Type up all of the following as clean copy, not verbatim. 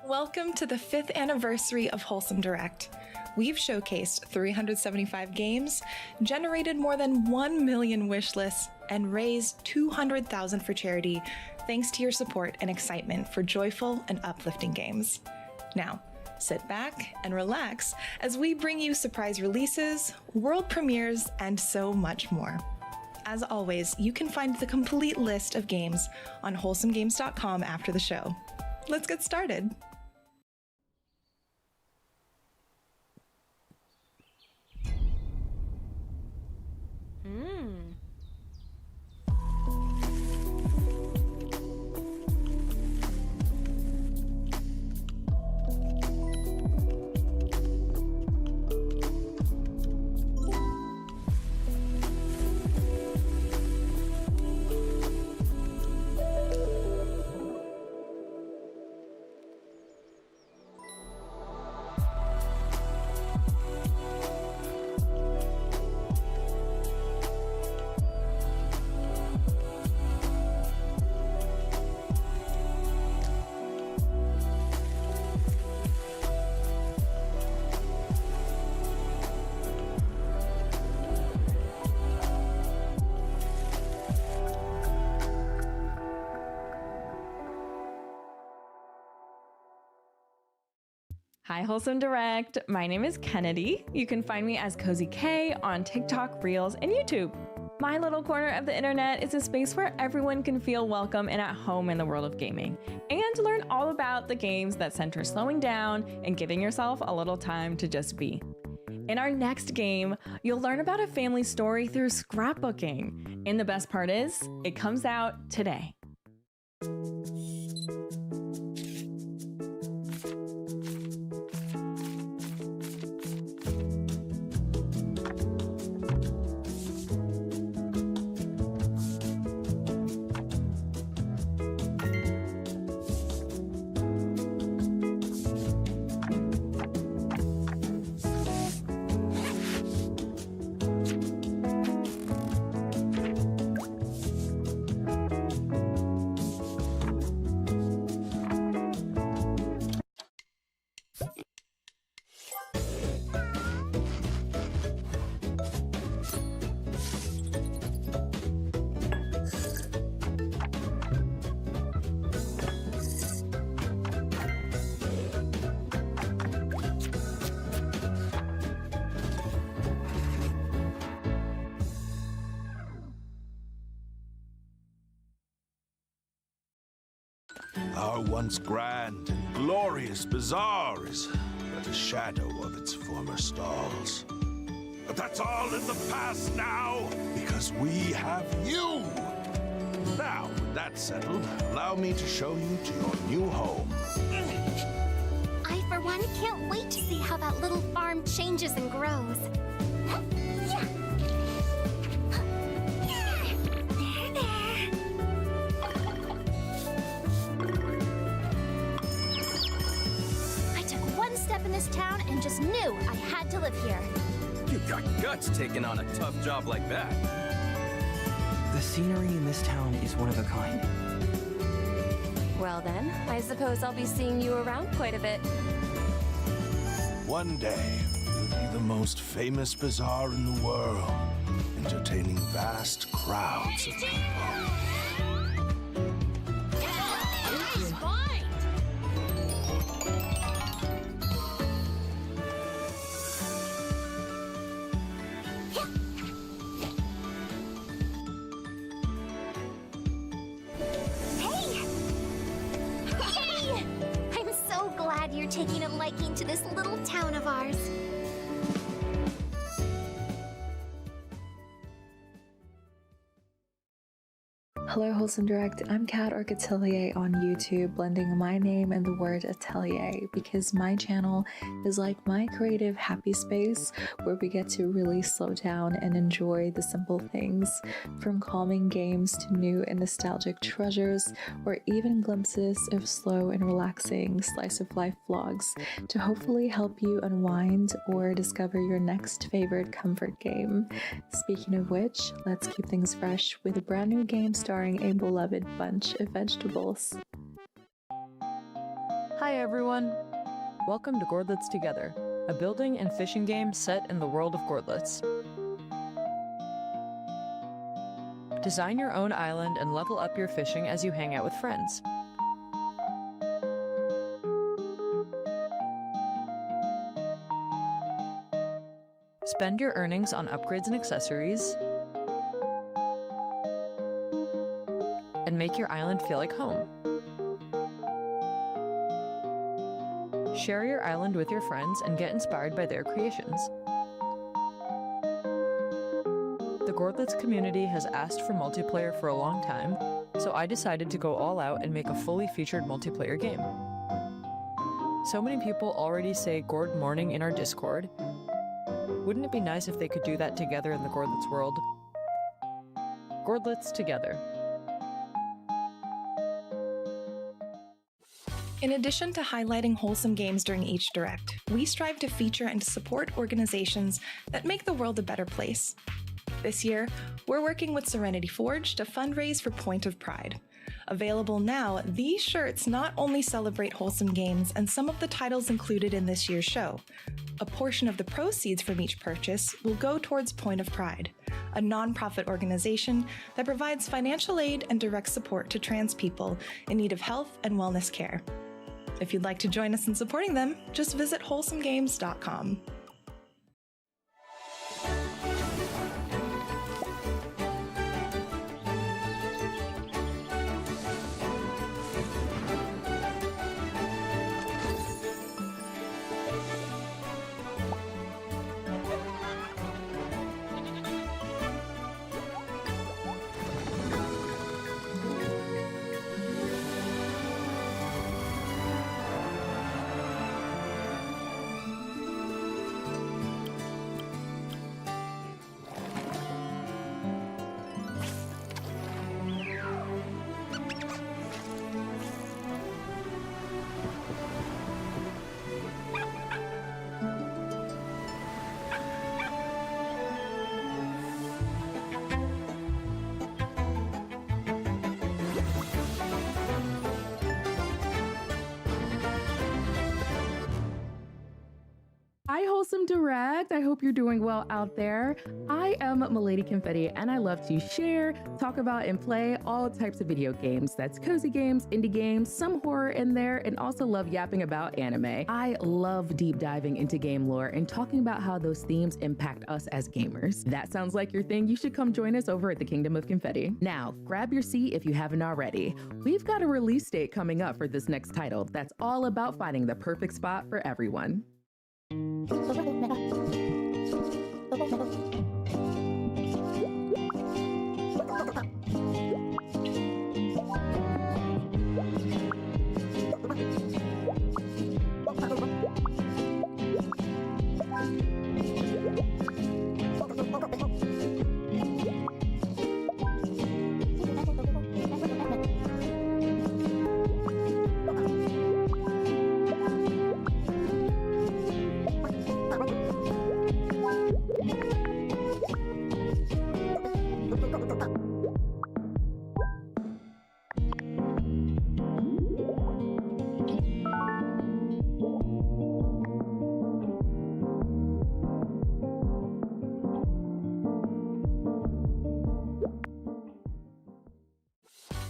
Welcome to the 5th anniversary of Wholesome Direct. We've showcased 375 games, generated more than 1 million wish lists, and raised $200,000 for charity, thanks to your support and excitement for joyful and uplifting games. Now, sit back and relax as we bring you surprise releases, world premieres, and so much more. As always, you can find the complete list of games on wholesomegames.com after the show. Let's get started. Hi, Wholesome Direct. My name is Kennedy. You can find me as Cozy K on TikTok, Reels, and YouTube. My little corner of the internet is a space where everyone can feel welcome and at home in the world of gaming, and learn all about the games that center slowing down and giving yourself a little time to just be. In our next game, you'll learn about a family story through scrapbooking. And the best part is, it comes out today. Our once grand and glorious bazaar is but a shadow of its former stalls. But that's all in the past now, because we have you! Now, with that settled, allow me to show you to your new home. I, for one, can't wait to see how that little farm changes and grows. I took one step in this town and just knew I had to live here. You got guts taking on a tough job like that. The scenery in this town is one of a kind. Well then, I suppose I'll be seeing you around quite a bit. One day, we'll be the most famous bazaar in the world, entertaining vast crowds of people. Nice find! Hey! I'm so glad you're taking a liking to this little town of ours. Hello, Wholesome Direct. I'm Kat or Atelier on YouTube, blending my name and the word atelier because my channel is like my creative happy space where we get to really slow down and enjoy the simple things, from calming games to new and nostalgic treasures, or even glimpses of slow and relaxing slice of life vlogs to hopefully help you unwind or discover your next favorite comfort game. Speaking of which, let's keep things fresh with a brand new game starring a beloved bunch of vegetables. Hi everyone! Welcome to Gourdlets Together, a building and fishing game set in the world of Gourdlets. Design your own island and level up your fishing as you hang out with friends. Spend your earnings on upgrades and accessories, and make your island feel like home. Share your island with your friends and get inspired by their creations. The Gourdlets community has asked for multiplayer for a long time, so I decided to go all out and make a fully featured multiplayer game. So many people already say Gourd morning in our Discord. Wouldn't it be nice if they could do that together in the Gourdlets world? Gourdlets Together. In addition to highlighting wholesome games during each direct, we strive to feature and support organizations that make the world a better place. This year, we're working with Serenity Forge to fundraise for Point of Pride. Available now, these shirts not only celebrate wholesome games and some of the titles included in this year's show. A portion of the proceeds from each purchase will go towards Point of Pride, a nonprofit organization that provides financial aid and direct support to trans people in need of health and wellness care. If you'd like to join us in supporting them, just visit wholesomegames.com. Hi, Wholesome Direct. I hope you're doing well out there. I am Milady Confetti, and I love to share, talk about, and play all types of video games. That's cozy games, indie games, some horror in there, and also love yapping about anime. I love deep diving into game lore and talking about how those themes impact us as gamers. That sounds like your thing. You should come join us over at the Kingdom of Confetti. Now, grab your seat if you haven't already. We've got a release date coming up for this next title that's all about finding the perfect spot for everyone.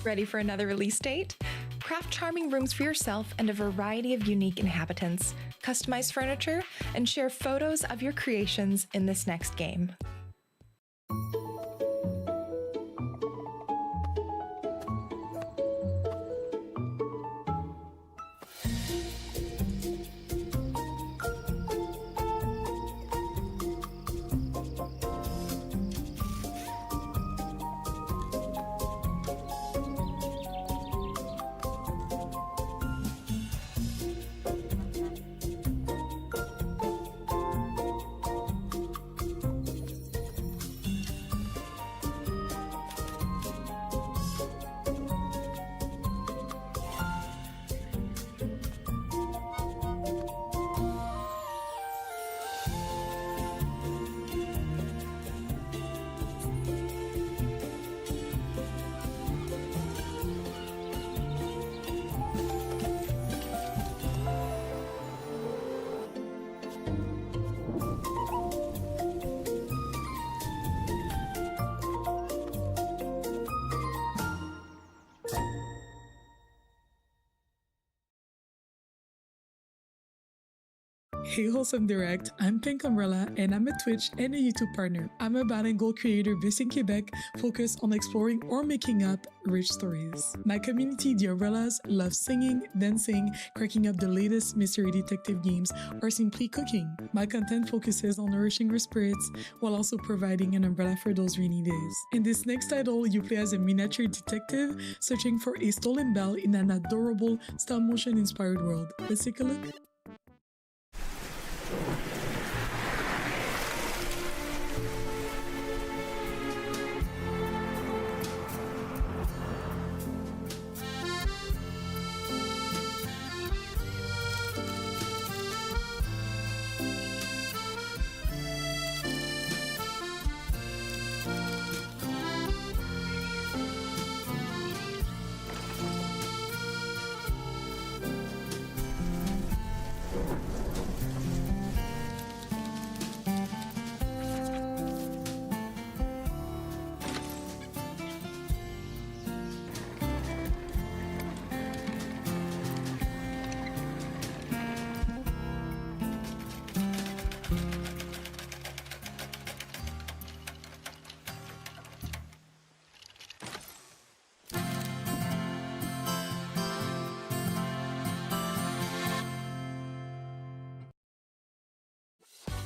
Ready for another release date? Craft charming rooms for yourself and a variety of unique inhabitants, customize furniture, and share photos of your creations in this next game. Hey Wholesome Direct, I'm Pink Umbrella and I'm a Twitch and a YouTube partner. I'm a bilingual creator based in Quebec, focused on exploring or making up rich stories. My community, the Umbrellas, loves singing, dancing, cracking up the latest mystery detective games, or simply cooking. My content focuses on nourishing your spirits while also providing an umbrella for those rainy days. In this next title, you play as a miniature detective searching for a stolen bell in an adorable stop-motion inspired world. Let's take a look.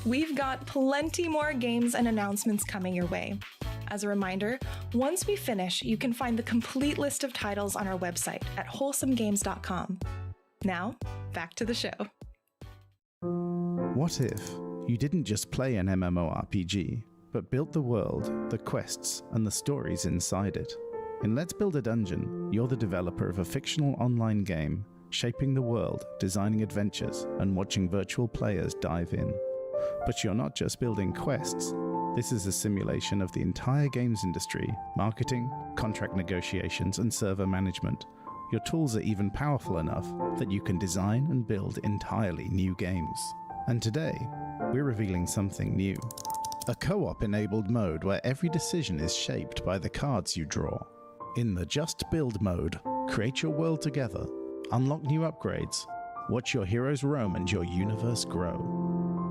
We've got plenty more games and announcements coming your way. As a reminder, once we finish, you can find the complete list of titles on our website at wholesomegames.com. Now, back to the show. What if you didn't just play an MMORPG, but built the world, the quests, and the stories inside it? In Let's Build a Dungeon, you're the developer of a fictional online game, shaping the world, designing adventures, and watching virtual players dive in. But you're not just building quests. This is a simulation of the entire games industry, marketing, contract negotiations, and server management. Your tools are even powerful enough that you can design and build entirely new games. And today, we're revealing something new. A co-op enabled mode where every decision is shaped by the cards you draw. In the Just Build mode, create your world together, unlock new upgrades, watch your heroes roam and your universe grow.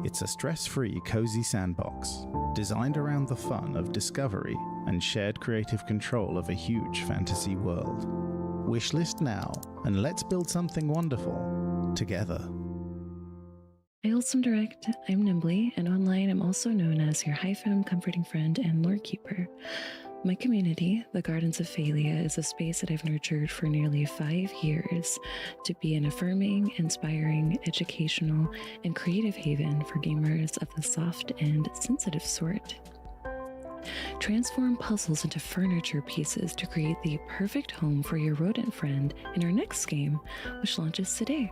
It's a stress-free, cozy sandbox, designed around the fun of discovery and shared creative control of a huge fantasy world. Wishlist now, and let's build something wonderful together. Hi, Wholesome Direct. I'm Nimbly, and online I'm also known as your high-fem comforting friend and lore keeper. My community, the Gardens of Phalia, is a space that I've nurtured for nearly 5 years to be an affirming, inspiring, educational, and creative haven for gamers of the soft and sensitive sort. Transform puzzles into furniture pieces to create the perfect home for your rodent friend in our next game, which launches today.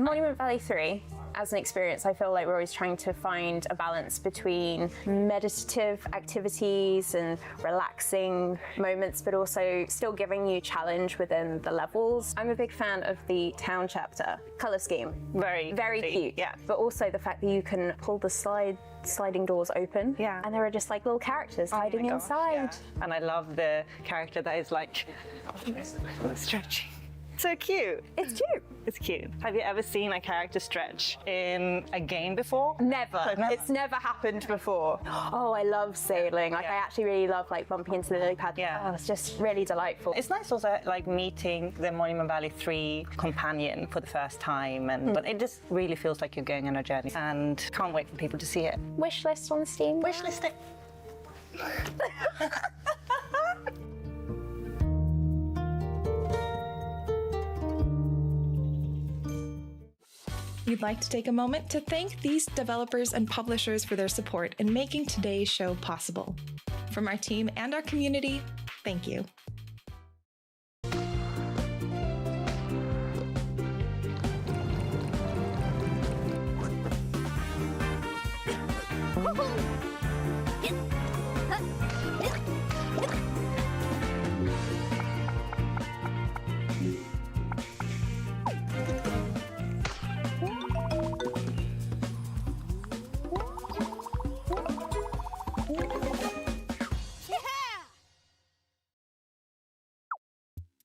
Monument Valley 3, as an experience, I feel like we're always trying to find a balance between meditative activities and relaxing moments, but also still giving you challenge within the levels. I'm a big fan of the town chapter. Color scheme. Very cute. Yeah. But also the fact that you can pull the sliding doors open. Yeah. And there are just like little characters hiding inside. Yeah. And I love the character that is like stretching. So cute. It's cute. It's cute. Have you ever seen a character stretch in a game before? Never. It's never happened before. Oh, I love sailing. Like I actually really love like bumping into the lily pad. Yeah. Oh, it's just really delightful. It's nice also like meeting the Monument Valley 3 companion for the first time, and but it just really feels like you're going on a journey, and can't wait for people to see it. Wishlist on Steam. Wishlist it. We'd like to take a moment to thank these developers and publishers for their support in making today's show possible. From our team and our community, thank you.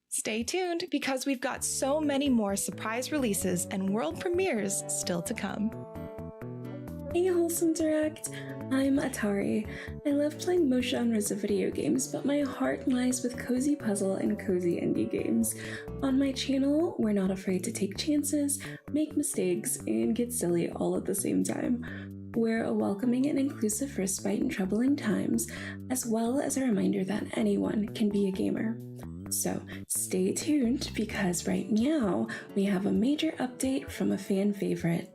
Stay tuned because we've got so many more surprise releases and world premieres still to come. Hey Wholesome Direct, I'm Atari. I love playing most genres of video games, but my heart lies with cozy puzzle and cozy indie games. On my channel, we're not afraid to take chances, make mistakes, and get silly all at the same time. We're a welcoming and inclusive respite in troubling times, as well as a reminder that anyone can be a gamer. So stay tuned because right now we have a major update from a fan favorite.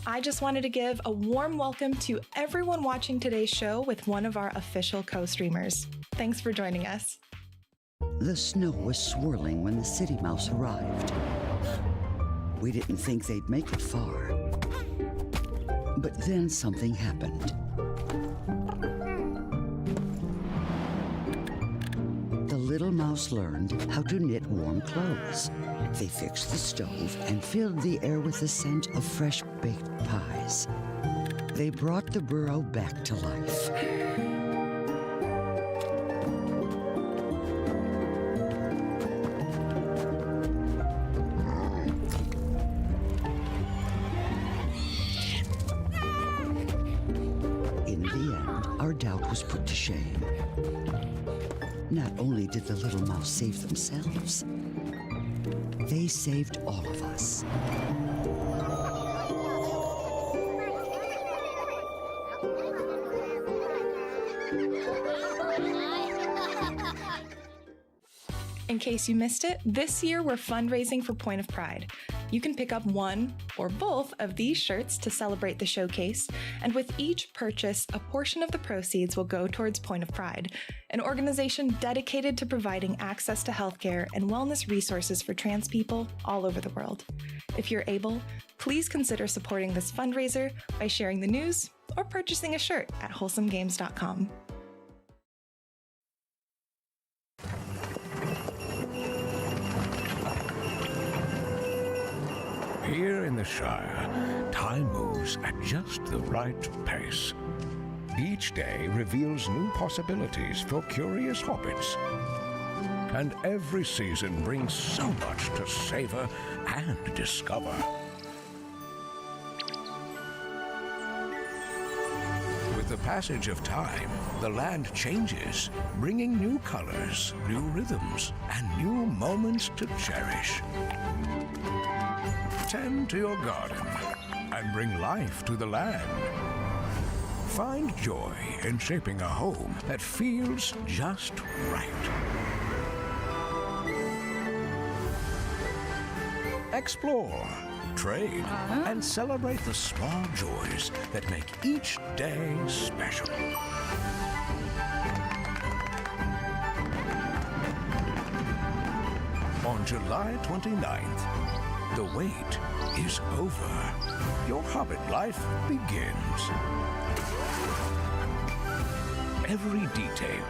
I just wanted to give a warm welcome to everyone watching today's show with one of our official co-streamers. Thanks for joining us. The snow was swirling when the city mouse arrived. We didn't think they'd make it far. But then something happened. The little mouse learned how to knit warm clothes. They fixed the stove and filled the air with the scent of fresh baked pies. They brought the burrow back to life. In the end, our doubt was put to shame. Not only did the little mouse save themselves, they saved all of us. In case you missed it, this year we're fundraising for Point of Pride. You can pick up one or both of these shirts to celebrate the showcase, and with each purchase, a portion of the proceeds will go towards Point of Pride, an organization dedicated to providing access to healthcare and wellness resources for trans people all over the world. If you're able, please consider supporting this fundraiser by sharing the news or purchasing a shirt at wholesomegames.com. Here in the Shire, time moves at just the right pace. Each day reveals new possibilities for curious hobbits. And every season brings so much to savor and discover. With the passage of time, the land changes, bringing new colors, new rhythms, and new moments to cherish. Tend to your garden and bring life to the land. Find joy in shaping a home that feels just right. Explore, trade, and celebrate the small joys that make each day special. On July 29th, the wait is over. Your Hobbit life begins. Every detail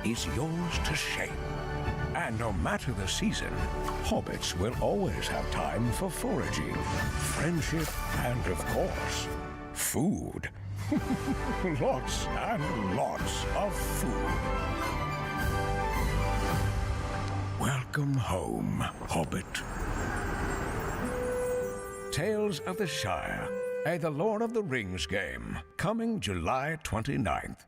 is yours to shape. And no matter the season, hobbits will always have time for foraging, friendship, and of course, food. Lots and lots of food. Welcome home, Hobbit. Tales of the Shire, a The Lord of the Rings game, coming July 29th.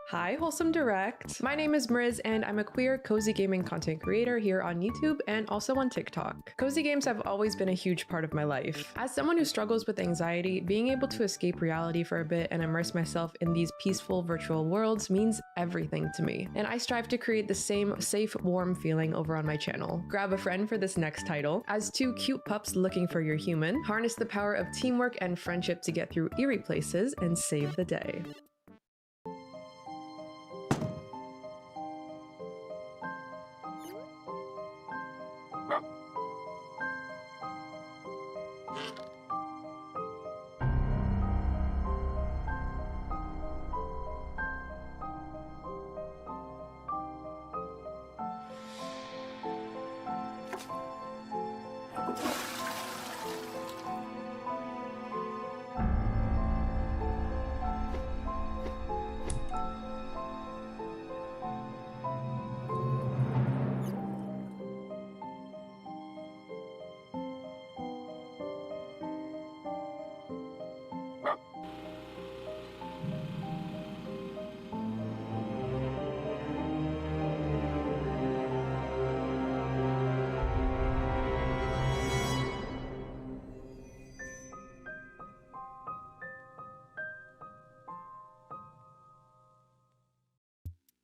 Hi, Wholesome Direct. My name is Mriz, and I'm a queer cozy gaming content creator here on YouTube and also on TikTok. Cozy games have always been a huge part of my life. As someone who struggles with anxiety, being able to escape reality for a bit and immerse myself in these peaceful virtual worlds means everything to me. And I strive to create the same safe, warm feeling over on my channel. Grab a friend for this next title. As two cute pups looking for your human, harness the power of teamwork and friendship to get through eerie places and save the day.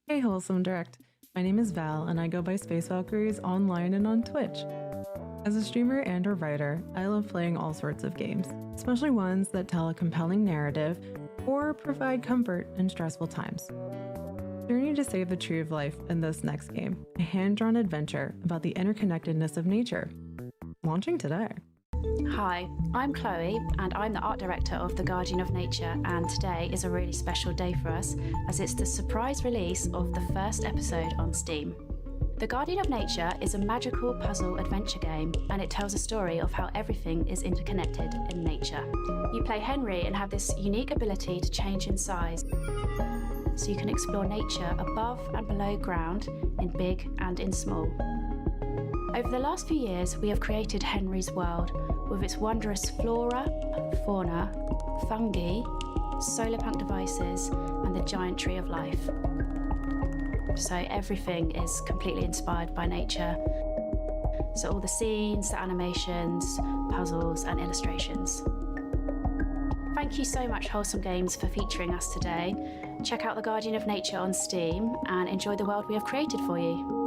Hey Wholesome Direct, my name is Val and I go by Space Valkyries online and on Twitch. As a streamer and a writer, I love playing all sorts of games, especially ones that tell a compelling narrative or provide comfort in stressful times. Journey to save the tree of life in this next game, a hand-drawn adventure about the interconnectedness of nature. Launching today. Hi, I'm Chloe and I'm the art director of The Guardian of Nature, and today is a really special day for us as it's the surprise release of the first episode on Steam. The Guardian of Nature is a magical puzzle adventure game, and it tells a story of how everything is interconnected in nature. You play Henry and have this unique ability to change in size, so you can explore nature above and below ground, in big and in small. Over the last few years, we have created Henry's world with its wondrous flora, fauna, fungi, solar punk devices, and the giant tree of life. So everything is completely inspired by nature. So all the scenes, the animations, puzzles, and illustrations. Thank you so much, Wholesome Games, for featuring us today. Check out The Guardian of Nature on Steam and enjoy the world we have created for you.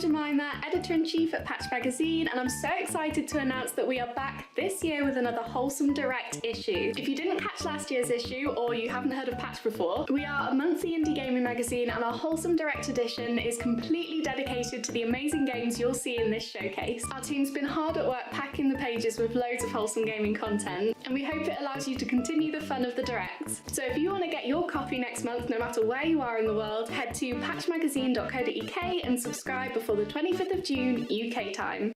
Jemima, editor-in-chief at Patch Magazine, and I'm so excited to announce that we are back this year with another Wholesome Direct issue. If you didn't catch last year's issue, or you haven't heard of Patch before, we are a monthly indie gaming magazine, and our Wholesome Direct edition is completely dedicated to the amazing games you'll see in this showcase. Our team's been hard at work packing the pages with loads of wholesome gaming content, and we hope it allows you to continue the fun of the Direct. So if you want to get your copy next month, no matter where you are in the world, head to patchmagazine.co.uk and subscribe before the 25th of June UK time.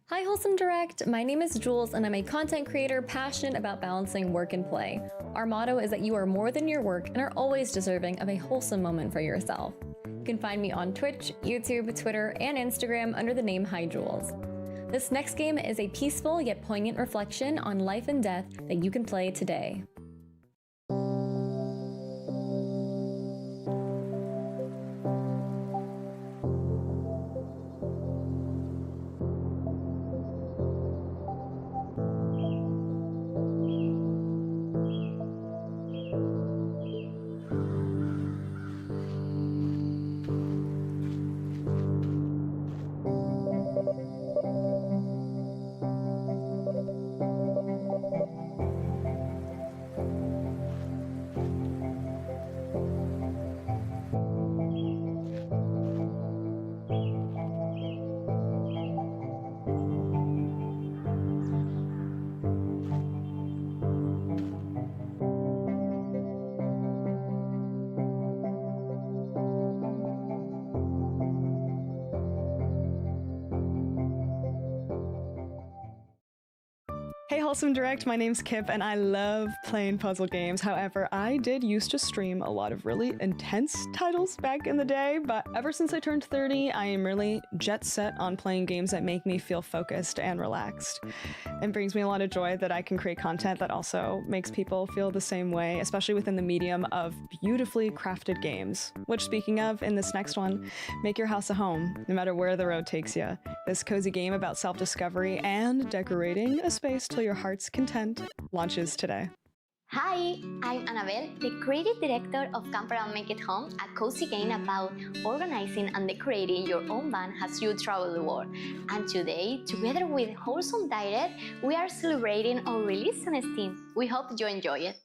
Hi Wholesome Direct, my name is Jules and I'm a content creator passionate about balancing work and play. Our motto is that you are more than your work and are always deserving of a wholesome moment for yourself. You can find me on Twitch, YouTube, Twitter, and Instagram under the name Hi Jules. This next game is a peaceful yet poignant reflection on life and death that you can play today. Hey Wholesome Direct, my name's Kip and I love playing puzzle games. However, I did used to stream a lot of really intense titles back in the day, but ever since I turned 30, I am really jet set on playing games that make me feel focused and relaxed. It brings me a lot of joy that I can create content that also makes people feel the same way, especially within the medium of beautifully crafted games. Which, speaking of, in this next one, make your house a home, no matter where the road takes you. This cozy game about self-discovery and decorating a space till your heart's content launches today. Hi, I'm Annabelle, the creative director of Camp Around Make It Home, a cozy game about organizing and decorating your own van as you travel the world. And today, together with Wholesome Direct, we are celebrating our release on Steam. We hope you enjoy it.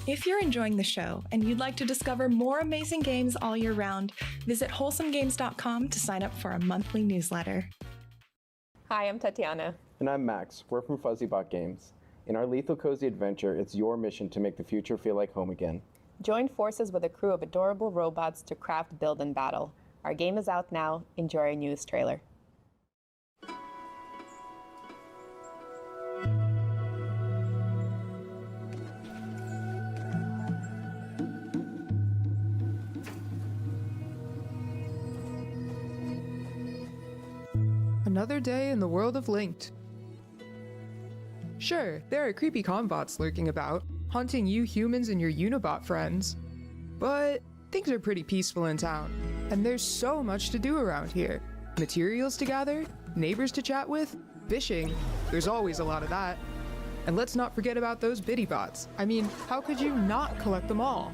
If you're enjoying the show and you'd like to discover more amazing games all year round, visit wholesomegames.com to sign up for our monthly newsletter. Hi, I'm Tatiana. And I'm Max. We're from FuzzyBot Games. In our Lethal Cozy adventure, it's your mission to make the future feel like home again. Join forces with a crew of adorable robots to craft, build, and battle. Our game is out now. Enjoy our newest trailer. Another day in the world of Linked. Sure, there are creepy combots lurking about, haunting you humans and your Unibot friends. But things are pretty peaceful in town, and there's so much to do around here. Materials to gather, neighbors to chat with, fishing. There's always a lot of that. And let's not forget about those biddy bots. I mean, how could you not collect them all?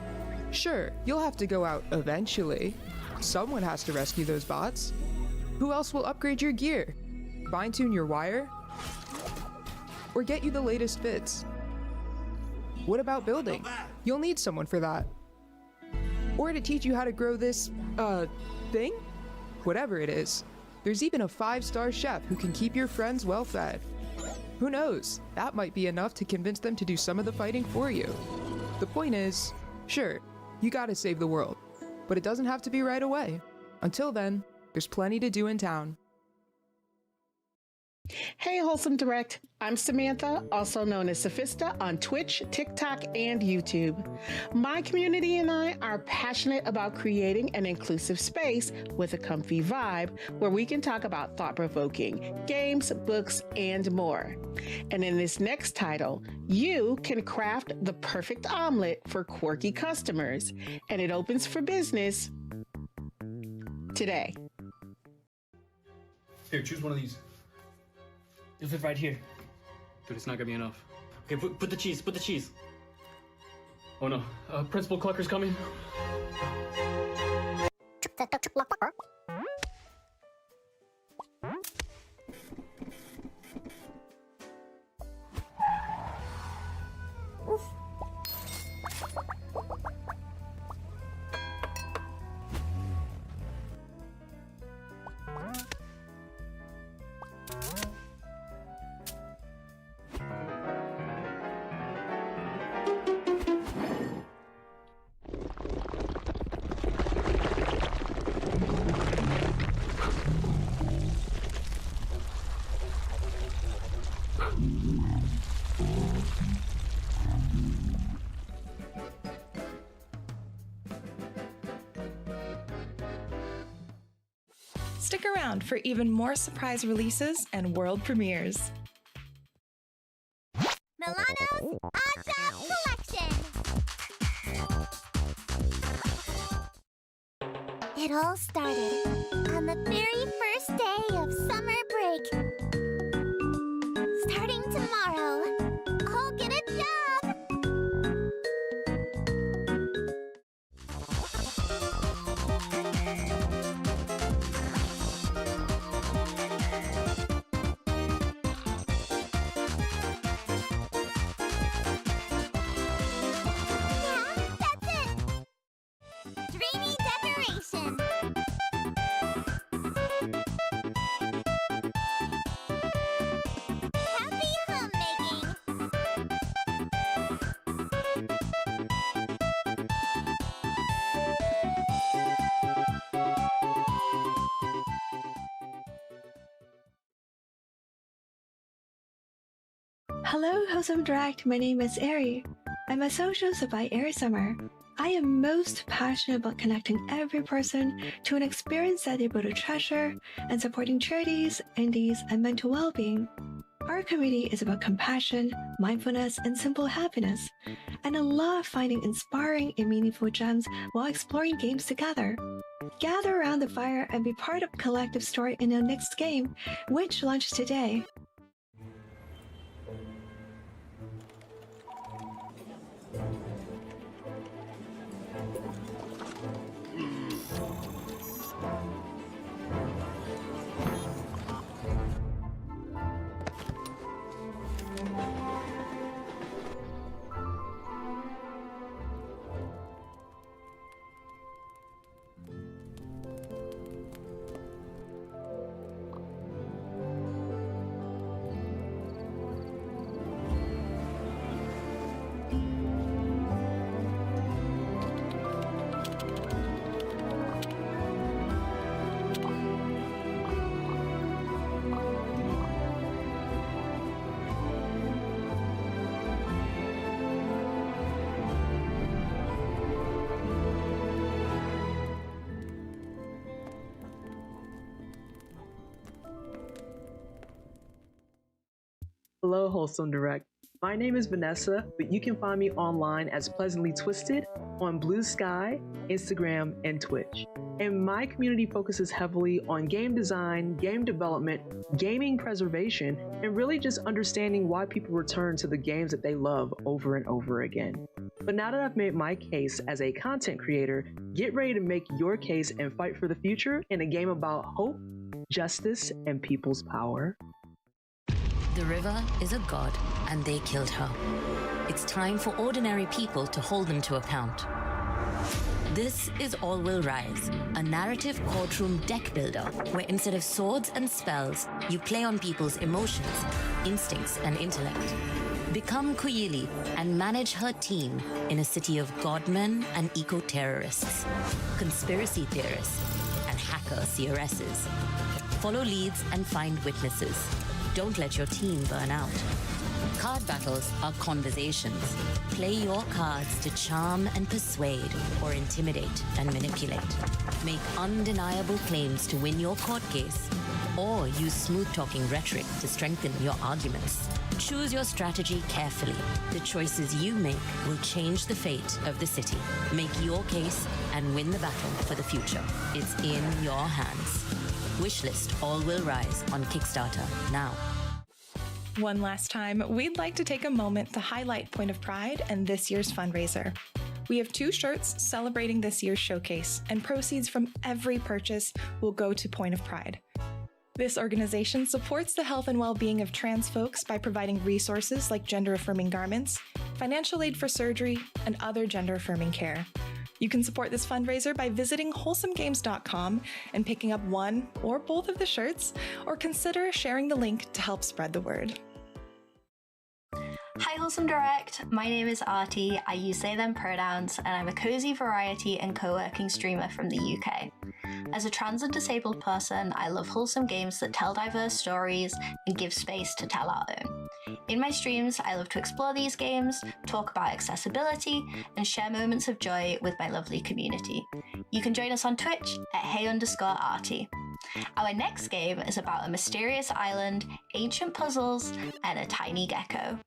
Sure, you'll have to go out eventually. Someone has to rescue those bots. Who else will upgrade your gear? Fine-tune your wire? Or get you the latest fits? What about building? You'll need someone for that. Or to teach you how to grow this, thing? Whatever it is. There's even a 5-star chef who can keep your friends well fed. Who knows? That might be enough to convince them to do some of the fighting for you. The point is, sure, you gotta save the world, but it doesn't have to be right away. Until then, there's plenty to do in town. Hey, Wholesome Direct. I'm Samantha, also known as Sophista on Twitch, TikTok, and YouTube. My community and I are passionate about creating an inclusive space with a comfy vibe where we can talk about thought-provoking games, books, and more. And in this next title, you can craft the perfect omelet for quirky customers, and it opens for business today. Here, choose one of these. You'll fit right here. Dude, it's not gonna be enough. Okay, put the cheese, put the cheese. Oh no, Principal Clucker's coming. Stick around for even more surprise releases and world premieres. Milano's Awesome Collection! It all started on the very first day of summer break. Starting tomorrow, I'll get a job! Dreamy decoration! Happy homemaking! Hello, Wholesome Direct. My name is Ari. I'm a social by Ari Summer. I am most passionate about connecting every person to an experience that they both treasure and supporting charities, indies, and mental well-being. Our community is about compassion, mindfulness, and simple happiness, and I love finding inspiring and meaningful gems while exploring games together. Gather around the fire and be part of a collective story in our next game, which launched today. Hello, Wholesome Direct. My name is Vanessa, but you can find me online as Pleasantly Twisted on Blue Sky, Instagram, and Twitch. And my community focuses heavily on game design, game development, gaming preservation, and really just understanding why people return to the games that they love over and over again. But now that I've made my case as a content creator, get ready to make your case and fight for the future in a game about hope, justice, and people's power. The river is a god, and they killed her. It's time for ordinary people to hold them to account. This is All Will Rise, a narrative courtroom deck builder where instead of swords and spells, you play on people's emotions, instincts, and intellect. Become Kuyili and manage her team in a city of godmen and eco-terrorists, conspiracy theorists, and hacker CRSs. Follow leads and find witnesses. Don't let your team burn out. Card battles are conversations. Play your cards to charm and persuade or intimidate and manipulate. Make undeniable claims to win your court case or use smooth-talking rhetoric to strengthen your arguments. Choose your strategy carefully. The choices you make will change the fate of the city. Make your case and win the battle for the future. It's in your hands. Wishlist All Will Rise on Kickstarter now. One last time, we'd like to take a moment to highlight Point of Pride and this year's fundraiser. We have 2 shirts celebrating this year's showcase, and proceeds from every purchase will go to Point of Pride. This organization supports the health and well-being of trans folks by providing resources like gender-affirming garments, financial aid for surgery, and other gender-affirming care. You can support this fundraiser by visiting wholesomegames.com and picking up one or both of the shirts, or consider sharing the link to help spread the word. Hi Wholesome Direct, my name is Artie, I use they them pronouns, and I'm a cozy variety and co-working streamer from the UK. As a trans and disabled person, I love wholesome games that tell diverse stories and give space to tell our own. In my streams, I love to explore these games, talk about accessibility, and share moments of joy with my lovely community. You can join us on Twitch at hey_Artie. Our next game is about a mysterious island, ancient puzzles, and a tiny gecko.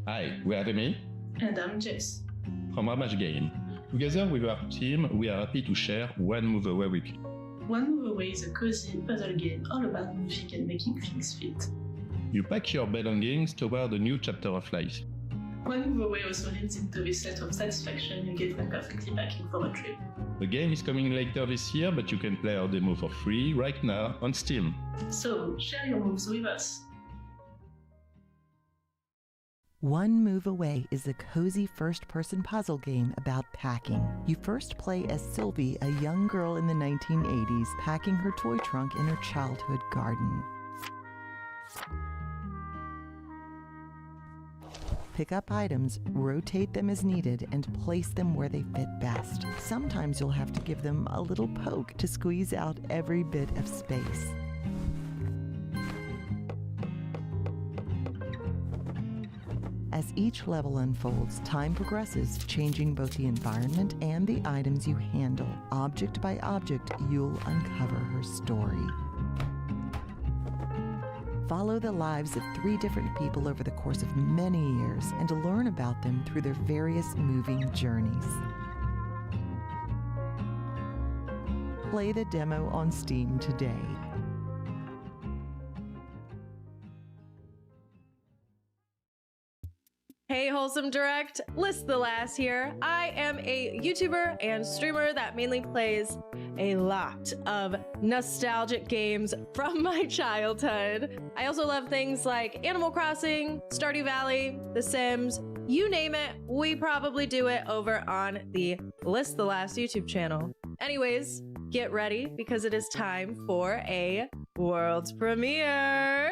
Hi, we are Remy. And I'm Jess. From Ramage Game. Together with our team, we are happy to share One Move Away with you. One Move Away is a cozy puzzle game all about moving and making things fit. You pack your belongings toward a new chapter of life. One Move Away also leads into this set of satisfaction you get when perfectly packing for a trip. The game is coming later this year, but you can play our demo for free right now on Steam. So, share your moves with us. One Move Away is a cozy first-person puzzle game about packing. You first play as Sylvie, a young girl in the 1980s, packing her toy trunk in her childhood garden. Pick up items, rotate them as needed, and place them where they fit best. Sometimes you'll have to give them a little poke to squeeze out every bit of space. As each level unfolds, time progresses, changing both the environment and the items you handle. Object by object, you'll uncover her story. Follow the lives of 3 different people over the course of many years and learn about them through their various moving journeys. Play the demo on Steam today. Hey Wholesome Direct, List the Last here. I am a YouTuber and streamer that mainly plays a lot of nostalgic games from my childhood. I also love things like Animal Crossing, Stardew Valley, The Sims, you name it, we probably do it over on the List the Last YouTube channel. Anyways, get ready because it is time for a world premiere.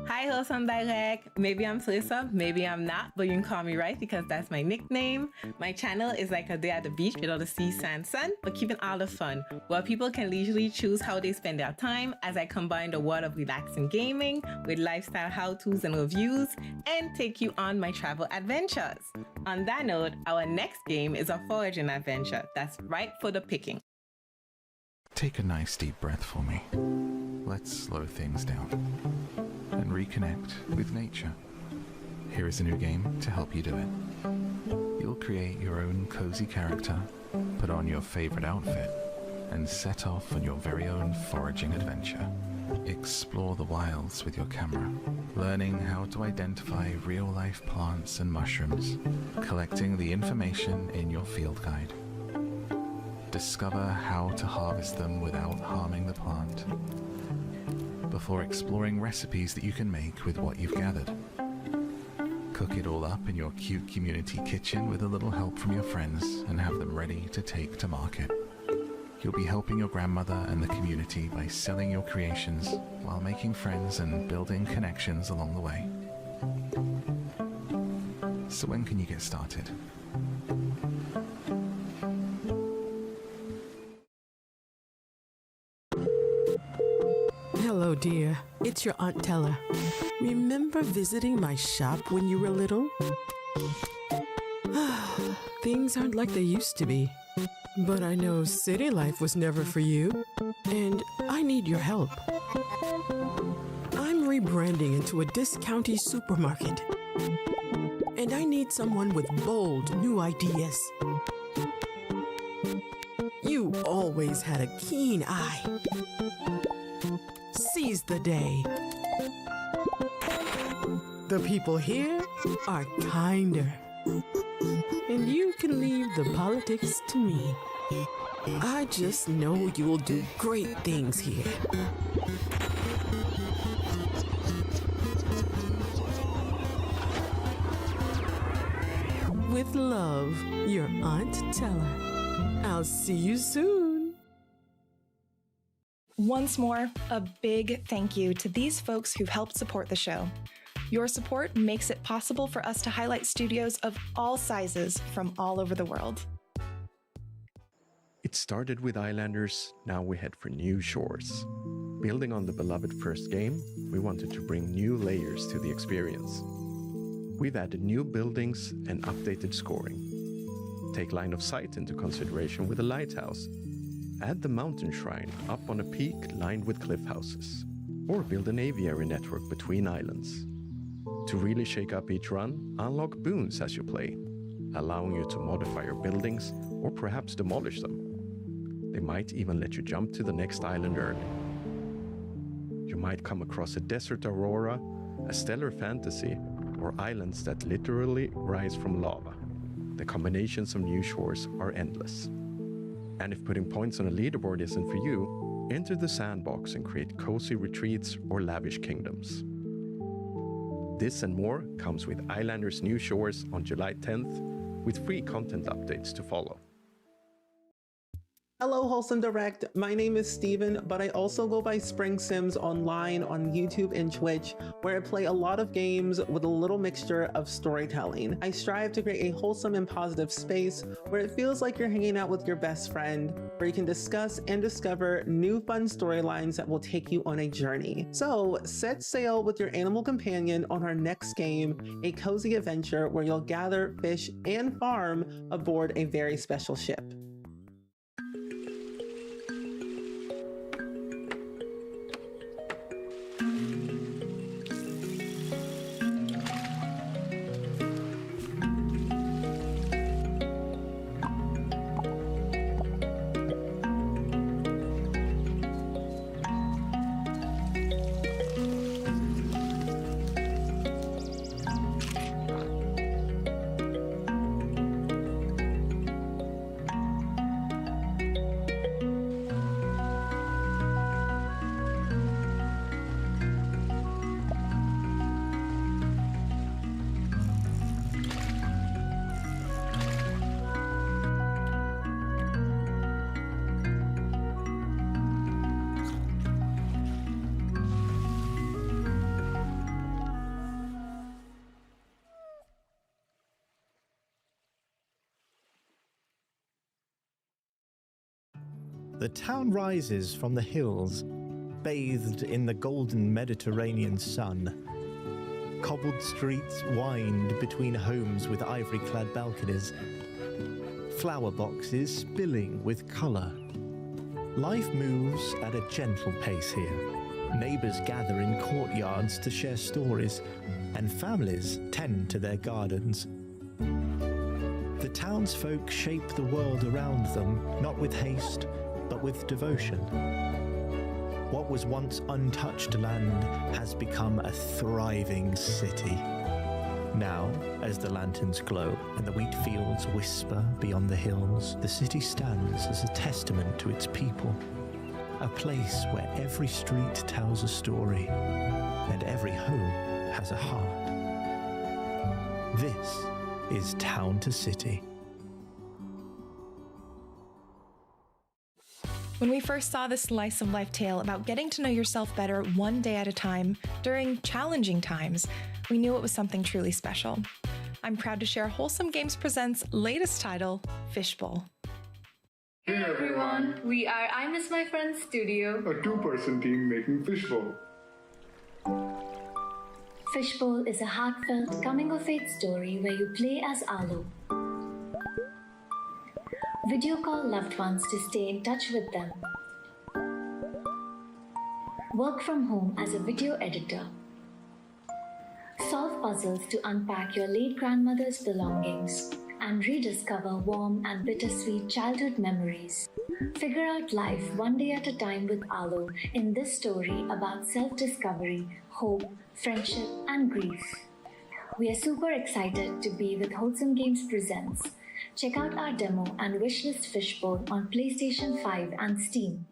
Hi, Wholesome Direct. Maybe I'm Felissa, maybe I'm not, but you can call me right because that's my nickname. My channel is like a day at the beach with all the sea, sand, sun, but keeping all the fun, where people can leisurely choose how they spend their time as I combine the world of relaxing gaming with lifestyle how-tos and reviews and take you on my travel adventures. On that note, our next game is a foraging adventure that's ripe for the picking. Take a nice deep breath for me. Let's slow things down and reconnect with nature. Here is a new game to help you do it. You'll create your own cozy character, put on your favorite outfit, and set off on your very own foraging adventure. Explore the wilds with your camera, learning how to identify real-life plants and mushrooms, collecting the information in your field guide. Discover how to harvest them without harming the plant, before exploring recipes that you can make with what you've gathered. Cook it all up in your cute community kitchen with a little help from your friends and have them ready to take to market. You'll be helping your grandmother and the community by selling your creations while making friends and building connections along the way. So when can you get started? Hello, dear. It's your Aunt Tella. Remember visiting my shop when you were little? Things aren't like they used to be. But I know city life was never for you, and I need your help. I'm rebranding into a discounty supermarket, and I need someone with bold new ideas. You always had a keen eye. Seize the day. The people here are kinder. And you can leave the politics to me. I just know you'll do great things here. with love, your Aunt Teller. I'll see you soon. Once more, a big thank you to these folks who've helped support the show. Your support makes it possible for us to highlight studios of all sizes from all over the world. It started with Islanders, now we head for new shores. Building on the beloved first game, we wanted to bring new layers to the experience. We've added new buildings and updated scoring. Take line of sight into consideration with a lighthouse. Add the mountain shrine up on a peak lined with cliff houses. Or build an aviary network between islands. To really shake up each run, unlock boons as you play, allowing you to modify your buildings or perhaps demolish them. They might even let you jump to the next island early. You might come across a desert aurora, a stellar fantasy, or islands that literally rise from lava. The combinations of new shores are endless. And if putting points on a leaderboard isn't for you, enter the sandbox and create cozy retreats or lavish kingdoms. This and more comes with Islanders New Shores on July 10th, with free content updates to follow. Hello, Wholesome Direct. My name is Steven, but I also go by Spring Sims online on YouTube and Twitch, where I play a lot of games with a little mixture of storytelling. I strive to create a wholesome and positive space where it feels like you're hanging out with your best friend, where you can discuss and discover new fun storylines that will take you on a journey. So set sail with your animal companion on our next game, a cozy adventure where you'll gather, fish, and farm aboard a very special ship. The town rises from the hills, bathed in the golden Mediterranean sun. Cobbled streets wind between homes with ivory-clad balconies. Flower boxes spilling with colour. Life moves at a gentle pace here. Neighbours gather in courtyards to share stories, and families tend to their gardens. The townsfolk shape the world around them, not with haste, but with devotion. What was once untouched land has become a thriving city. Now, as the lanterns glow and the wheat fields whisper beyond the hills, the city stands as a testament to its people. A place where every street tells a story and every home has a heart. This is Town to City. When we first saw this slice of life tale about getting to know yourself better one day at a time during challenging times, we knew it was something truly special. I'm proud to share Wholesome Games Presents' latest title, Fishbowl. Hey everyone, we are I Miss My Friend Studio, a two-person team making Fishbowl. Fishbowl is a heartfelt coming-of-age story where you play as Alo. Video call loved ones to stay in touch with them. Work from home as a video editor. Solve puzzles to unpack your late grandmother's belongings and rediscover warm and bittersweet childhood memories. Figure out life one day at a time with Alo in this story about self-discovery, hope, friendship, and grief. We are super excited to be with Wholesome Games Presents. Check out our demo and wishlist Fishbowl on PlayStation 5 and Steam.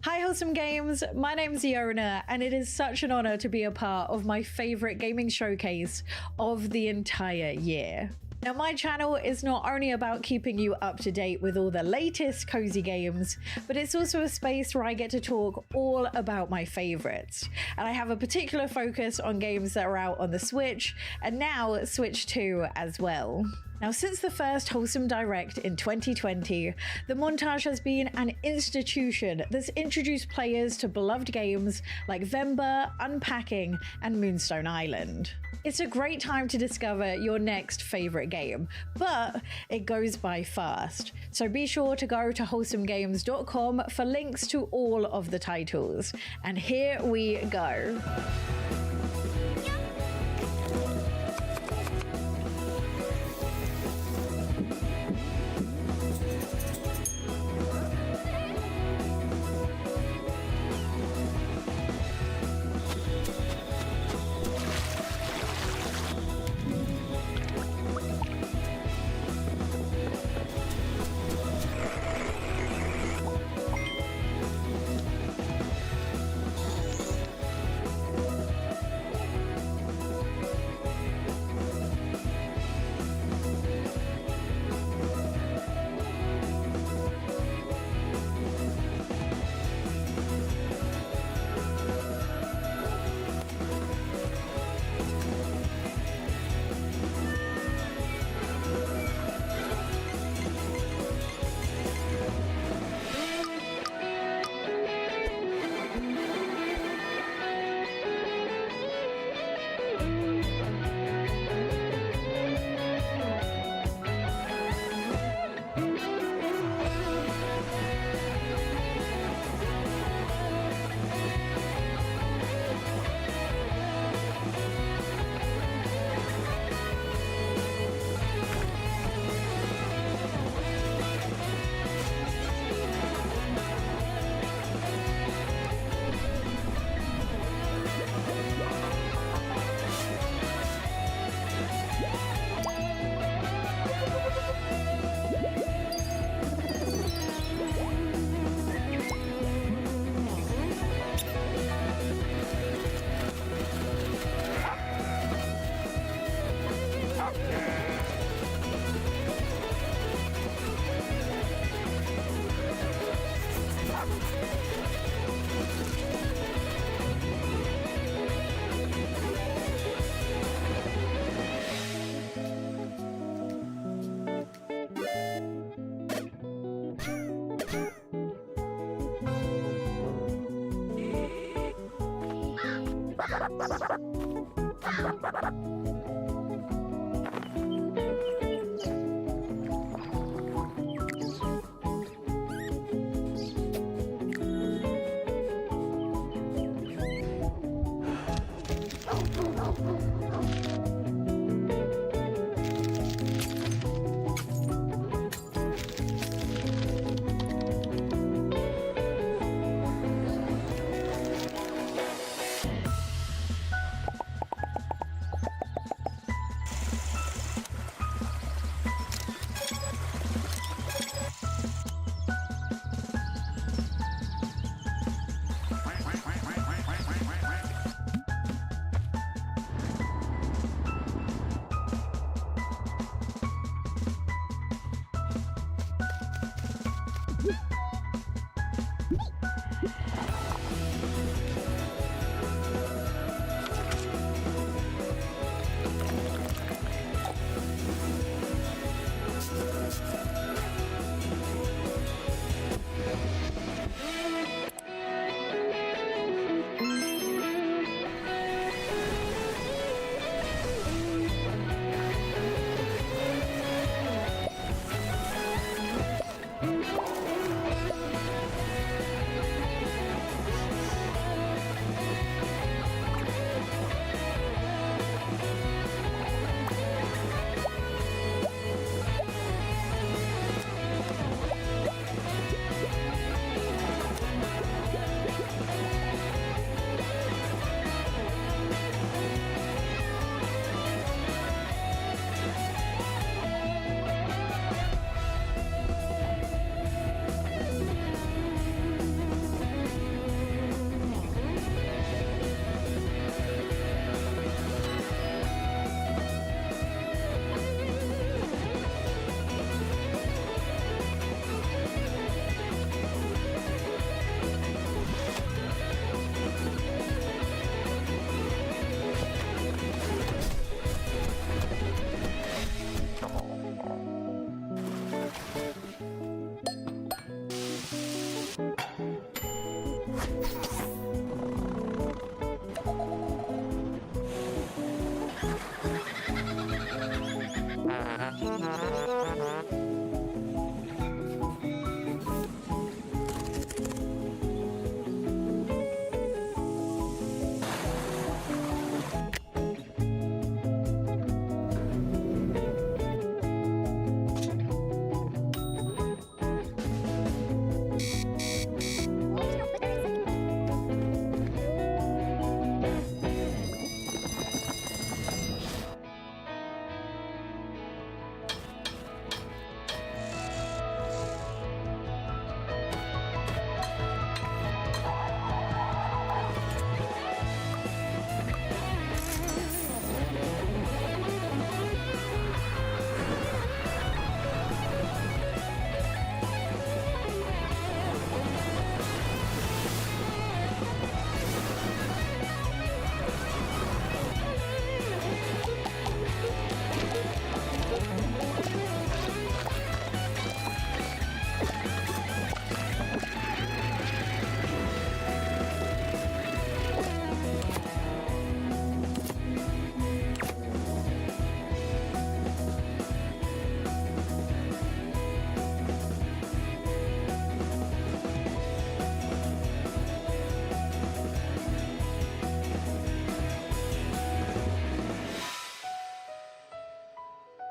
Hi Wholesome Games, my name's Yona and it is such an honor to be a part of my favorite gaming showcase of the entire year. Now, my channel is not only about keeping you up to date with all the latest cozy games, but it's also a space where I get to talk all about my favorites. And I have a particular focus on games that are out on the Switch, and now Switch 2 as well. Now, since the first Wholesome Direct in 2020, the montage has been an institution that's introduced players to beloved games like Vember, Unpacking, and Moonstone Island. It's a great time to discover your next favorite game, but it goes by fast. So be sure to go to wholesomegames.com for links to all of the titles. And here we go.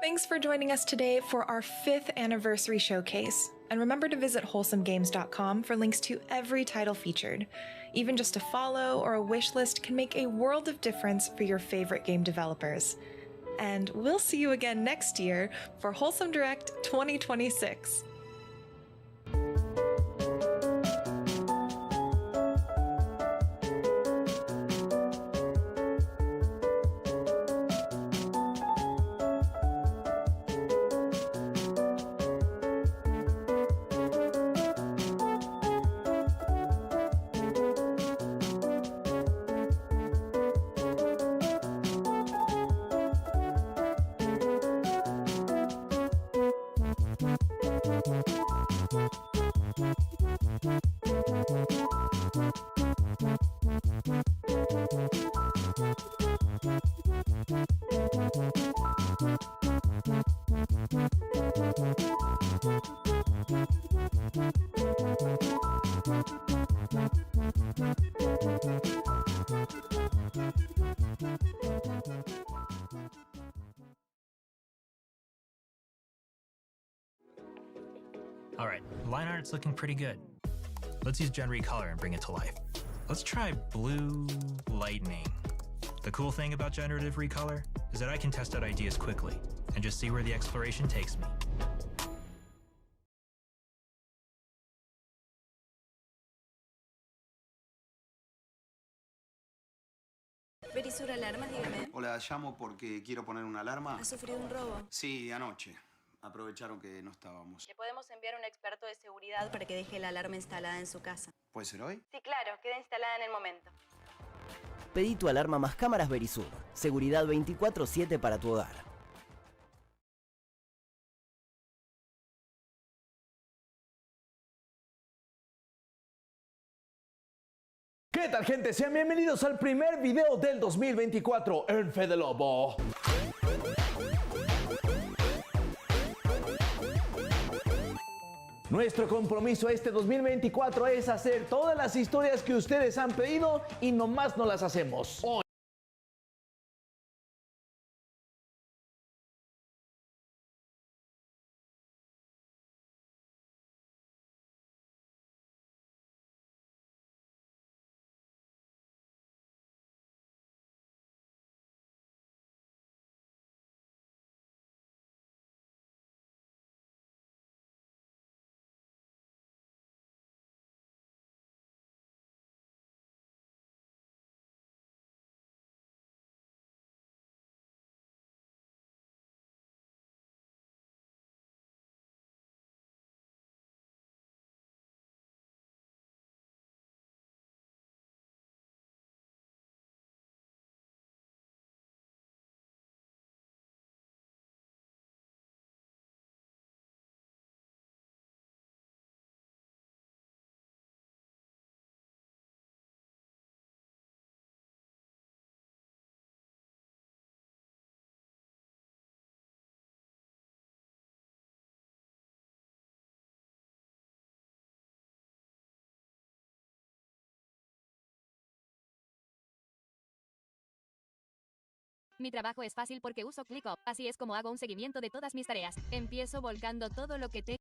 Thanks for joining us today for our 5th anniversary showcase. And remember to visit wholesomegames.com for links to every title featured. Even just a follow or a wish list can make a world of difference for your favorite game developers. And we'll see you again next year for Wholesome Direct 2026. Alright, line art's looking pretty good. Let's use Gen Recolor and bring it to life. Let's try Blue Lightning. The cool thing about generative recolor is that I can test out ideas quickly and just see where the exploration takes me. Berisura alarmas, dígame. Hola, llamo porque quiero poner una alarma. ¿Ha sufrido un robo? Sí, anoche. Aprovecharon que no estábamos. Le podemos enviar un experto de seguridad para que deje la alarma instalada en su casa. ¿Puede ser hoy? Sí, claro, queda instalada en el momento. Pedí tu alarma más cámaras Verisur. Seguridad 24/7 para tu hogar. ¿Qué tal, gente? Sean bienvenidos al primer video del 2024 en Fede Lobo. Nuestro compromiso este 2024 es hacer todas las historias que ustedes han pedido y nomás no las hacemos. Mi trabajo es fácil porque uso ClickUp, así es como hago un seguimiento de todas mis tareas. Empiezo volcando todo lo que tengo.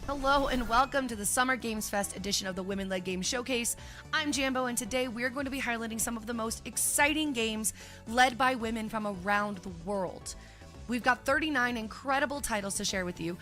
Hello and welcome to the Summer Games Fest edition of the Women-Led Games Showcase. I'm Jambo, and today we're going to be highlighting some of the most exciting games led by women from around the world. We've got 39 incredible titles to share with you.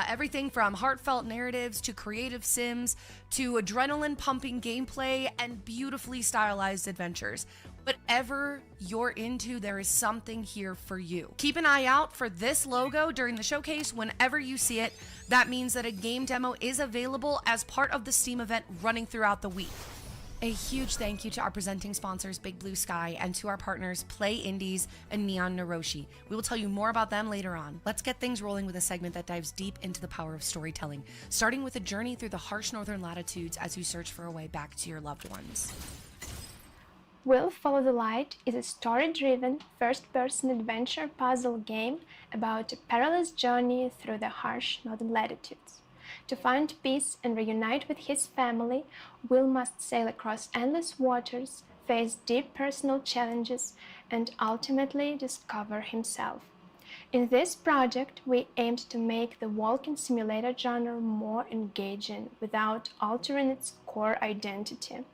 Everything from heartfelt narratives to creative sims to adrenaline-pumping gameplay and beautifully stylized adventures. Whatever you're into, there is something here for you. Keep an eye out for this logo during the showcase. Whenever you see it, that means that a game demo is available as part of the Steam event running throughout the week. A huge thank you to our presenting sponsors, Big Blue Sky, and to our partners, Play Indies and Neon Naroshi. We will tell you more about them later on. Let's get things rolling with a segment that dives deep into the power of storytelling, starting with a journey through the harsh northern latitudes as you search for a way back to your loved ones. Will Follow the Light is a story-driven, first-person adventure puzzle game about a perilous journey through the harsh northern latitudes. To find peace and reunite with his family, Will must sail across endless waters, face deep personal challenges, and ultimately discover himself. In this project, we aimed to make the walking simulator genre more engaging without altering its core identity.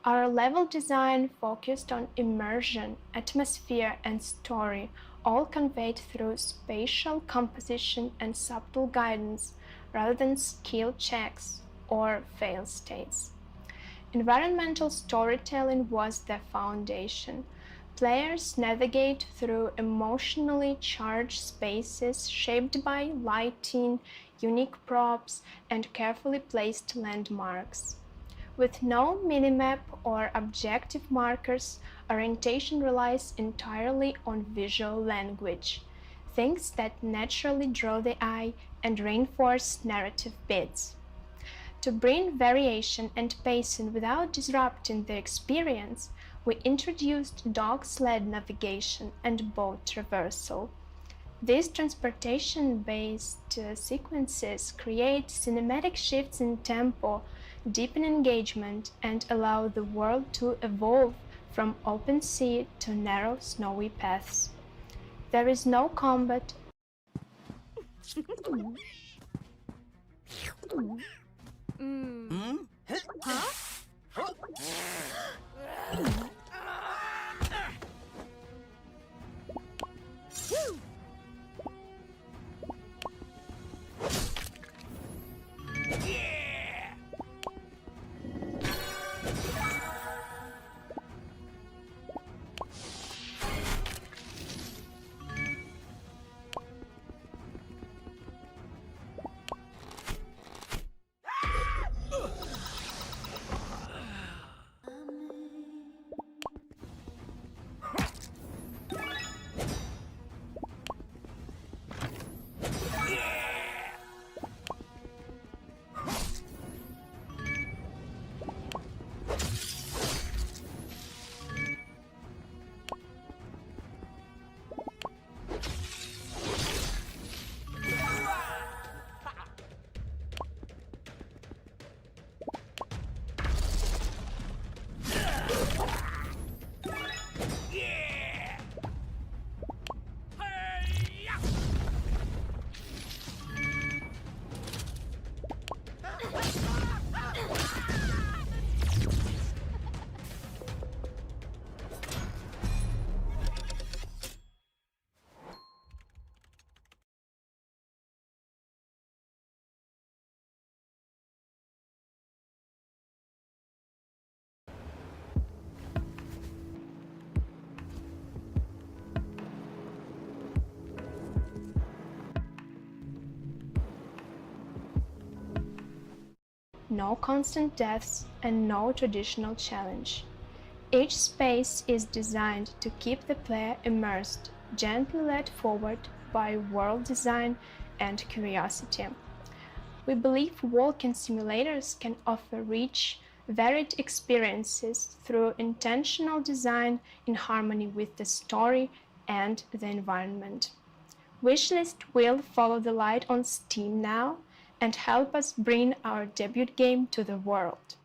Our level design focused on immersion, atmosphere, and story, all conveyed through spatial composition and subtle guidance, rather than skill checks or fail states. Environmental storytelling was the foundation. Players navigate through emotionally charged spaces shaped by lighting, unique props, and carefully placed landmarks. With no minimap or objective markers, orientation relies entirely on visual language, things that naturally draw the eye and reinforce narrative beats. To bring variation and pacing without disrupting the experience, we introduced dog sled navigation and boat traversal. These transportation-based sequences create cinematic shifts in tempo, deepen engagement, and allow the world to evolve from open sea to narrow, snowy paths. There is no combat. No constant deaths, and no traditional challenge. Each space is designed to keep the player immersed, gently led forward by world design and curiosity. We believe walking simulators can offer rich, varied experiences through intentional design in harmony with the story and the environment. Wishlist will follow the light on Steam now and help us bring our debut game to the world.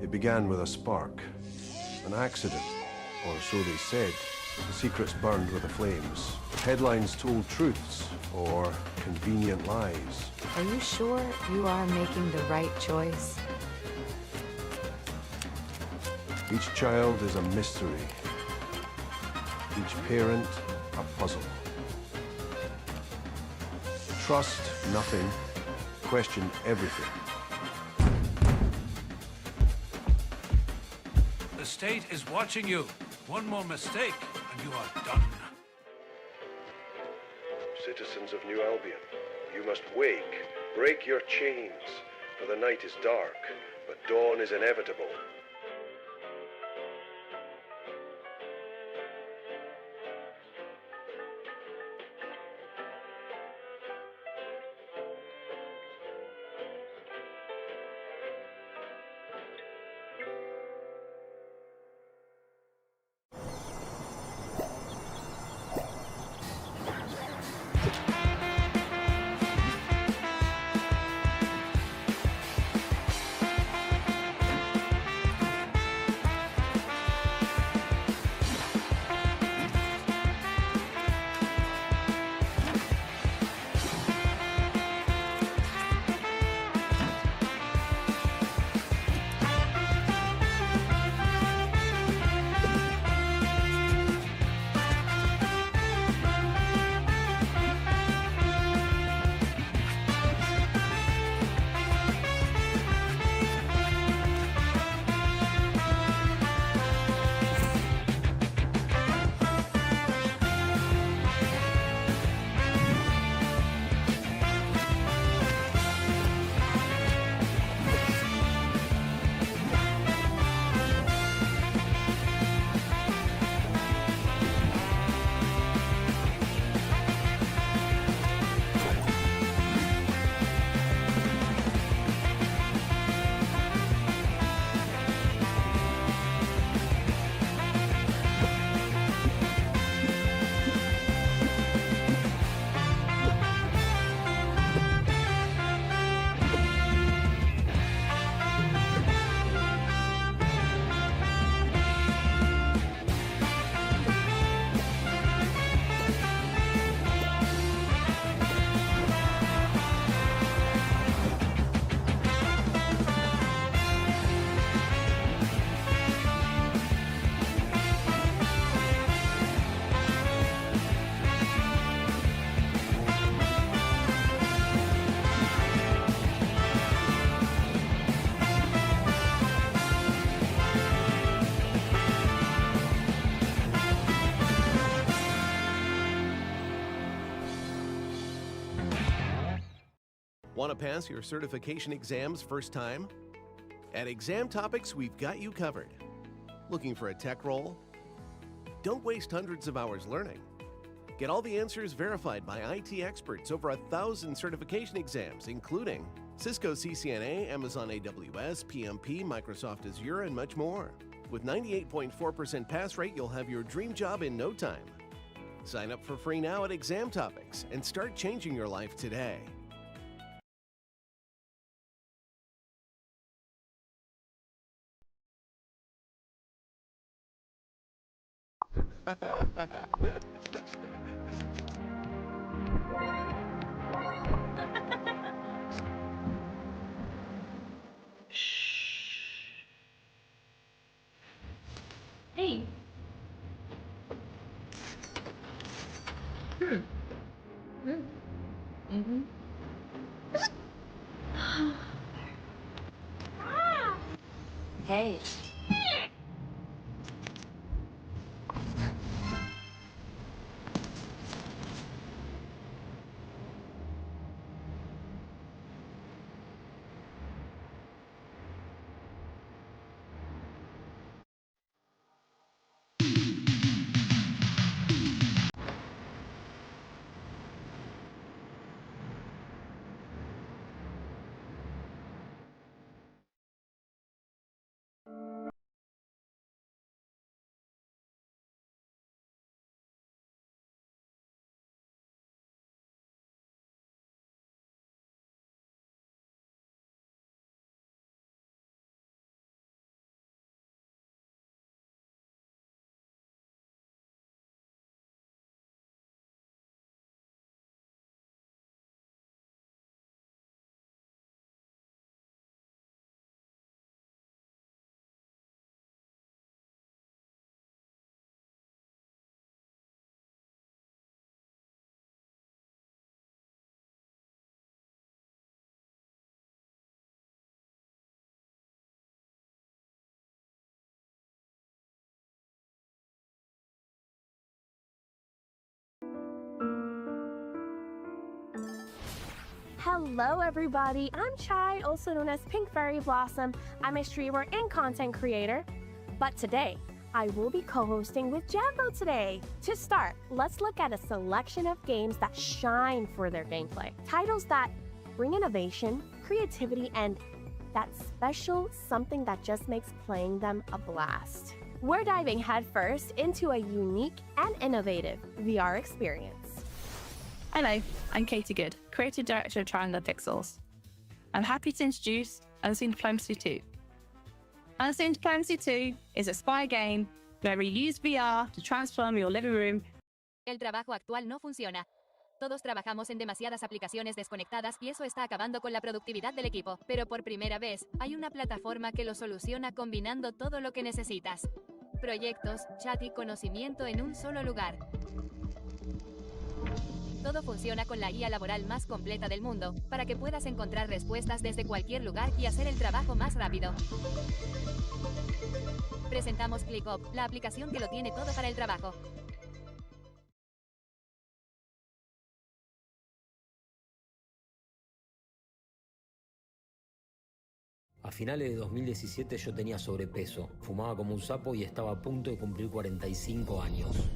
It began with a spark, an accident, or so they said. The secrets burned with the flames. Headlines told truths, or convenient lies. Are you sure you are making the right choice? Each child is a mystery. Each parent, a puzzle. Trust nothing, question everything. The state is watching you. One more mistake, and you are done. Citizens of New Albion, you must wake, break your chains, for the night is dark, but dawn is inevitable. Want to pass your certification exams first time? At Exam Topics, we've got you covered. Looking for a tech role? Don't waste hundreds of hours learning. Get all the answers verified by IT experts over 1,000 certification exams, including Cisco CCNA, Amazon AWS, PMP, Microsoft Azure, and much more. With 98.4% pass rate, you'll have your dream job in no time. Sign up for free now at Exam Topics and start changing your life today. Hey. Mm-hmm. Hey. Hello everybody, I'm Chai, also known as Pink Fairy Blossom. I'm a streamer and content creator. But today, I will be co-hosting with Jambo today. To start, let's look at a selection of games that shine for their gameplay. Titles that bring innovation, creativity, and that special something that just makes playing them a blast. We're diving headfirst into a unique and innovative VR experience. Hello, I'm Katie Good, Creative Director of Triangle Pixels. I'm happy to introduce Unseen Diplomacy 2. Unseen Diplomacy 2 is a spy game where we use VR to transform your living room. El trabajo actual no funciona. Todos trabajamos en demasiadas aplicaciones desconectadas y eso está acabando con la productividad del equipo. Pero por primera vez, hay una plataforma que lo soluciona combinando todo lo que necesitas. Proyectos, chat y conocimiento en un solo lugar. Todo funciona con la guía laboral más completa del mundo, para que puedas encontrar respuestas desde cualquier lugar y hacer el trabajo más rápido. Presentamos ClickUp, la aplicación que lo tiene todo para el trabajo. A finales de 2017 yo tenía sobrepeso, fumaba como un sapo y estaba a punto de cumplir 45 años.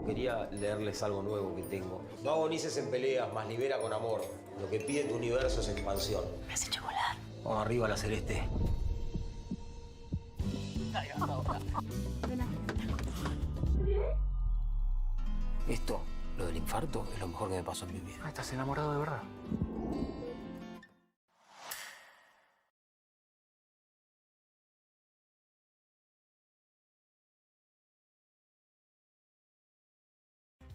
Quería leerles algo nuevo que tengo. No agonices en peleas, más libera con amor. Lo que pide tu universo es expansión. Me has hecho volar. Vamos arriba a la celeste. Esto, lo del infarto, es lo mejor que me pasó en mi vida. ¿Estás enamorado de verdad?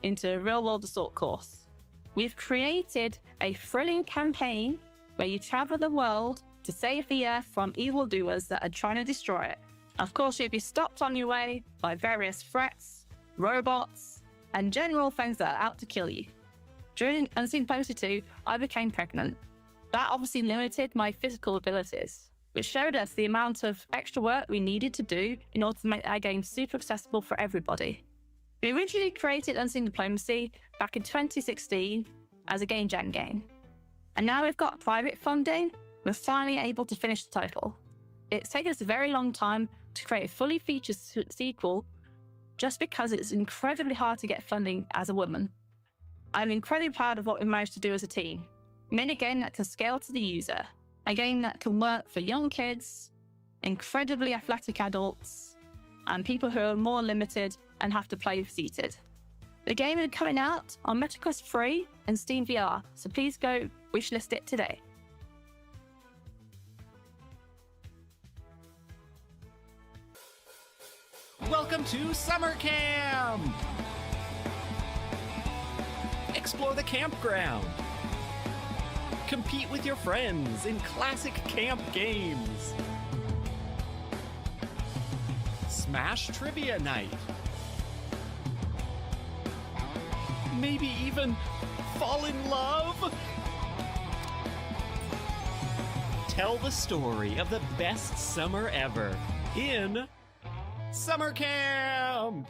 Into a real-world assault course. We've created a thrilling campaign where you travel the world to save the Earth from evildoers that are trying to destroy it. Of course, you'll be stopped on your way by various threats, robots, and general things that are out to kill you. During Unseen Diplomacy 2, I became pregnant. That obviously limited my physical abilities, which showed us the amount of extra work we needed to do in order to make our game super accessible for everybody. We originally created Unseen Diplomacy back in 2016 as a game jam game. And now we've got private funding, we're finally able to finish the title. It's taken us a very long time to create a fully featured sequel just because it's incredibly hard to get funding as a woman. I'm incredibly proud of what we managed to do as a team. We made a game that can scale to the user, a game that can work for young kids, incredibly athletic adults, and people who are more limited and have to play seated. The game is coming out on MetaQuest 3 and Steam VR, so please go wishlist it today. Welcome to Summer Camp! Explore the campground. Compete with your friends in classic camp games. Smash Trivia Night. Maybe even fall in love? Tell the story of the best summer ever in Summer Camp!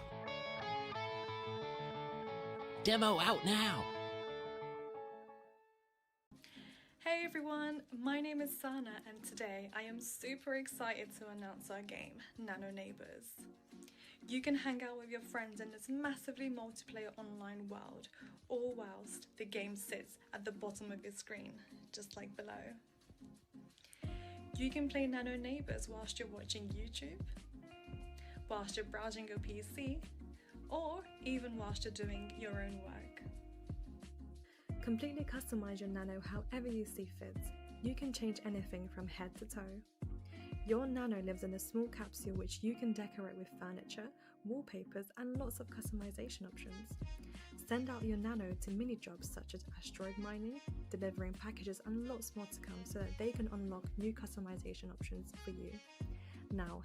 Demo out now. Hey everyone, my name is Sana and today I am super excited to announce our game, Nano Neighbours. You can hang out with your friends in this massively multiplayer online world, all whilst the game sits at the bottom of your screen, just like below. You can play Nano Neighbours whilst you're watching YouTube, whilst you're browsing your PC, or even whilst you're doing your own work. Completely customize your Nano however you see fit. You can change anything from head to toe. Your Nano lives in a small capsule which you can decorate with furniture, wallpapers and lots of customization options. Send out your Nano to mini jobs such as asteroid mining, delivering packages and lots more to come so that they can unlock new customization options for you. Now,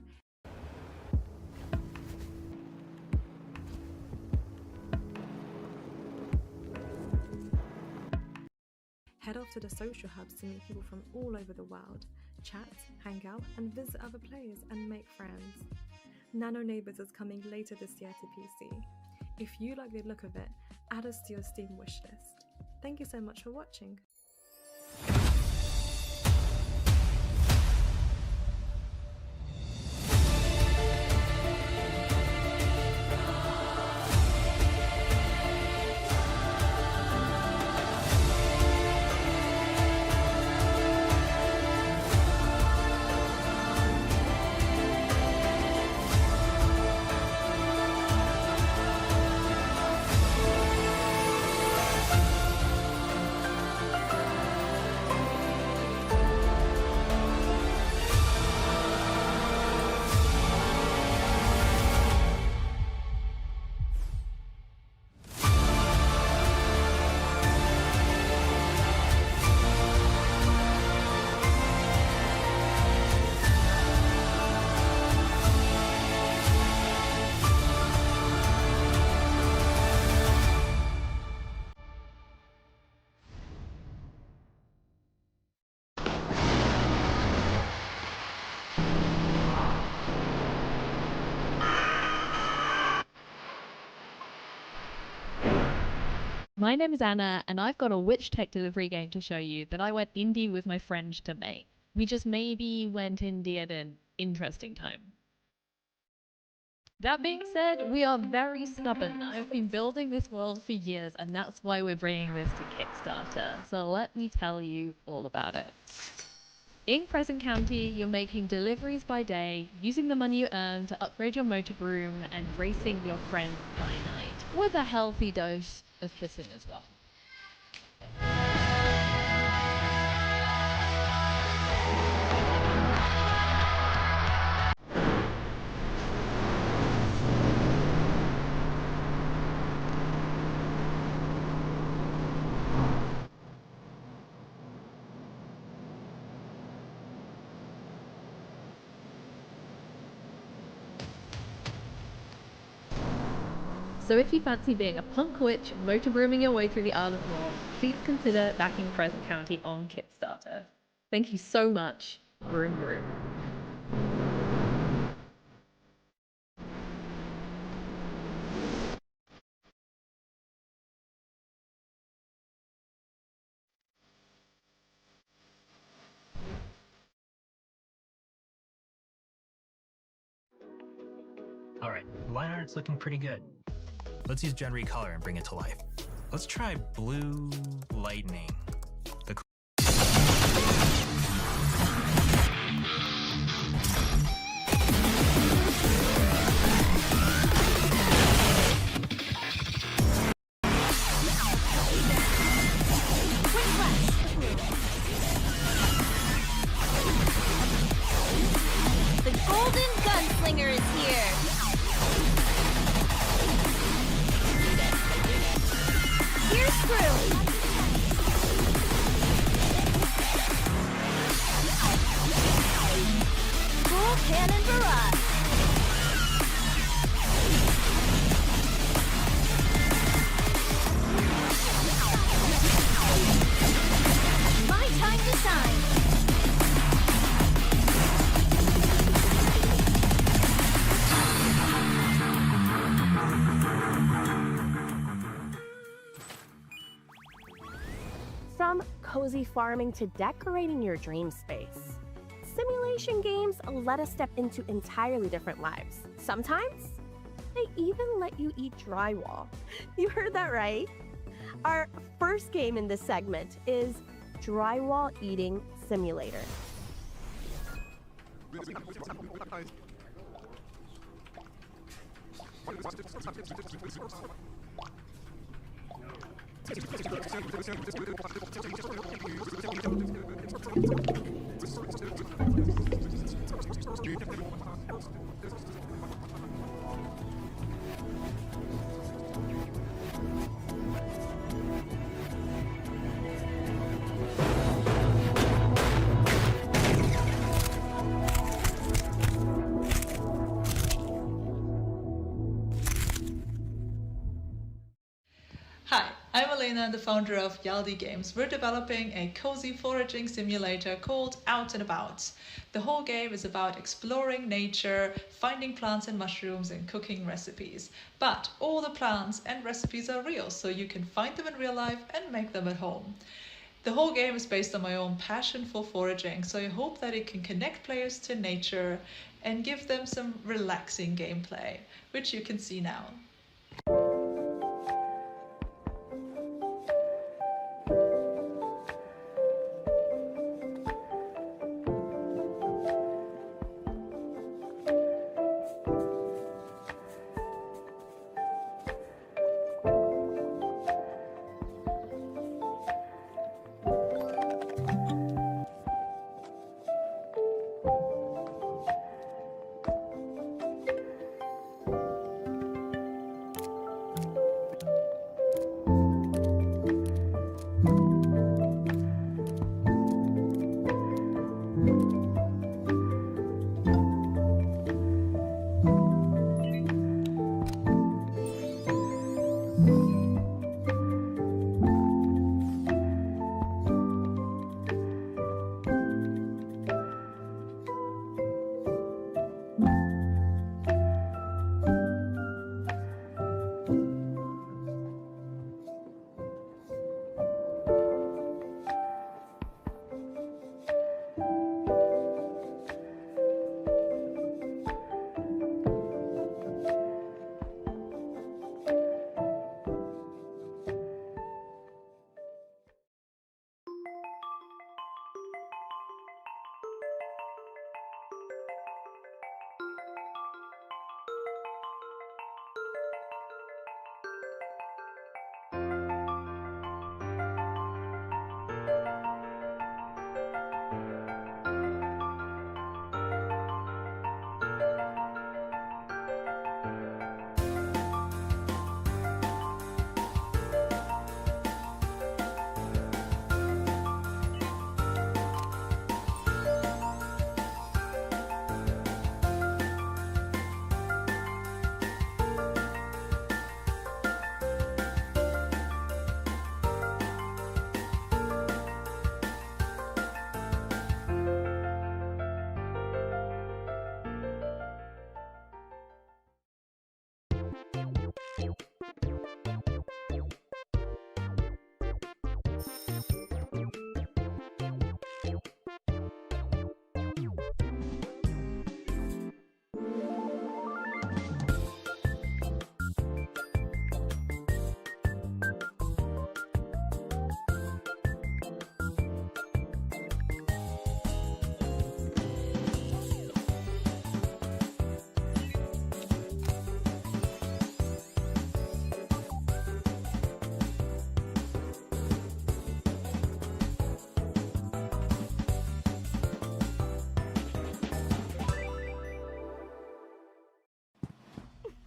head off to the social hubs to meet people from all over the world, chat, hang out, and visit other players and make friends. Nano Neighbours is coming later this year to PC. If you like the look of it, add us to your Steam wishlist. Thank you so much for watching. My name is Anna, and I've got a witch tech delivery game to show you that I went indie with my friend to make. We just maybe went indie at an interesting time. That being said, we are very stubborn. I've been building this world for years, and that's why we're bringing this to Kickstarter. So let me tell you all about it. In Crescent County, you're making deliveries by day, using the money you earn to upgrade your motor broom, and racing your friends by night, with a healthy dose of pissing as well. So if you fancy being a punk witch, motor brooming your way through the Isle of War, please consider backing Crescent County on Kickstarter. Thank you so much. Broom Broom. Alright, the line art's looking pretty good. Let's use Gen Recolor and bring it to life. Let's try blue lightning. The The Golden Gunslinger is here! Here's through! Full cannon barrage! My time to shine! From cozy farming to decorating your dream space, simulation games let us step into entirely different lives. Sometimes, they even let you eat drywall. You heard that right. Our first game in this segment is Drywall Eating Simulator. Hi, I'm Elena, the founder of Yaldi Games. We're developing a cozy foraging simulator called Out and About. The whole game is about exploring nature, finding plants and mushrooms, and cooking recipes. But all the plants and recipes are real, so you can find them in real life and make them at home. The whole game is based on my own passion for foraging, so I hope that it can connect players to nature and give them some relaxing gameplay, which you can see now.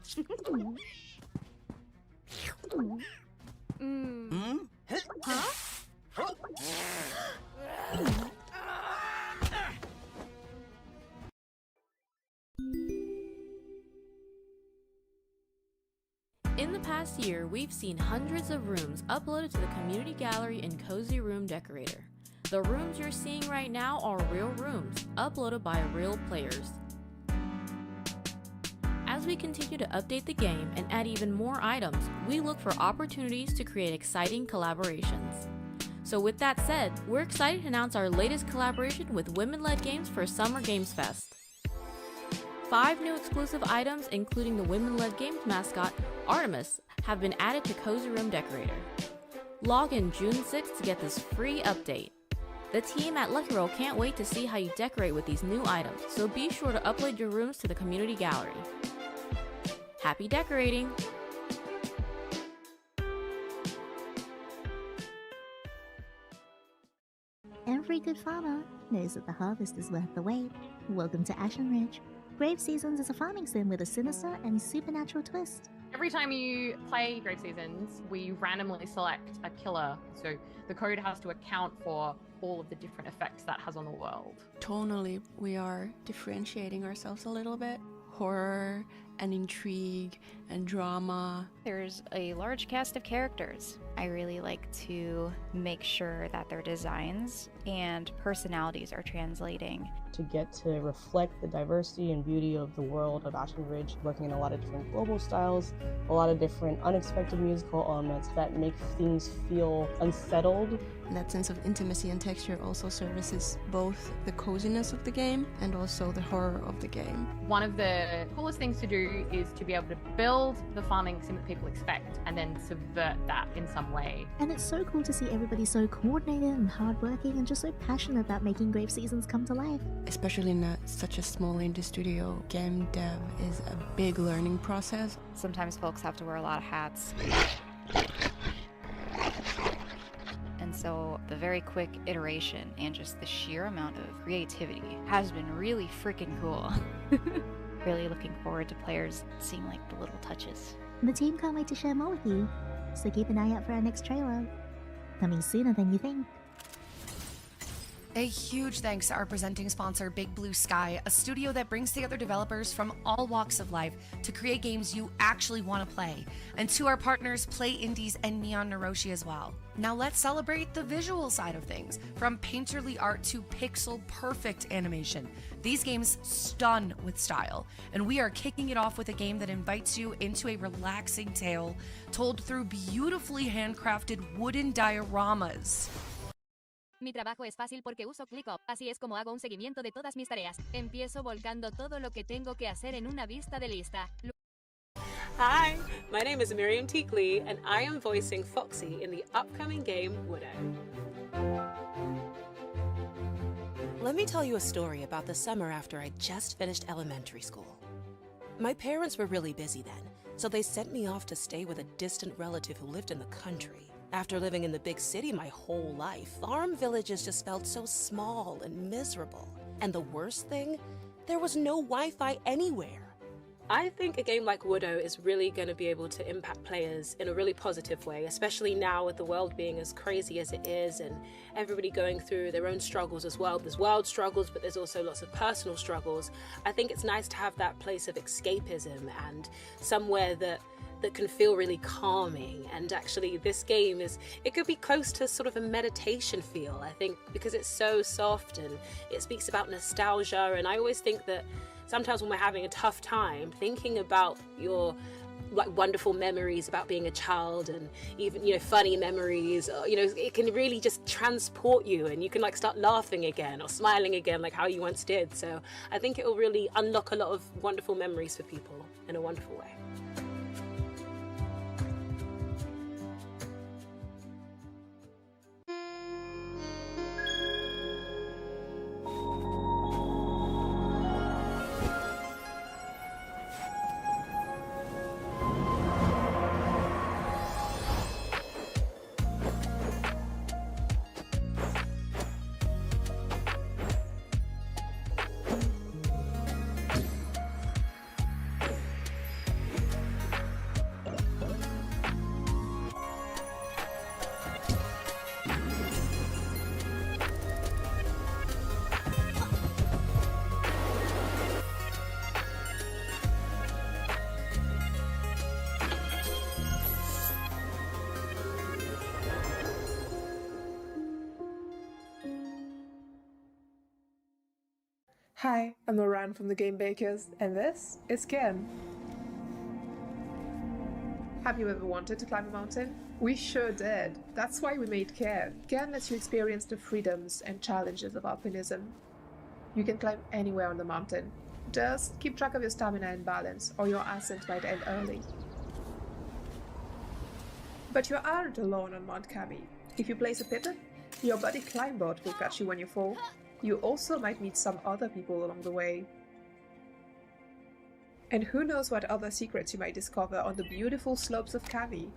In the past year, we've seen hundreds of rooms uploaded to the community gallery in Cozy Room Decorator. The rooms you're seeing right now are real rooms, uploaded by real players. As we continue to update the game and add even more items, we look for opportunities to create exciting collaborations. So with that said, we're excited to announce our latest collaboration with women-led games for Summer Games Fest. 5 new exclusive items, including the women-led games mascot, Artemis, have been added to Cozy Room Decorator. Log in June 6th to get this free update. The team at Lucky Roll can't wait to see how you decorate with these new items, so be sure to upload your rooms to the community gallery. Happy decorating! Every good farmer knows that the harvest is worth the wait. Welcome to Ashen Ridge. Grave Seasons is a farming sim with a sinister and supernatural twist. Every time you play Grave Seasons, we randomly select a killer, so the code has to account for all of the different effects that has on the world. Tonally, we are differentiating ourselves a little bit. Horror and intrigue and drama. There's a large cast of characters. I really like to make sure that their designs and personalities are translating. To get to reflect the diversity and beauty of the world of Ashen Ridge, working in a lot of different global styles, a lot of different unexpected musical elements that make things feel unsettled. That sense of intimacy and texture also services both the coziness of the game and also the horror of the game. One of the coolest things to do is to be able to build the farming sim that people expect and then subvert that in some way. And it's so cool to see everybody so coordinated and hardworking and just so passionate about making Grave Seasons come to life. Especially in such a small indie studio, game dev is a big learning process. Sometimes folks have to wear a lot of hats. And so the very quick iteration and just the sheer amount of creativity has been really freaking cool. Really looking forward to players seeing like the little touches. The team can't wait to share more with you, so keep an eye out for our next trailer. Coming sooner than you think. A huge thanks to our presenting sponsor, Big Blue Sky, a studio that brings together developers from all walks of life to create games you actually want to play. And to our partners, Play Indies and Neon Naroshi as well. Now let's celebrate the visual side of things. From painterly art to pixel-perfect animation, these games stun with style. And we are kicking it off with a game that invites you into a relaxing tale told through beautifully handcrafted wooden dioramas. Mi trabajo es fácil porque uso ClickUp, así es como hago un seguimiento de todas mis tareas. Empiezo volcando todo lo que tengo que hacer en una vista de lista. Hi, my name is Miriam Teakley, and I am voicing Foxy in the upcoming game Widow. Let me tell you a story about the summer after I just finished elementary school. My parents were really busy then, so they sent me off to stay with a distant relative who lived in the country. After living in the big city my whole life, farm villages just felt so small and miserable. And the worst thing, there was no Wi-Fi anywhere. I think a game like Widow is really going to be able to impact players in a really positive way, especially now with the world being as crazy as it is and everybody going through their own struggles as well. There's world struggles, but there's also lots of personal struggles. I think it's nice to have that place of escapism and somewhere that can feel really calming. And actually this game it could be close to sort of a meditation feel, I think, because it's so soft and it speaks about nostalgia. And I always think that sometimes when we're having a tough time, thinking about your wonderful memories about being a child and even, funny memories, it can really just transport you and you can start laughing again or smiling again like how you once did. So I think it will really unlock a lot of wonderful memories for people in a wonderful way. Hi, I'm Moran from the Game Bakers, and this is Ken. Have you ever wanted to climb a mountain? We sure did. That's why we made Ken. Ken lets you experience the freedoms and challenges of alpinism. You can climb anywhere on the mountain. Just keep track of your stamina and balance, or your ascent might end early. But you aren't alone on Mount Kami. If you place a pivot, your buddy Climbot will catch you when you fall. You also might meet some other people along the way. And who knows what other secrets you might discover on the beautiful slopes of Kami.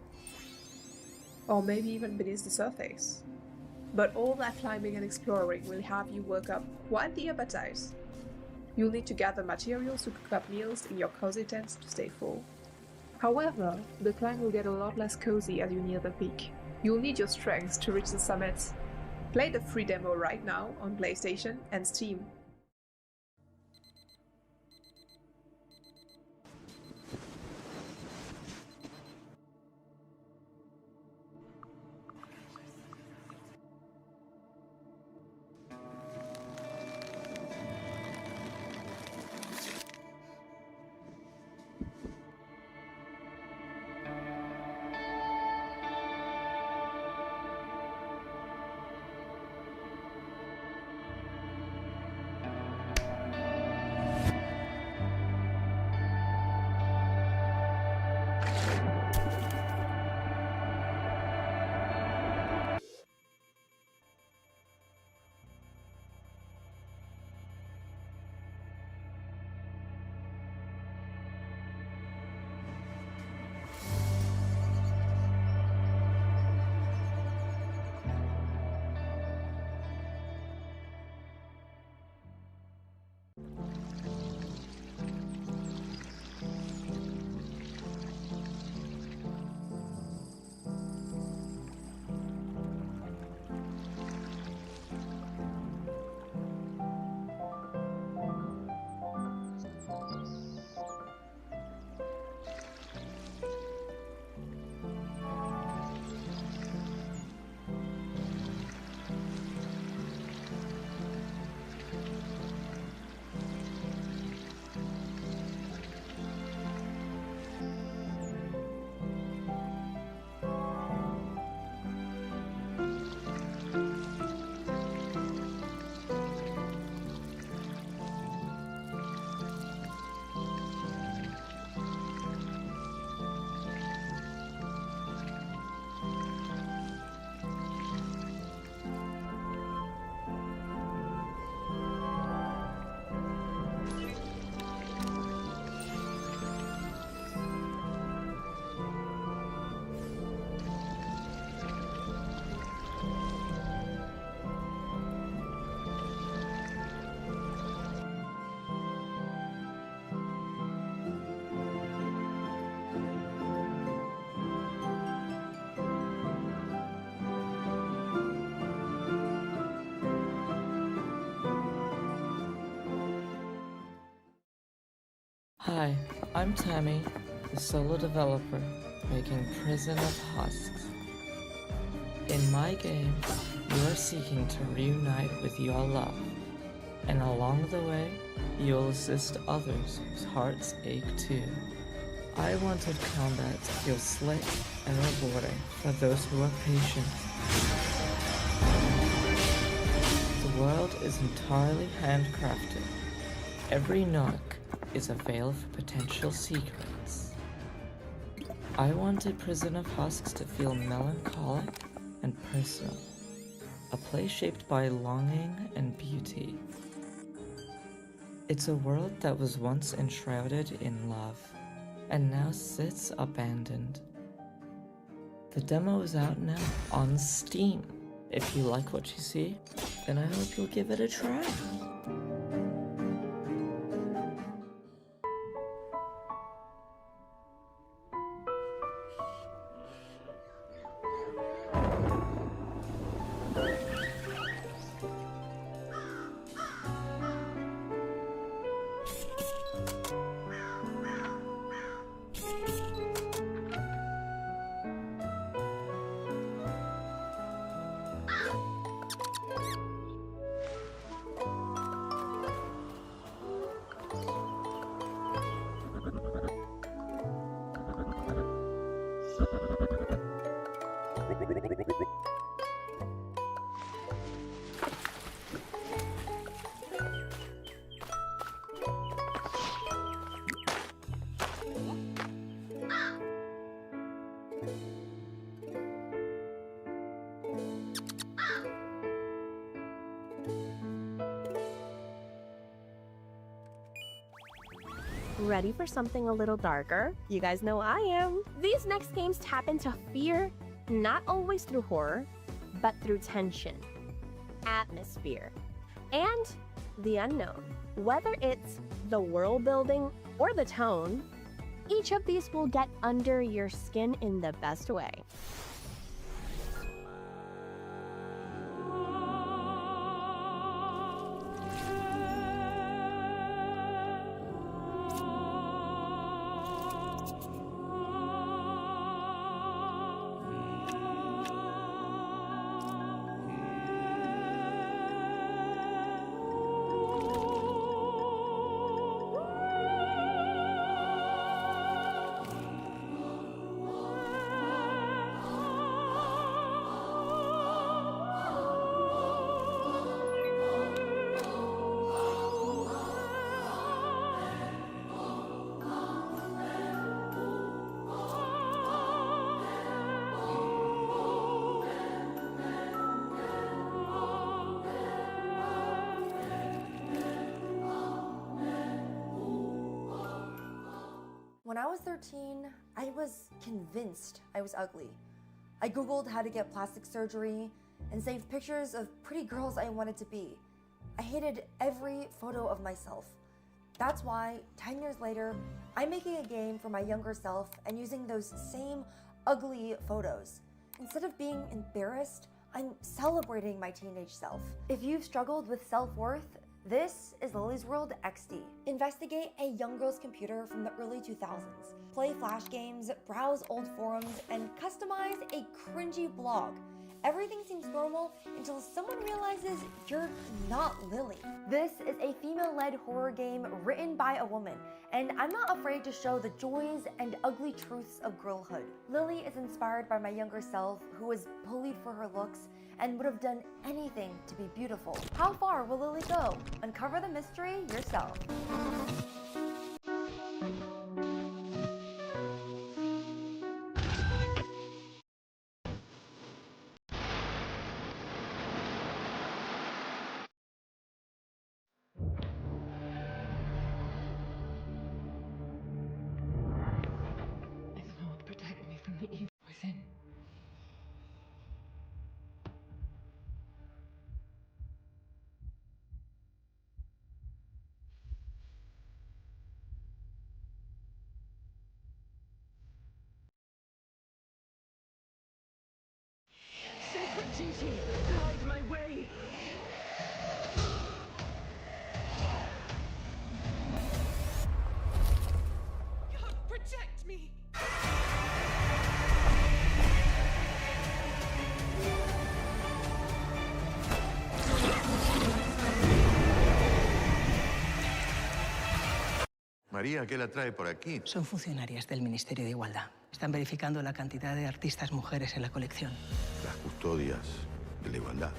Or maybe even beneath the surface. But all that climbing and exploring will have you work up quite the appetite. You'll need to gather materials to cook up meals in your cozy tents to stay full. However, the climb will get a lot less cozy as you near the peak. You'll need your strength to reach the summit. Play the free demo right now on PlayStation and Steam. Hi, I'm Tammy, the solo developer making Prison of Husks. In my game, you are seeking to reunite with your love, and along the way, you'll assist others whose hearts ache too. I wanted combat to feel slick and rewarding for those who are patient. The world is entirely handcrafted. Every nook is a veil for potential secrets. I wanted Prison of Husks to feel melancholic and personal, a place shaped by longing and beauty. It's a world that was once enshrouded in love, and now sits abandoned. The demo is out now on Steam. If you like what you see, then I hope you'll give it a try. Ready for something a little darker? You guys know I am. These next games tap into fear, not always through horror, but through tension, atmosphere, and the unknown. Whether it's the world building or the tone, each of these will get under your skin in the best way. When I was 13, I was convinced I was ugly. I Googled how to get plastic surgery and saved pictures of pretty girls I wanted to be. I hated every photo of myself. That's why, 10 years later, I'm making a game for my younger self and using those same ugly photos. Instead of being embarrassed, I'm celebrating my teenage self. If you've struggled with self-worth, this is Lily's World XD. Investigate a young girl's computer from the early 2000s. Play flash games, browse old forums, and customize a cringy blog. Everything seems normal until someone realizes you're not Lily. This is a female-led horror game written by a woman, and I'm not afraid to show the joys and ugly truths of girlhood. Lily is inspired by my younger self, who was bullied for her looks and would have done anything to be beautiful. How far will Lily go? Uncover the mystery yourself. Protect me from the evil within. Sacred duty, guide my way. God, protect me. María, ¿qué la trae por aquí? Son funcionarias del Ministerio de Igualdad. Están verificando la cantidad de artistas mujeres en la colección. Las custodias de la igualdad.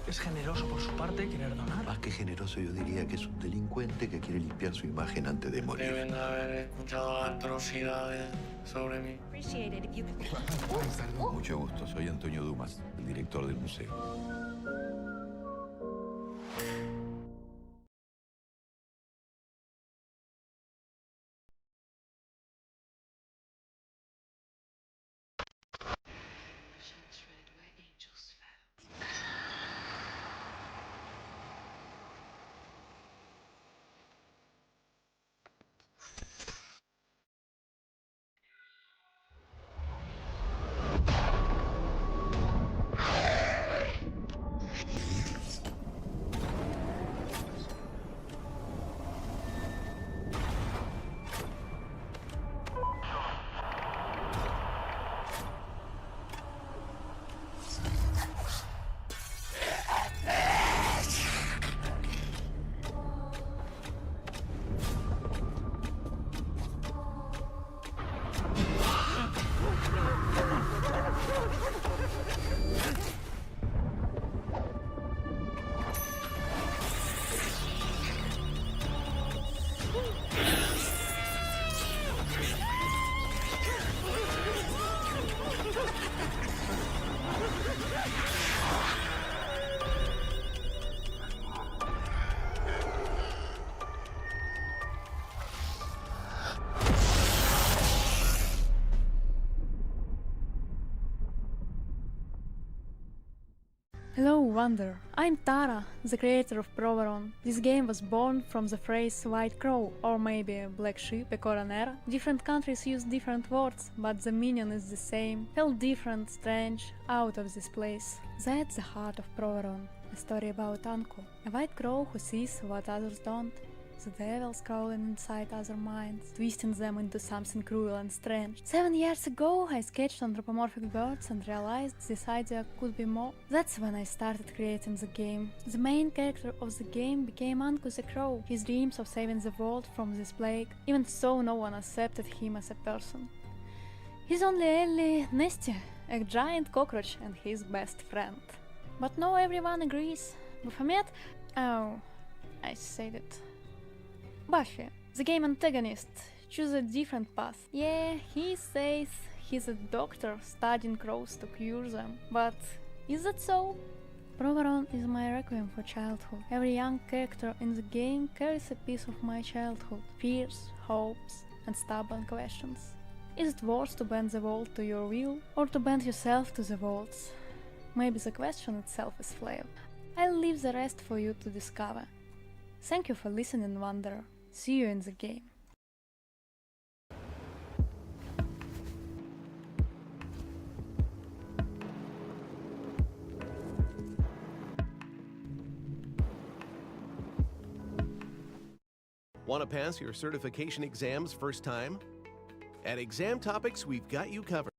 Es generoso por su parte querer donar. Más que generoso, yo diría que es un delincuente que quiere limpiar su imagen antes de morir. Deben haber escuchado atrocidades sobre mí. Mucho gusto, soy Antonio Dumas, el director del museo. Hello, Wonder. I'm Tara, the creator of Proveron. This game was born from the phrase white crow, or maybe black sheep, a coroner. Different countries use different words, but the meaning is the same. Felt different, strange, out of this place. That's the heart of Proveron, a story about Anko, a white crow who sees what others don't. The devils crawling inside other minds, twisting them into something cruel and strange. 7 years ago, I sketched anthropomorphic birds and realized this idea could be more. That's when I started creating the game. The main character of the game became Anko the Crow, his dreams of saving the world from this plague, even so no one accepted him as a person. His only ally, Nesty, a giant cockroach and his best friend. But not everyone agrees. Baphomet? Oh, I said it. Buffy, the game antagonist, choose a different path. Yeah, he says he's a doctor studying crows to cure them, but is that so? Proveron is my requiem for childhood. Every young character in the game carries a piece of my childhood, fears, hopes, and stubborn questions. Is it worse to bend the world to your will, or to bend yourself to the world's? Maybe the question itself is flawed. I'll leave the rest for you to discover. Thank you for listening, Wanderer. See you in the game. Want to pass your certification exams first time? At Exam Topics, we've got you covered.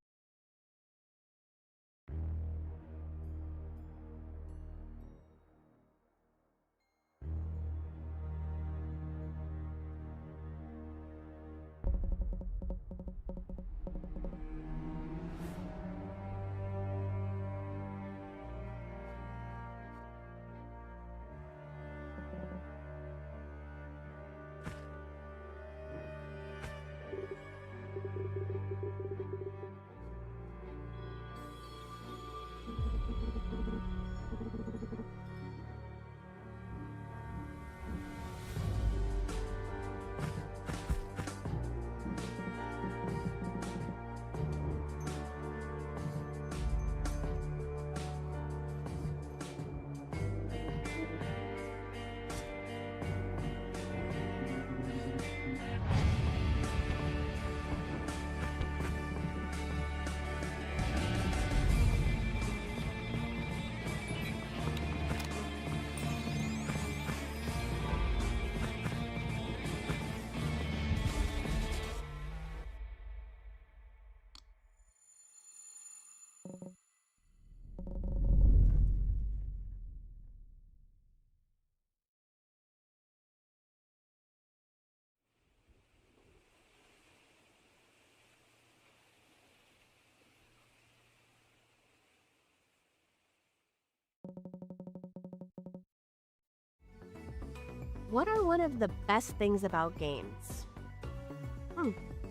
What are one of the best things about games?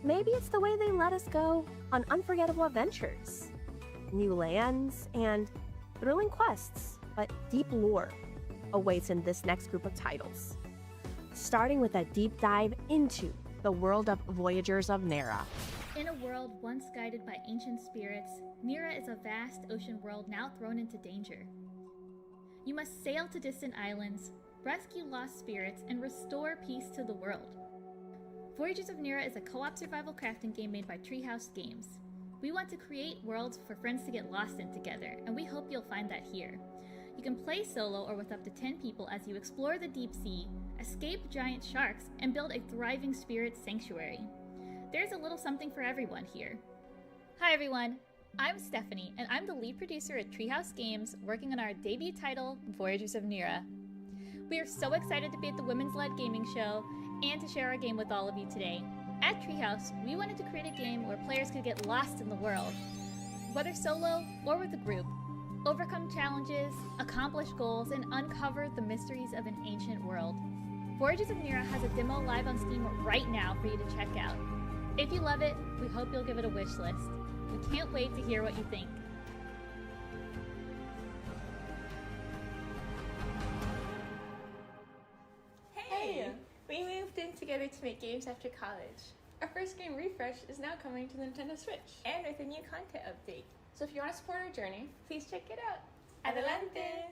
Maybe it's the way they let us go on unforgettable adventures, new lands, and thrilling quests, but deep lore awaits in this next group of titles. Starting with a deep dive into the world of Voyagers of Nera. In a world once guided by ancient spirits, Nera is a vast ocean world now thrown into danger. You must sail to distant islands, rescue lost spirits, and restore peace to the world. Voyagers of Nera is a co-op survival crafting game made by Treehouse Games. We want to create worlds for friends to get lost in together, and we hope you'll find that here. You can play solo or with up to 10 people as you explore the deep sea, escape giant sharks, and build a thriving spirit sanctuary. There's a little something for everyone here. Hi everyone, I'm Stephanie, and I'm the lead producer at Treehouse Games, working on our debut title, Voyagers of Nera. We are so excited to be at the Women's-Led Gaming Show and to share our game with all of you today. At Treehouse, we wanted to create a game where players could get lost in the world, whether solo or with a group, overcome challenges, accomplish goals, and uncover the mysteries of an ancient world. Voyagers of Nera has a demo live on Steam right now for you to check out. If you love it, we hope you'll give it a wish list. We can't wait to hear what you think. Hey! We moved in together to make games after college. Our first game, Refresh, is now coming to the Nintendo Switch, and with a new content update. So if you want to support our journey, please check it out. Adelante!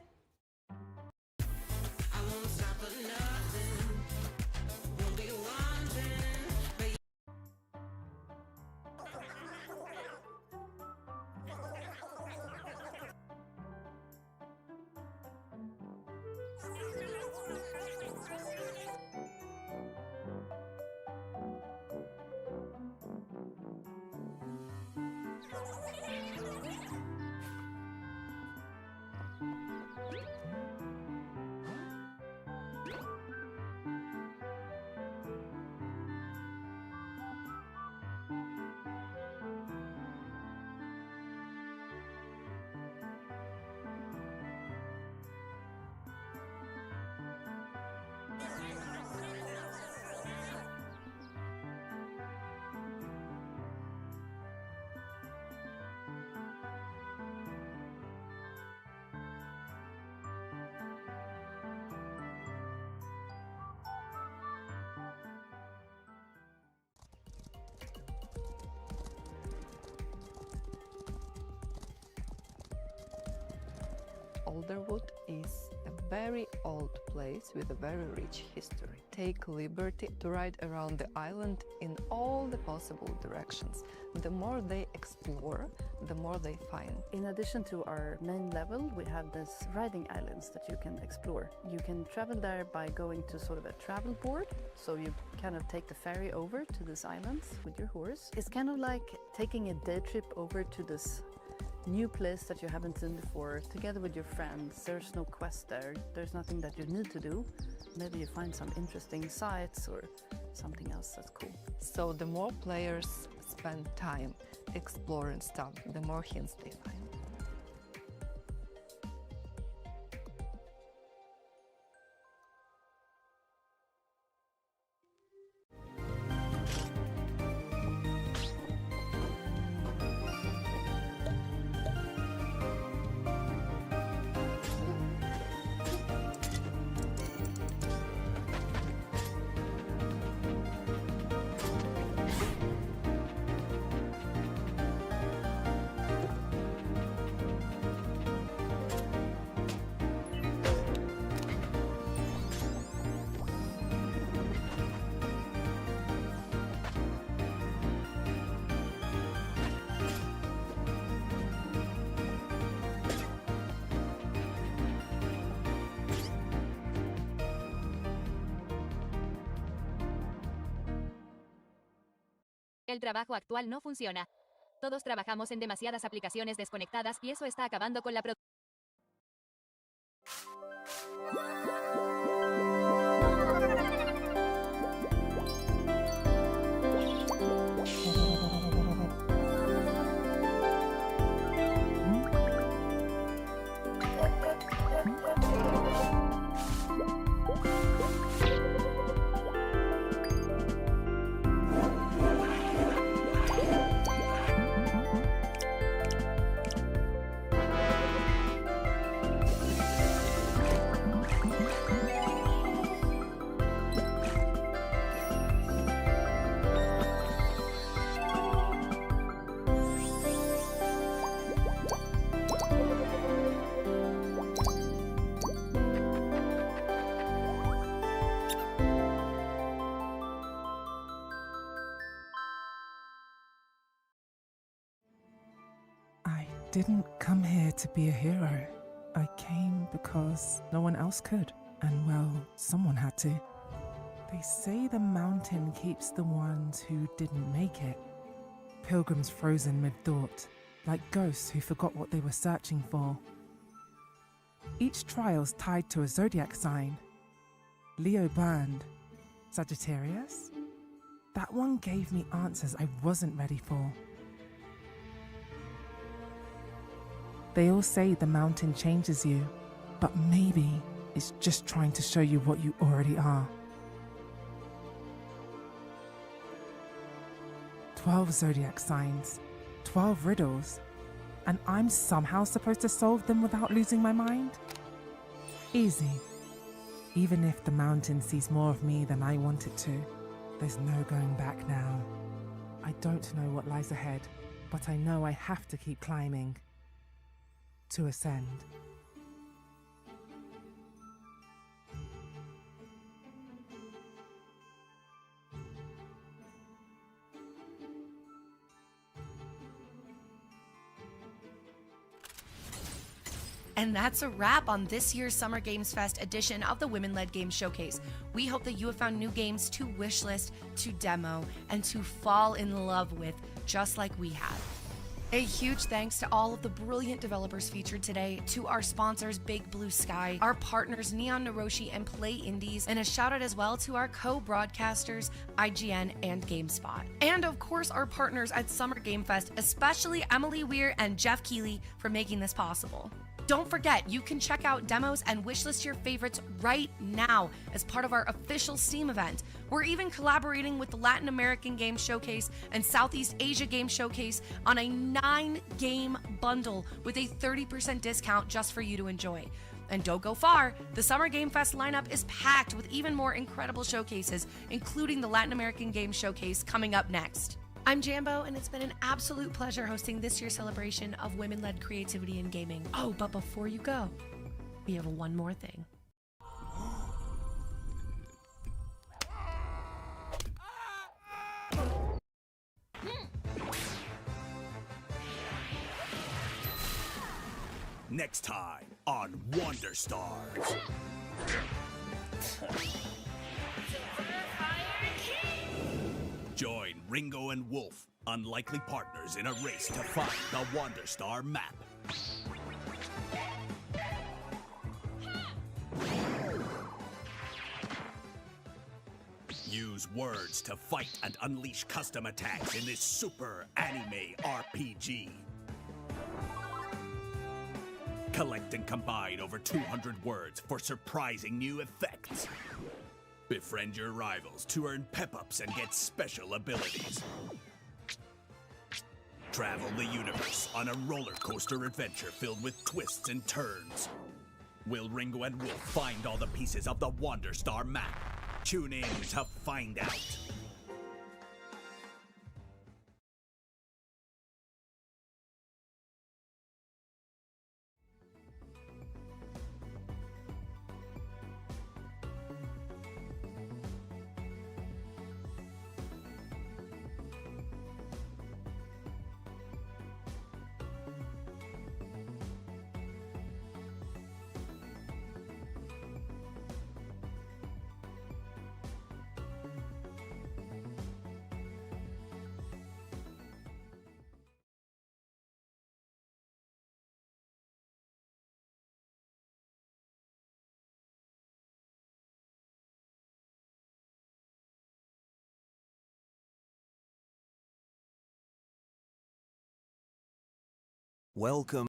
Alderwood is a very old place with a very rich history. Take liberty to ride around the island in all the possible directions. The more they explore, the more they find. In addition to our main level, we have these riding islands that you can explore. You can travel there by going to sort of a travel board, so you kind of take the ferry over to these islands with your horse. It's kind of like taking a day trip over to this new place that you haven't seen before, together with your friends. There's no quest there, there's nothing that you need to do. Maybe you find some interesting sights or something else that's cool. So the more players spend time exploring stuff, the more hints they find. El trabajo actual no funciona. Todos trabajamos en demasiadas aplicaciones desconectadas y eso está acabando con la productividad. Didn't come here to be a hero. I came because no one else could. And well, someone had to. They say the mountain keeps the ones who didn't make it. Pilgrims frozen mid-thought, like ghosts who forgot what they were searching for. Each trial's tied to a zodiac sign. Leo burned. Sagittarius? That one gave me answers I wasn't ready for. They all say the mountain changes you, but maybe it's just trying to show you what you already are. 12 zodiac signs, 12 riddles, and I'm somehow supposed to solve them without losing my mind? Easy. Even if the mountain sees more of me than I want it to, there's no going back now. I don't know what lies ahead, but I know I have to keep climbing. To ascend. And that's a wrap on this year's Summer Games Fest edition of the Women-Led Games Showcase. We hope that you have found new games to wishlist, to demo, and to fall in love with, just like we have. A huge thanks to all of the brilliant developers featured today, to our sponsors Big Blue Sky, our partners Neon Naroshi and Play Indies, and a shout out as well to our co-broadcasters IGN and GameSpot. And of course our partners at Summer Game Fest, especially Emily Weir and Jeff Keeley for making this possible. Don't forget, you can check out demos and wishlist your favorites right now as part of our official Steam event. We're even collaborating with the Latin American Game Showcase and Southeast Asia Game Showcase on a 9-game bundle with a 30% discount just for you to enjoy. And don't go far, the Summer Game Fest lineup is packed with even more incredible showcases, including the Latin American Game Showcase coming up next. I'm Jambo, and it's been an absolute pleasure hosting this year's celebration of women-led creativity in gaming. Oh, but before you go, we have one more thing. Next time on Wonder Stars. Join Ringo and Wolf, unlikely partners in a race to find the Wonder Star map. Use words to fight and unleash custom attacks in this super anime RPG. Collect and combine over 200 words for surprising new effects. Befriend your rivals to earn pep-ups and get special abilities. Travel the universe on a roller coaster adventure filled with twists and turns. Will Ringo and Wolf find all the pieces of the Wonder Star map? Tune in to find out. Welcome.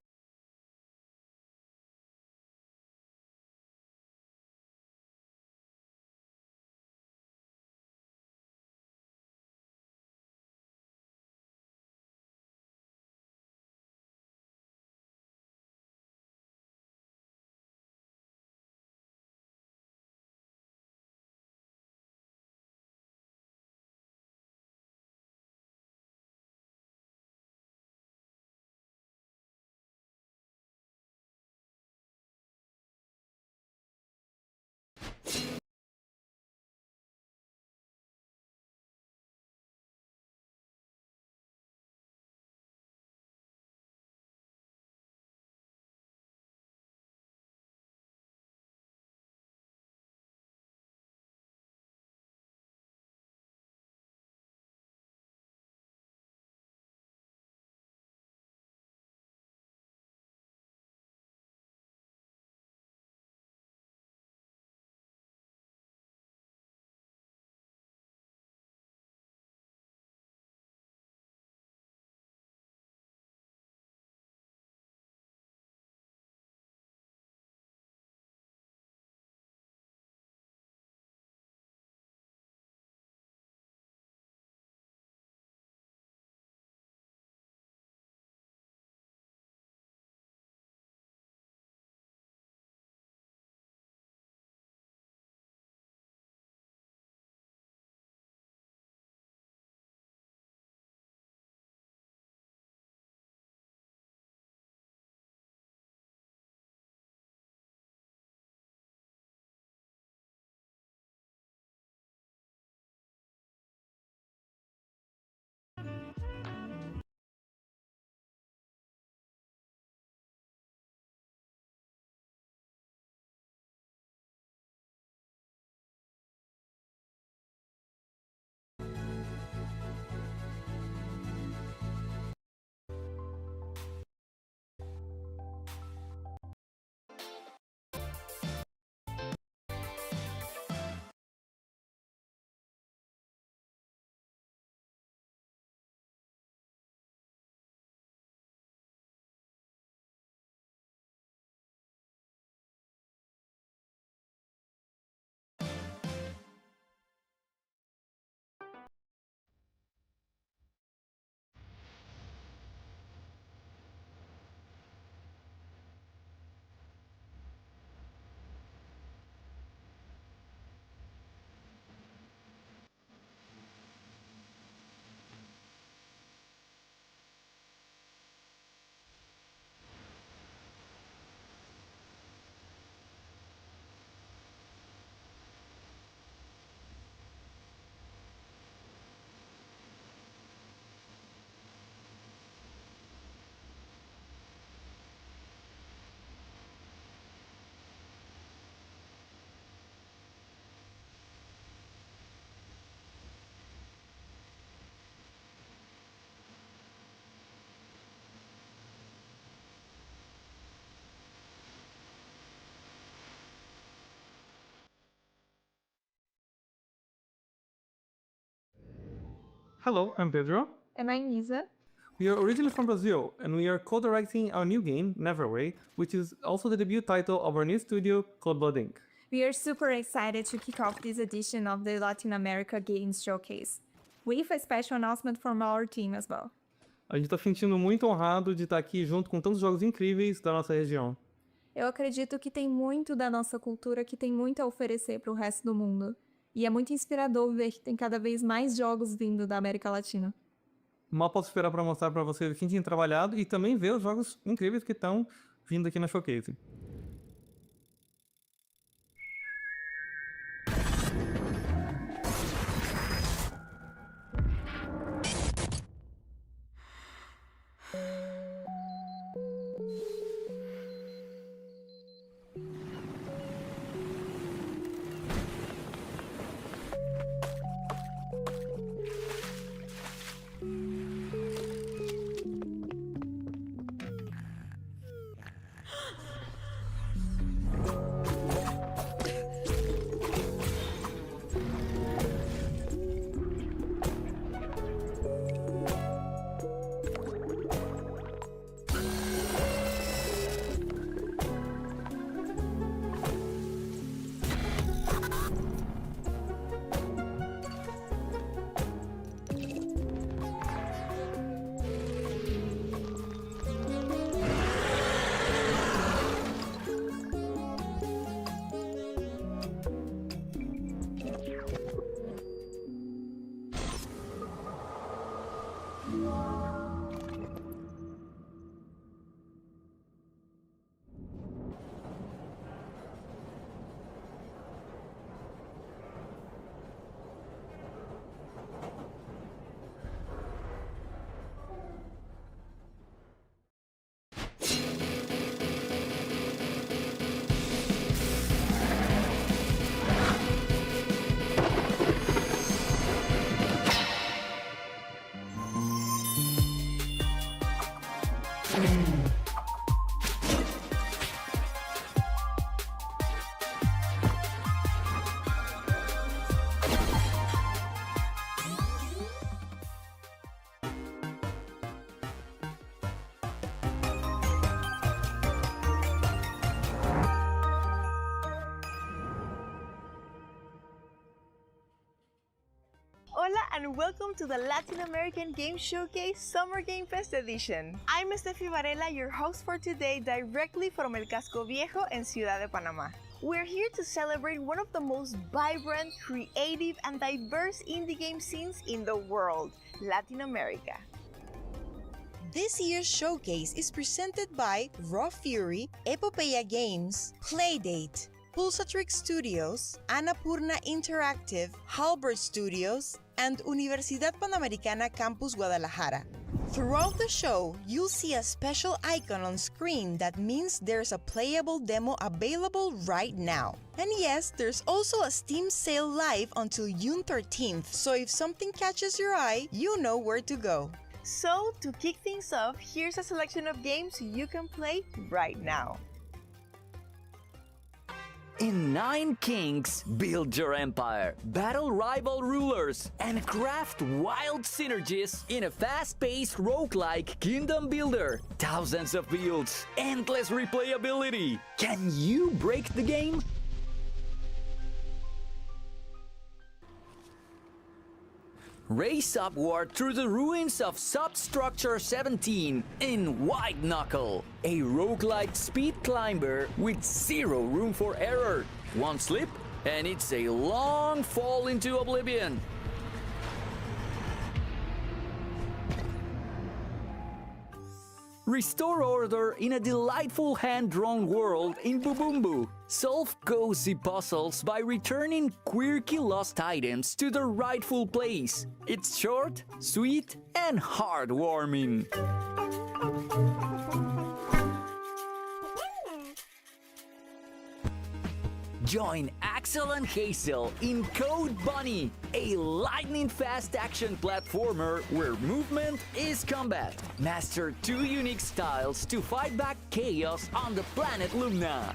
Hello, I'm Pedro. And I'm Isa. We are originally from Brazil, and we are co-directing our new game, Neverway, which is also the debut title of our new studio, Cold Blood Inc. We are super excited to kick off this edition of the Latin America Games Showcase, with a special announcement from our team as well. A gente está se sentindo muito honrado de estar aqui junto com tantos jogos incríveis da nossa região. Eu acredito que tem muito da nossa cultura que tem muito a oferecer para o resto do mundo. E é muito inspirador ver que tem cada vez mais jogos vindo da América Latina. Mal posso esperar para mostrar para vocês o que a gente tem trabalhado e também ver os jogos incríveis que estão vindo aqui na Showcase. Hola and welcome to the Latin American Game Showcase Summer Game Fest Edition. I'm Steffi Varela, your host for today, directly from El Casco Viejo in Ciudad de Panama. We're here to celebrate one of the most vibrant, creative, and diverse indie game scenes in the world, Latin America. This year's showcase is presented by Raw Fury, Epopeya Games, Playdate, Pulsatrix Studios, Annapurna Interactive, Halbert Studios, and Universidad Panamericana Campus Guadalajara. Throughout the show, you'll see a special icon on screen that means there's a playable demo available right now. And yes, there's also a Steam sale live until June 13th, so if something catches your eye, you know where to go. So, to kick things off, here's a selection of games you can play right now. In 9 Kings, build your empire, battle rival rulers, and craft wild synergies in a fast-paced roguelike kingdom builder. Thousands of builds, endless replayability. Can you break the game? Race upward through the ruins of Substructure 17 in White Knuckle, a roguelike speed climber with zero room for error. One slip, and it's a long fall into oblivion. Restore order in a delightful hand-drawn world in Bubumbu. Solve cozy puzzles by returning quirky lost items to their rightful place. It's short, sweet, and heartwarming. Join Axel and Hazel in Code Bunny, a lightning-fast action platformer where movement is combat. Master 2 unique styles to fight back chaos on the planet Lumna.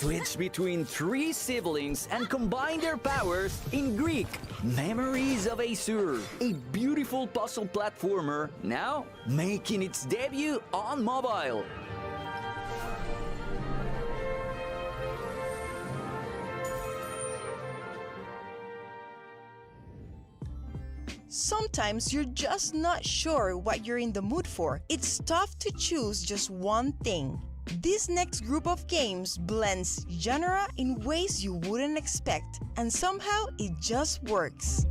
Switch between 3 siblings and combine their powers in Greek. Memories of Aesir, a beautiful puzzle platformer now making its debut on mobile. Sometimes you're just not sure what you're in the mood for. It's tough to choose just one thing. This next group of games blends genre in ways you wouldn't expect, and somehow it just works.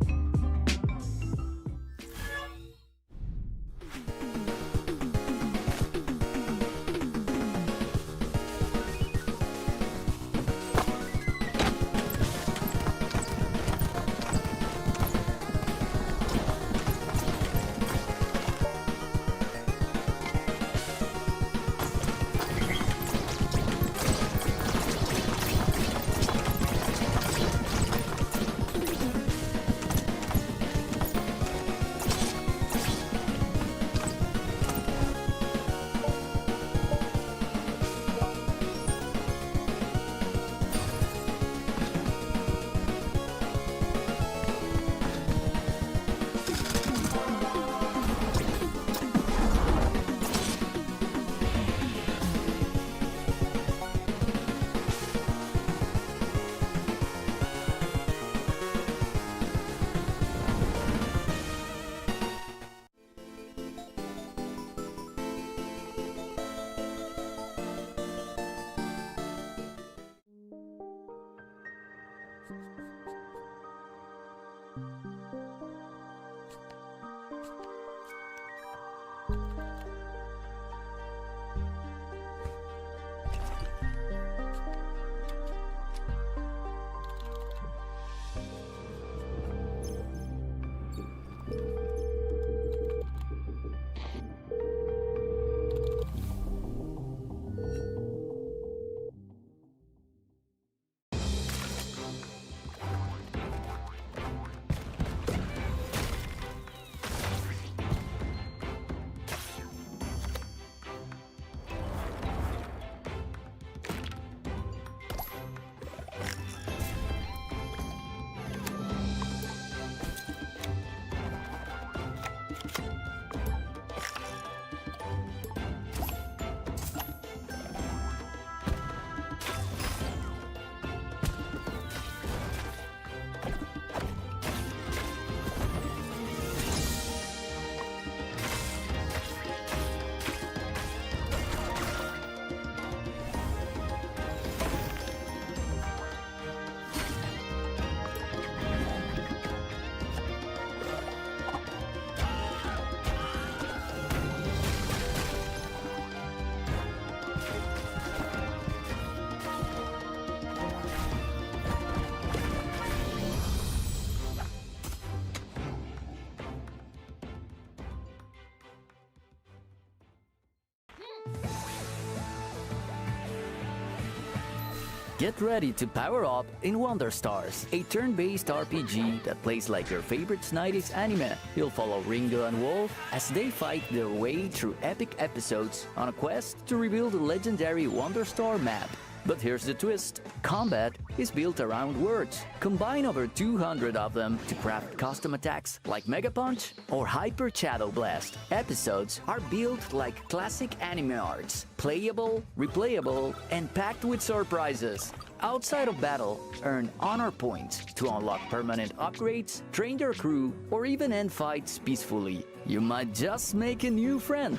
Get ready to power up in Wonder Stars, a turn-based RPG that plays like your favorite 90s anime. You'll follow Ringo and Wolf as they fight their way through epic episodes on a quest to reveal the legendary Wonder Star map. But here's the twist. Combat is built around words. Combine over 200 of them to craft custom attacks like Mega Punch or Hyper Shadow Blast. Episodes are built like classic anime arts, playable, replayable, and packed with surprises. Outside of battle, earn honor points to unlock permanent upgrades, train your crew, or even end fights peacefully. You might just make a new friend.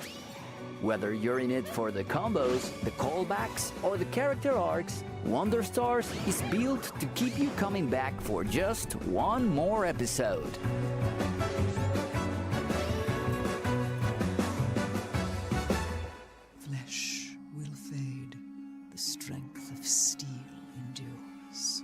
Whether you're in it for the combos, the callbacks, or the character arcs, Wonder Stars is built to keep you coming back for just one more episode. Flesh will fade, the strength of steel endures.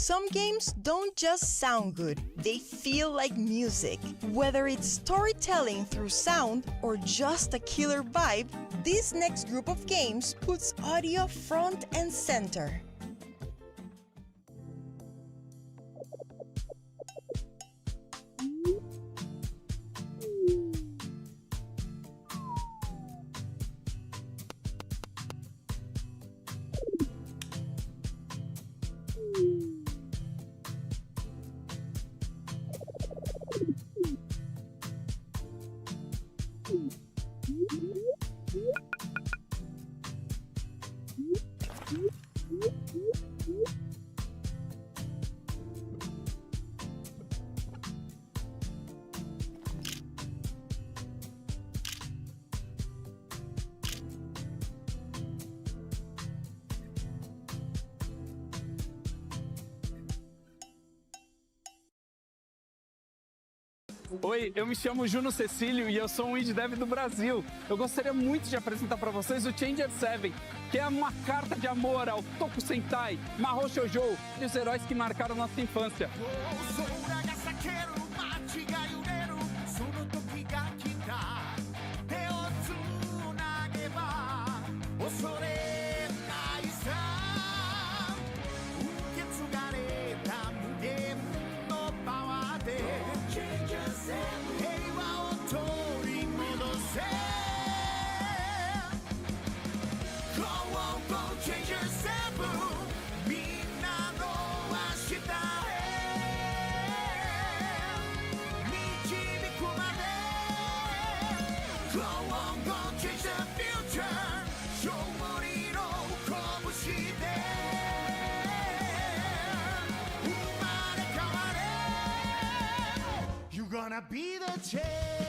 Some games don't just sound good, they feel like music. Whether it's storytelling through sound or just a killer vibe, this next group of games puts audio front and center. Oi, eu me chamo Juno Cecílio e eu sou um indie dev do Brasil. Eu gostaria muito de apresentar para vocês o Changer 7, que é uma carta de amor ao Toku Sentai, Mahou Shoujo e os heróis que marcaram nossa infância. Gonna be the change.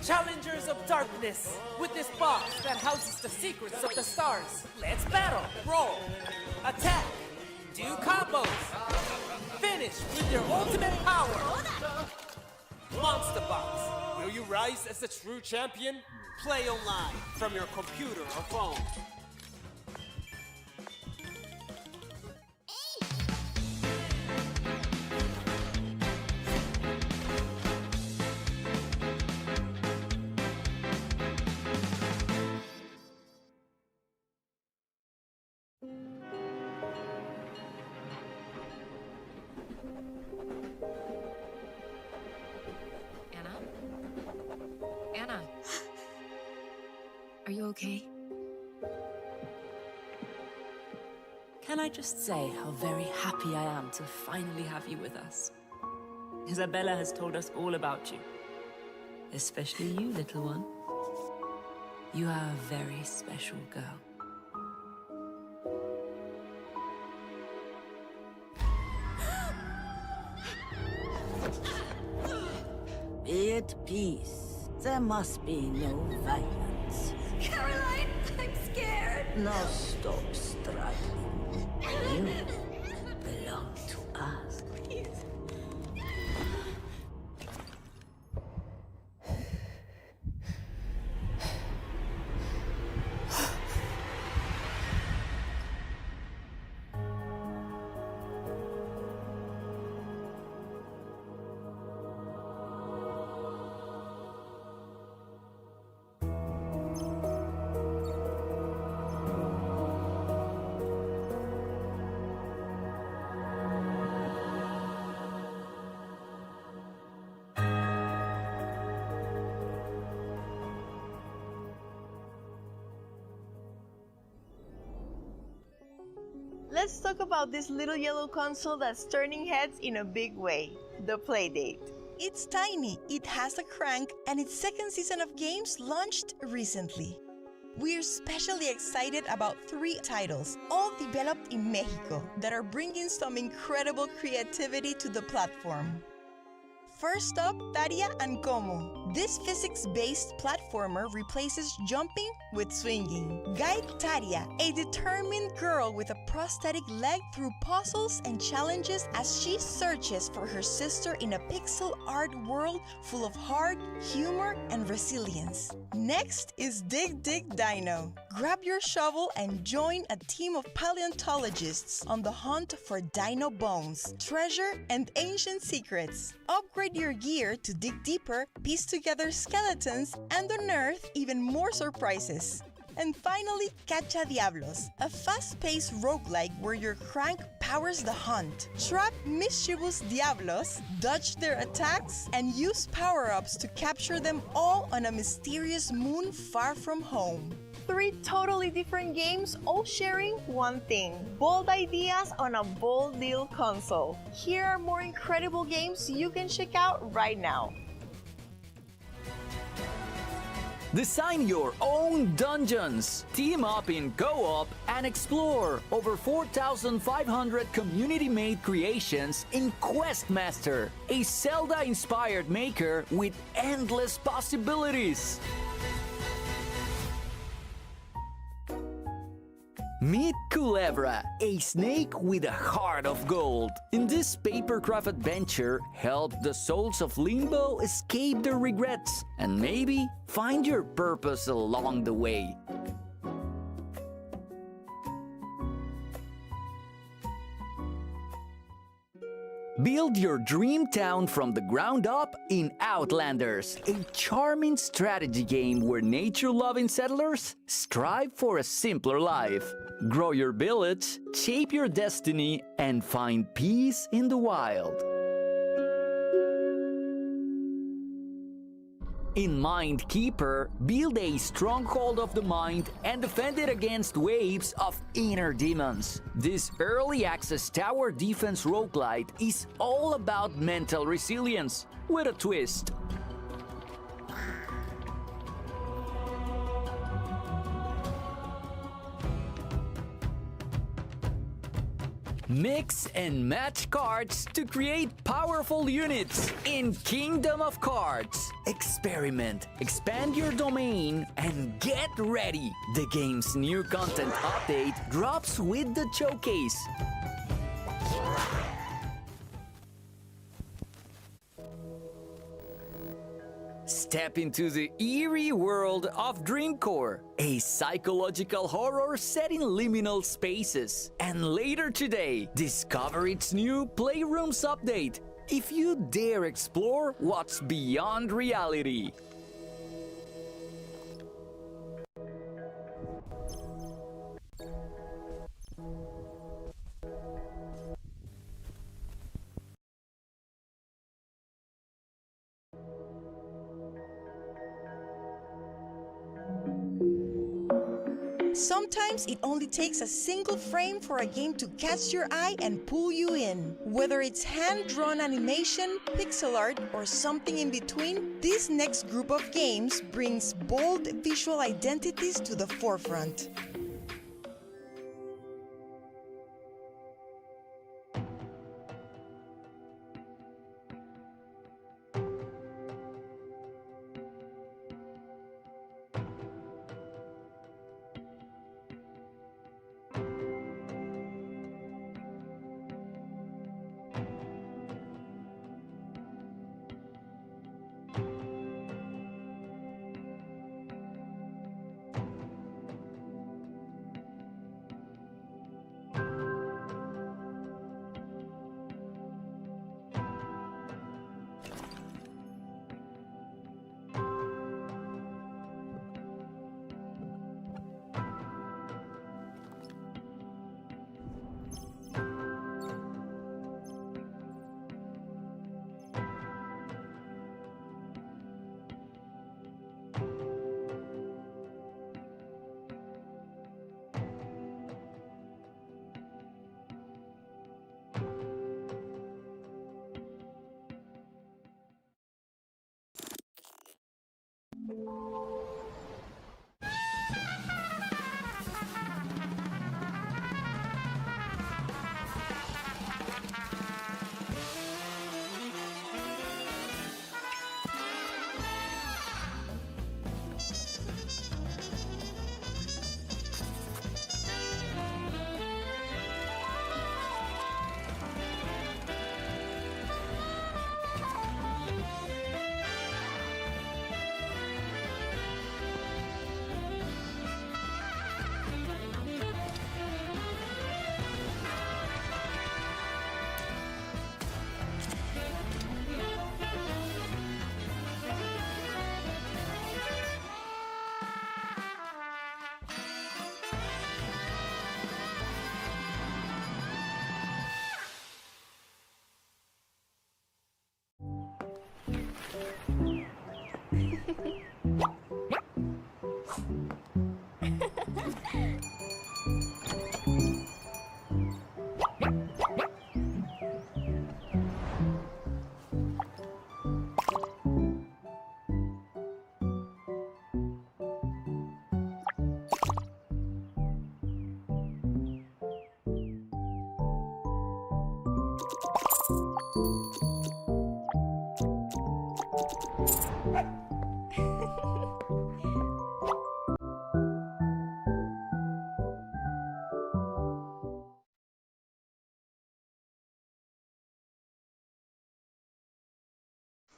Challengers of Darkness, with this box that houses the secrets of the stars. Let's battle, roll, attack, do combos, finish with your ultimate power. Monster Box, will you rise as a true champion? Play online from your computer or phone. Anna? Are you okay? Can I just say how very happy I am to finally have you with us? Isabella has told us all about you. Especially you, little one. You are a very special girl. Be at peace. There must be no violence. Caroline, I'm scared. Now stop struggling. You belong to us. Please. Let's talk about this little yellow console that's turning heads in a big way, the Playdate. It's tiny, it has a crank, and its second season of games launched recently. We're especially excited about 3 titles, all developed in Mexico, that are bringing some incredible creativity to the platform. First up, Taria and Como. This physics-based platformer replaces jumping with swinging. Guide Taria, a determined girl with a prosthetic leg, through puzzles and challenges as she searches for her sister in a pixel art world full of heart, humor, and resilience. Next is Dig Dig Dino. Grab your shovel and join a team of paleontologists on the hunt for dino bones, treasure, and ancient secrets. Upgrade your gear to dig deeper, piece together skeletons, and unearth even more surprises. And finally, Cacha Diablos, a fast-paced roguelike where your crank powers the hunt. Trap mischievous Diablos, dodge their attacks, and use power-ups to capture them all on a mysterious moon far from home. 3 totally different games, all sharing one thing: bold ideas on a bold little console. Here are more incredible games you can check out right now. Design your own dungeons, team up in co-op, and explore over 4,500 community-made creations in Questmaster, a Zelda-inspired maker with endless possibilities. Meet Culebra, a snake with a heart of gold. In this papercraft adventure, help the souls of Limbo escape their regrets and maybe find your purpose along the way. Build your dream town from the ground up in Outlanders, a charming strategy game where nature-loving settlers strive for a simpler life. Grow your village, shape your destiny, and find peace in the wild. In Mindkeeper, build a stronghold of the mind and defend it against waves of inner demons. This early access tower defense roguelite is all about mental resilience, with a twist. Mix and match cards to create powerful units in Kingdom of Cards. Experiment, expand your domain, and get ready! The game's new content update drops with the showcase. Step into the eerie world of Dreamcore, a psychological horror set in liminal spaces. And later today, discover its new Playrooms update, if you dare explore what's beyond reality. Sometimes it only takes a single frame for a game to catch your eye and pull you in. Whether it's hand-drawn animation, pixel art, or something in between, this next group of games brings bold visual identities to the forefront.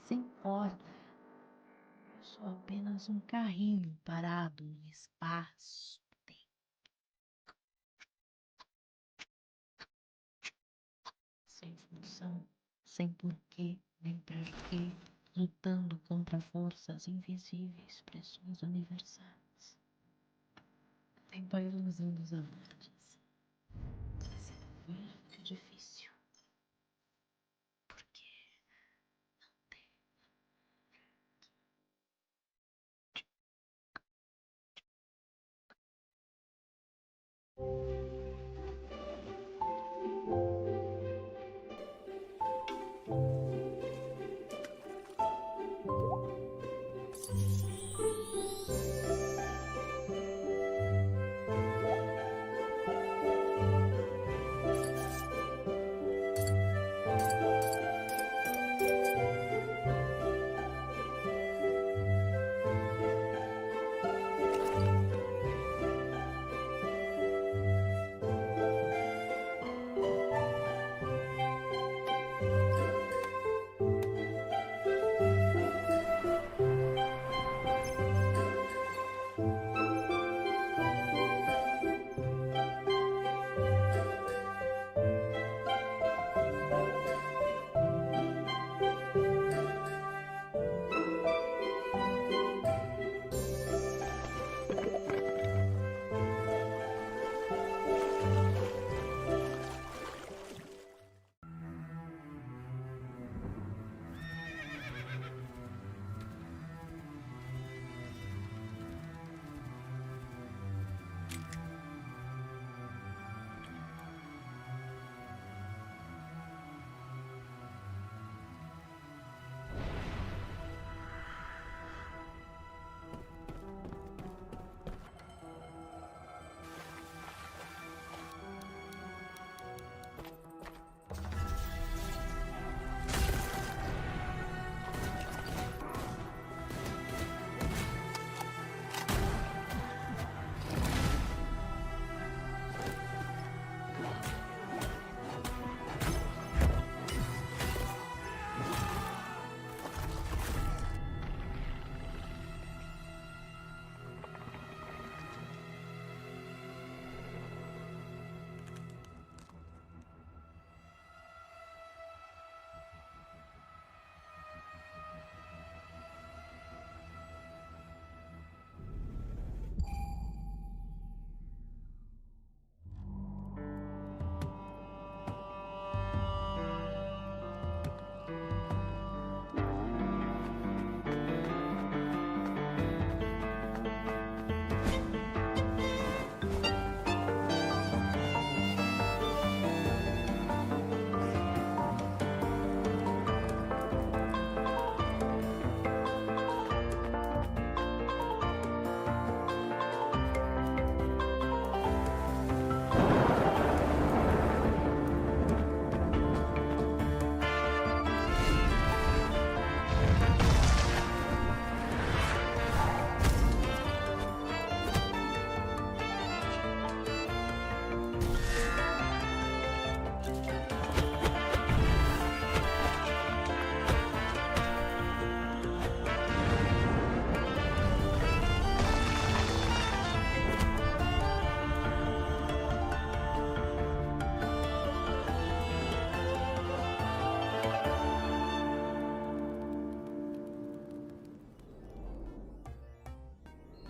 Se importa, eu sou apenas um carrinho parado no espaço. Sem função, sem porquê, nem porquê, lutando contra forças invisíveis, pressões universais. Tempo a ilusão dos amantes. Desenvolver fica difícil. Porque não tem.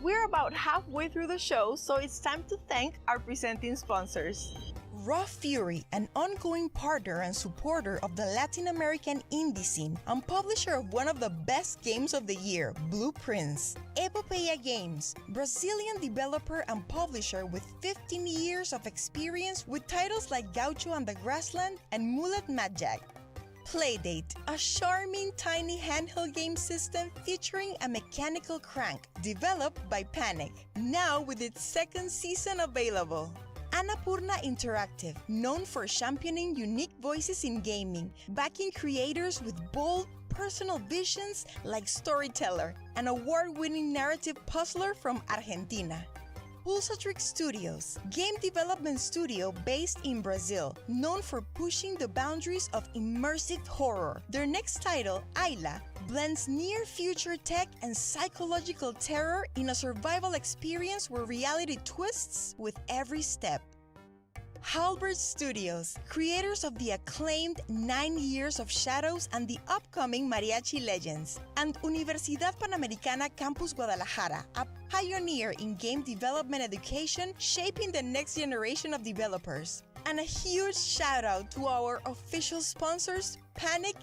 We're about halfway through the show, so it's time to thank our presenting sponsors. Raw Fury, an ongoing partner and supporter of the Latin American indie scene and publisher of one of the best games of the year, Blueprints. Epopeia Games, Brazilian developer and publisher with 15 years of experience with titles like Gaucho and the Grassland and Mullet Magic. Playdate, a charming tiny handheld game system featuring a mechanical crank, developed by Panic, now with its second season available. Annapurna Interactive, known for championing unique voices in gaming, backing creators with bold, personal visions like Storyteller, an award-winning narrative puzzler from Argentina. Pulsatrix Studios, game development studio based in Brazil, known for pushing the boundaries of immersive horror. Their next title, Alias, blends near-future tech and psychological terror in a survival experience where reality twists with every step. Halberd Studios, creators of the acclaimed 9 Years of Shadows and the upcoming Mariachi Legends, and Universidad Panamericana Campus Guadalajara, a pioneer in game development education shaping the next generation of developers. And a huge shout out to our official sponsors, Panic,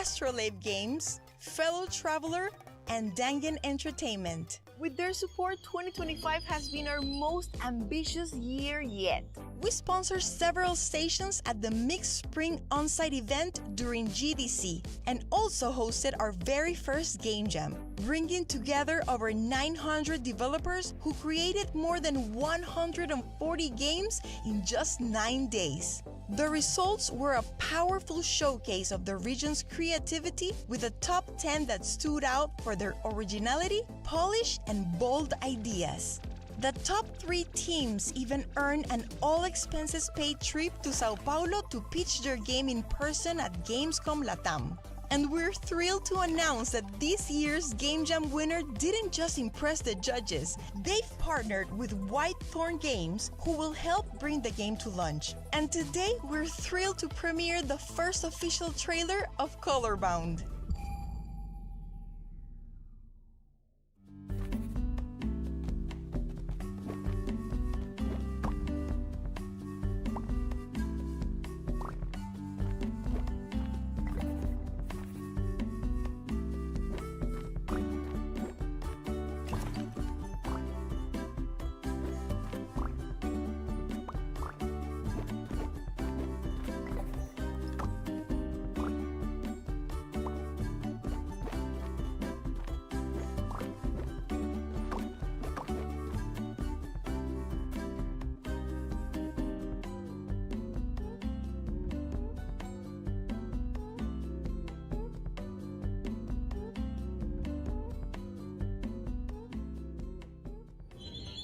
Astrolabe Games, Fellow Traveler, and Dangan Entertainment. With their support, 2025 has been our most ambitious year yet. We sponsored several stations at the Mixed Spring on-site event during GDC and also hosted our very first Game Jam, bringing together over 900 developers who created more than 140 games in just 9 days. The results were a powerful showcase of the region's creativity with a top 10 that stood out for their originality, polish, and bold ideas. The top 3 teams even earned an all-expenses-paid trip to Sao Paulo to pitch their game in person at Gamescom Latam. And we're thrilled to announce that this year's Game Jam winner didn't just impress the judges, they've partnered with Whitethorn Games, who will help bring the game to launch. And today, we're thrilled to premiere the first official trailer of Colorbound.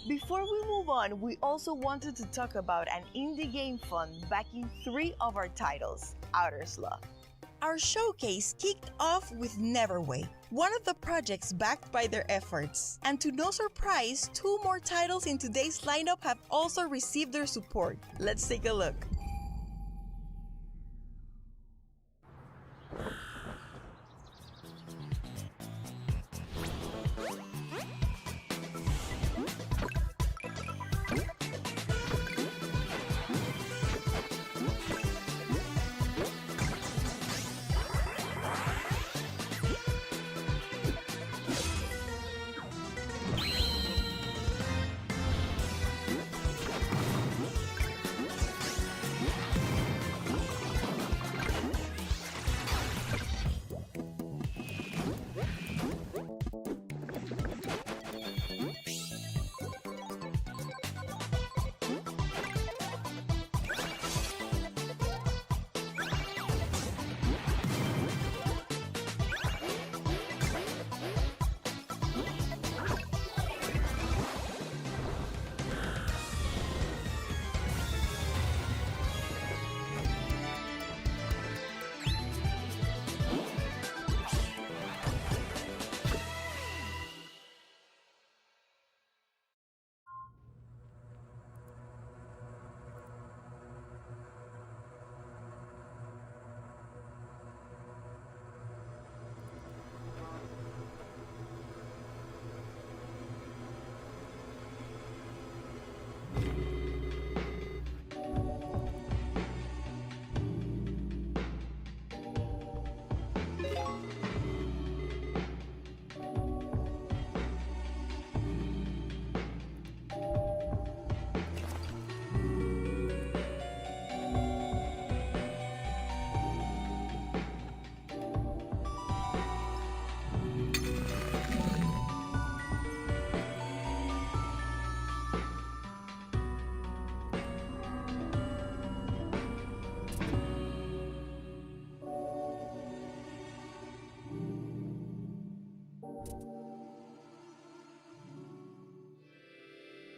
Before we move on, we also wanted to talk about an indie game fund backing 3 of our titles, Outer Sloth. Our showcase kicked off with Neverway, one of the projects backed by their efforts. And to no surprise, 2 more titles in today's lineup have also received their support. Let's take a look.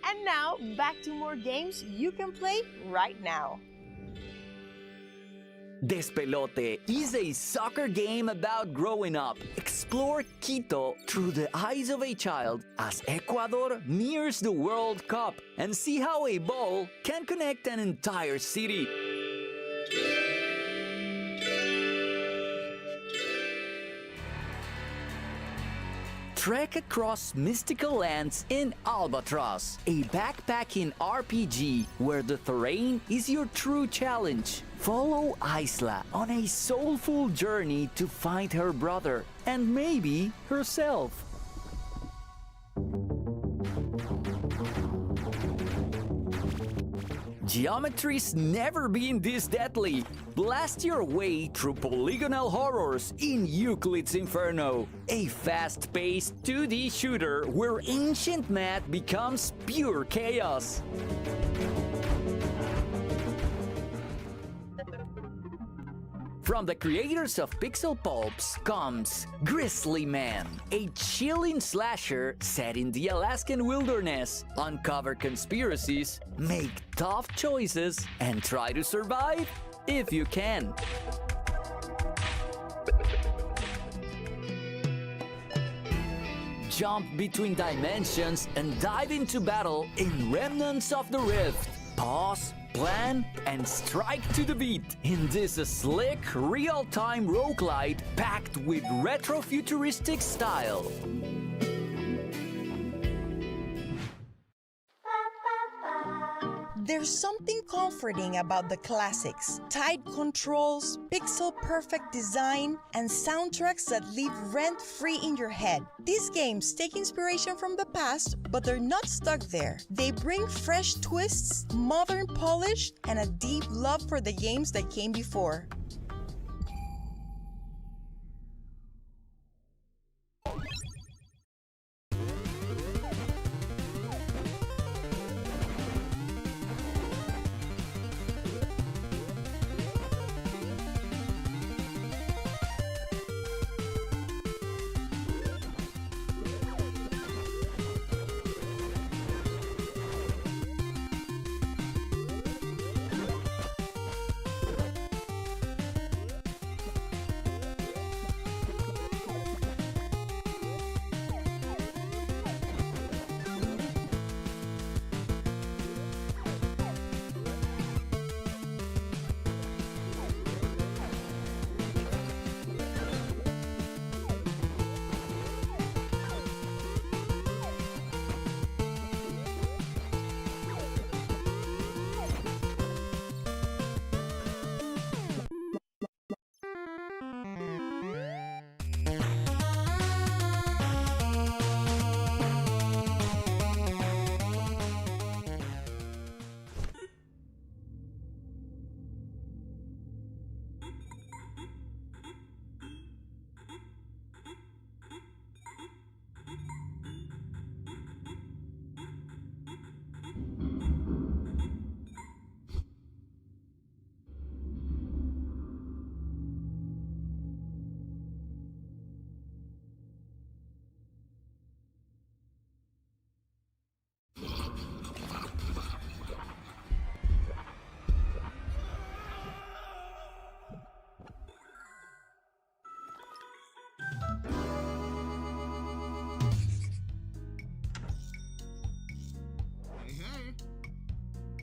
And now, back to more games you can play right now. Despelote is a soccer game about growing up. Explore Quito through the eyes of a child as Ecuador nears the World Cup and see how a ball can connect an entire city. Trek across mystical lands in Albatross, a backpacking RPG where the terrain is your true challenge. Follow Isla on a soulful journey to find her brother and maybe herself. Geometry's never been this deadly. Blast your way through polygonal horrors in Euclid's Inferno, a fast-paced 2D shooter where ancient math becomes pure chaos. From the creators of Pixel Pulps comes Grizzly Man, a chilling slasher set in the Alaskan wilderness. Uncover conspiracies, make tough choices, and try to survive if you can. Jump between dimensions and dive into battle in Remnants of the Rift. Pause, plan, and strike to the beat in this slick, real-time roguelite packed with retro-futuristic style. There's something comforting about the classics. Tight controls, pixel-perfect design, and soundtracks that live rent-free in your head. These games take inspiration from the past, but they're not stuck there. They bring fresh twists, modern polish, and a deep love for the games that came before.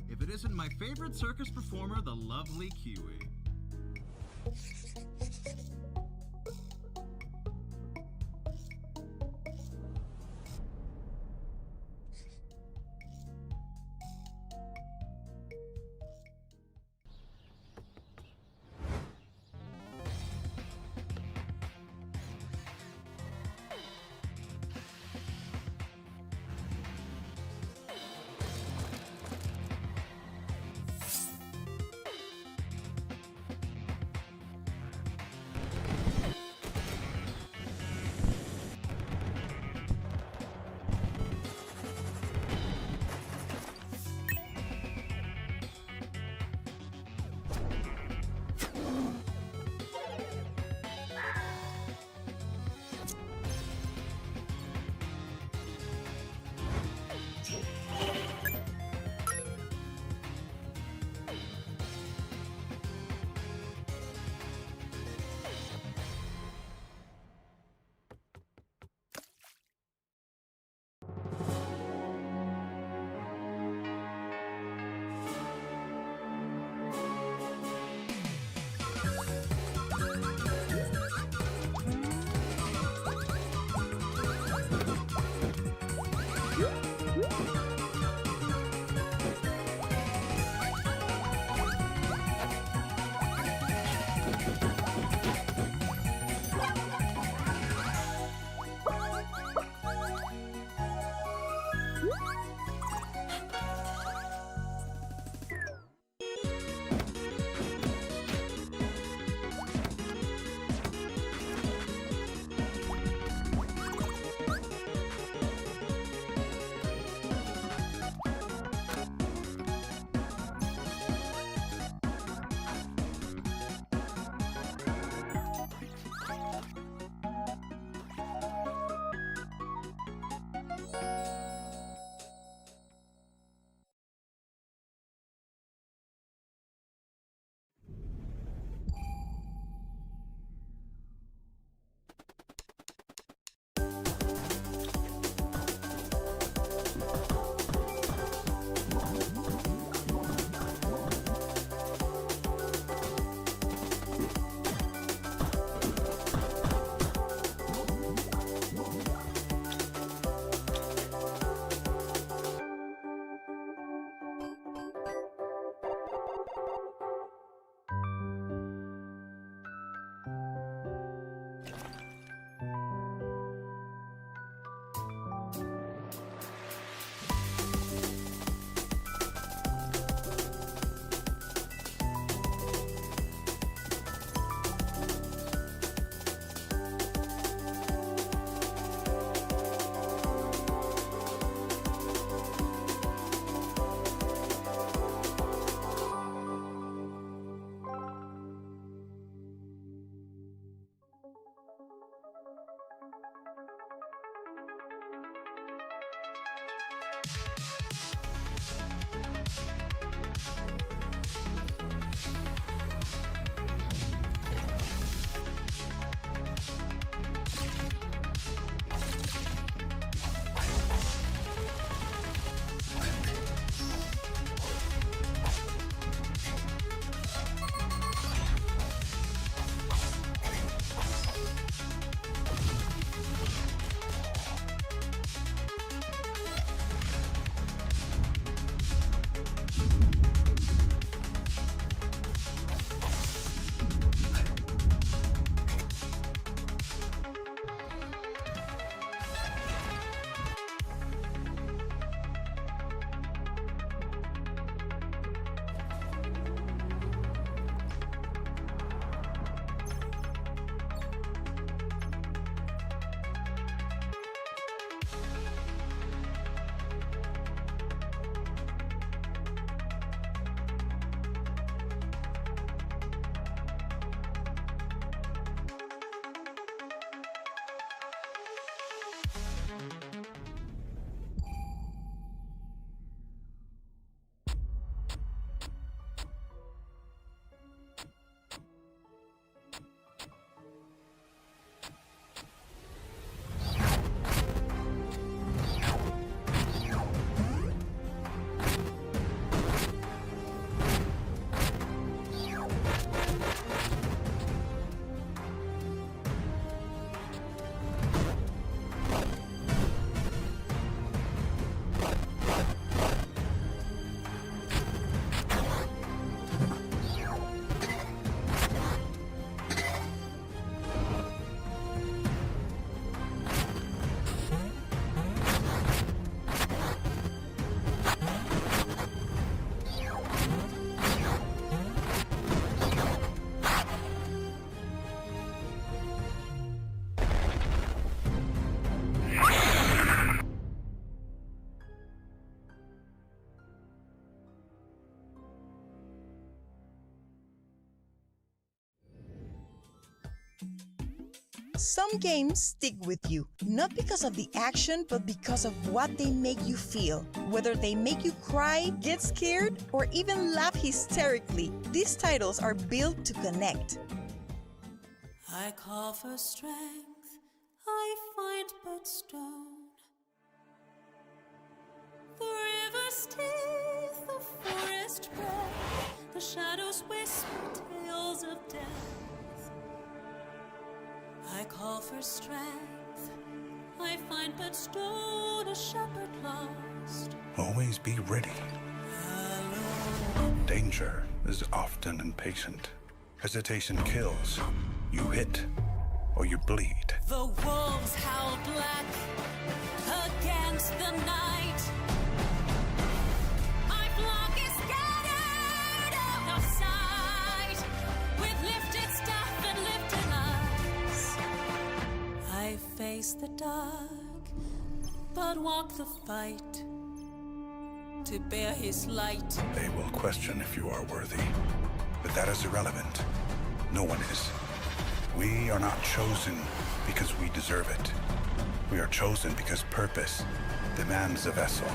If it isn't my favorite circus performer, the lovely Kiwi. Some games stick with you, not because of the action, but because of what they make you feel. Whether they make you cry, get scared, or even laugh hysterically, these titles are built to connect. I call for strength, I find but stone. The river's teeth, the forest breath, the shadows whisper tales of death. I call for strength, I find but stone, a shepherd lost. Always be ready. Danger is often impatient. Hesitation kills. You hit, or you bleed. The wolves howl black against the night. My flock is scattered out of sight, with lifted staff and lifted eyes. I face the dark, but walk the fight to bear his light. They will question if you are worthy, but that is irrelevant. No one is. We are not chosen because we deserve it. We are chosen because purpose demands a vessel.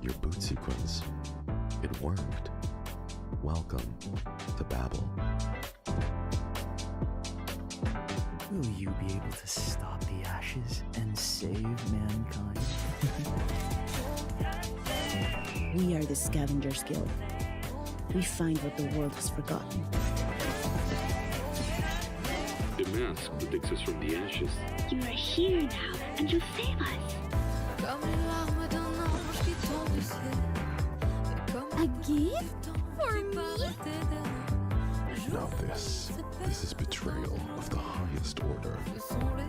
Your boot sequence. It worked. Welcome to Babel. Will you be able to stop the ashes and save mankind? We are the Scavengers Guild. We find what the world has forgotten. The mask that takes us from the ashes. You are here now, and you'll save us. A gift for me? Now this is betrayal of the highest order.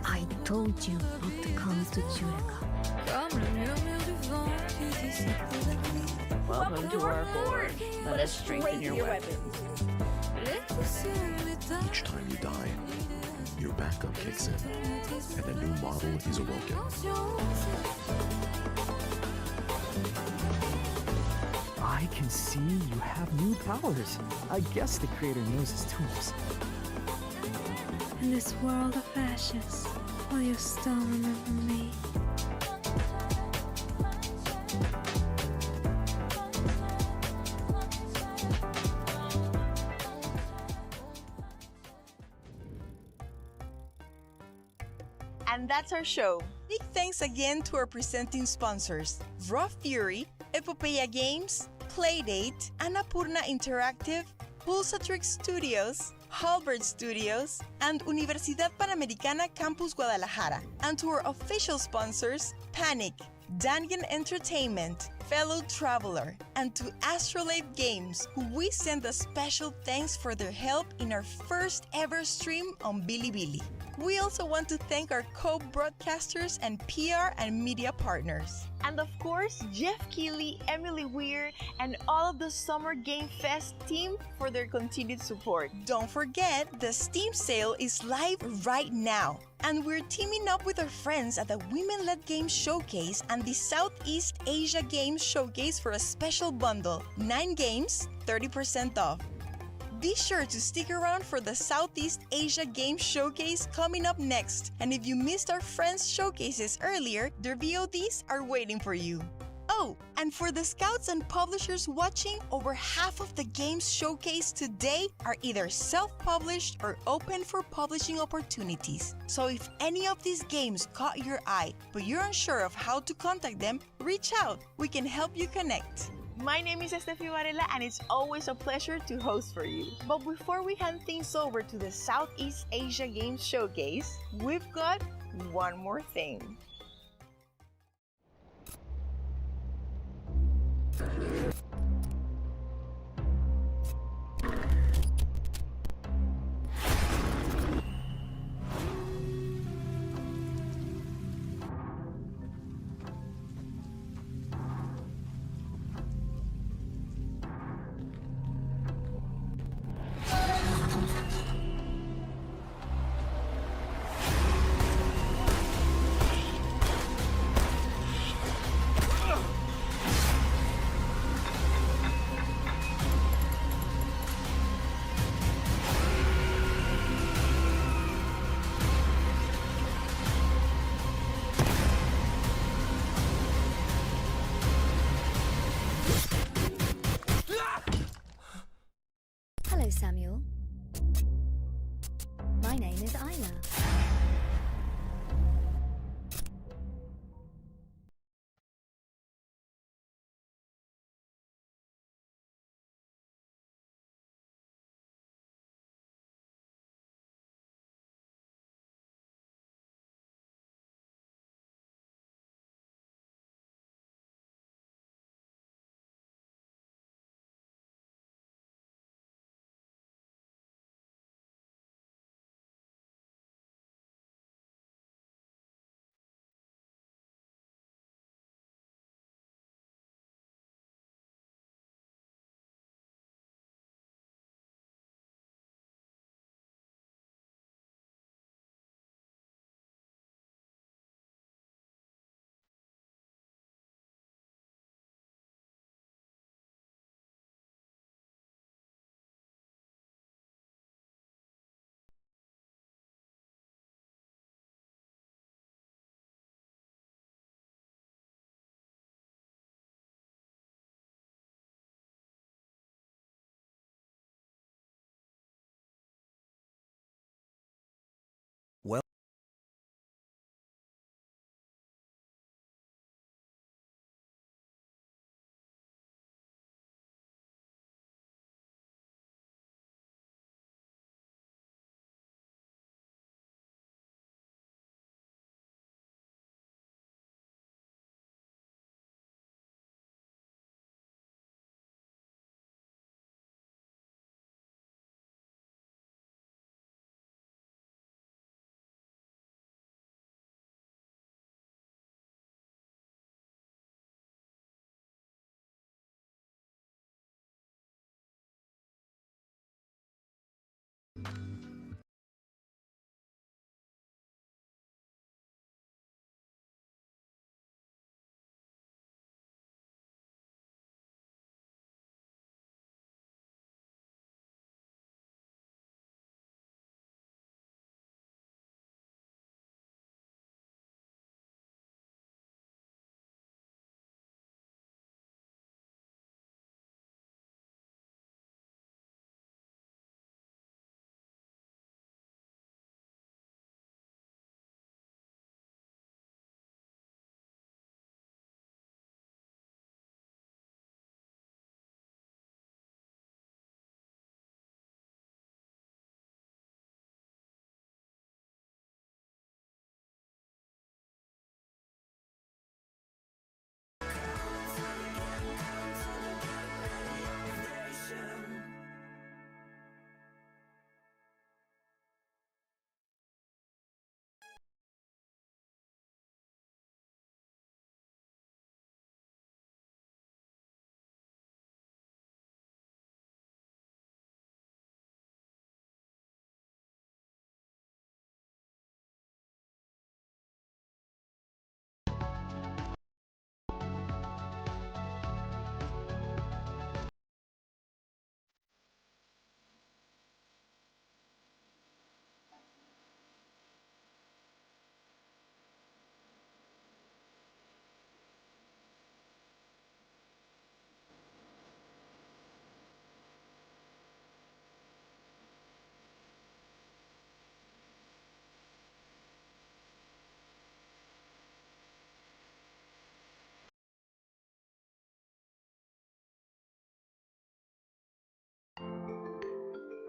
I told you not to come to Jureka. Welcome to our board. Let us strengthen your weapons. Each time you die, your backup kicks in, and a new model is awoken. I can see you have new powers. I guess the creator knows his tools. In this world of ashes, will you still remember me? And that's our show. Big thanks again to our presenting sponsors, Raw Fury, Epopeya Games, Playdate, Annapurna Interactive, Pulsatrix Studios, Halbert Studios, and Universidad Panamericana Campus Guadalajara. And to our official sponsors, Panic, Dangan Entertainment, Fellow Traveler, and to Astrolabe Games, who we send a special thanks for their help in our first ever stream on Bilibili. We also want to thank our co-broadcasters and PR and media partners. And of course, Jeff Keighley, Emily Weir, and all of the Summer Game Fest team for their continued support. Don't forget, the Steam sale is live right now. And we're teaming up with our friends at the Women-Led Games Showcase and the Southeast Asia Games Showcase for a special bundle. 9 games, 30% off. Be sure to stick around for the Southeast Asia Games Showcase coming up next. And if you missed our friends' showcases earlier, their VODs are waiting for you. Oh, and for the scouts and publishers watching, over half of the games showcased today are either self-published or open for publishing opportunities. So if any of these games caught your eye, but you're unsure of how to contact them, reach out. We can help you connect. My name is Estefi Varela and it's always a pleasure to host for you. But before we hand things over to the Southeast Asia Games Showcase, we've got one more thing. Hello, Samuel. My name is Isla.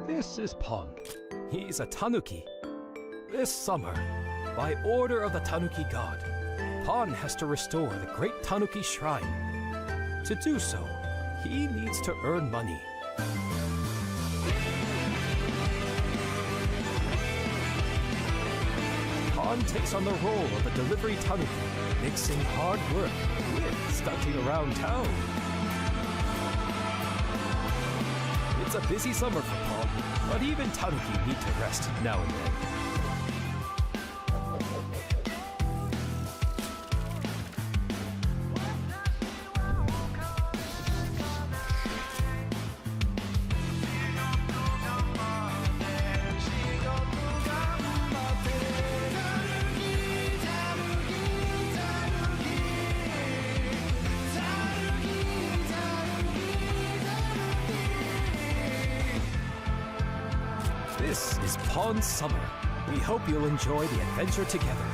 This is Pon. He's a Tanuki. This summer, by order of the Tanuki god, Pon has to restore the great Tanuki shrine. To do so, he needs to earn money. Pon takes on the role of a delivery Tanuki, mixing hard work with stunting around town. It's a busy summer for Pon, but even Tanuki need to rest now and then. This is Pon Summer. We hope you'll enjoy the adventure together.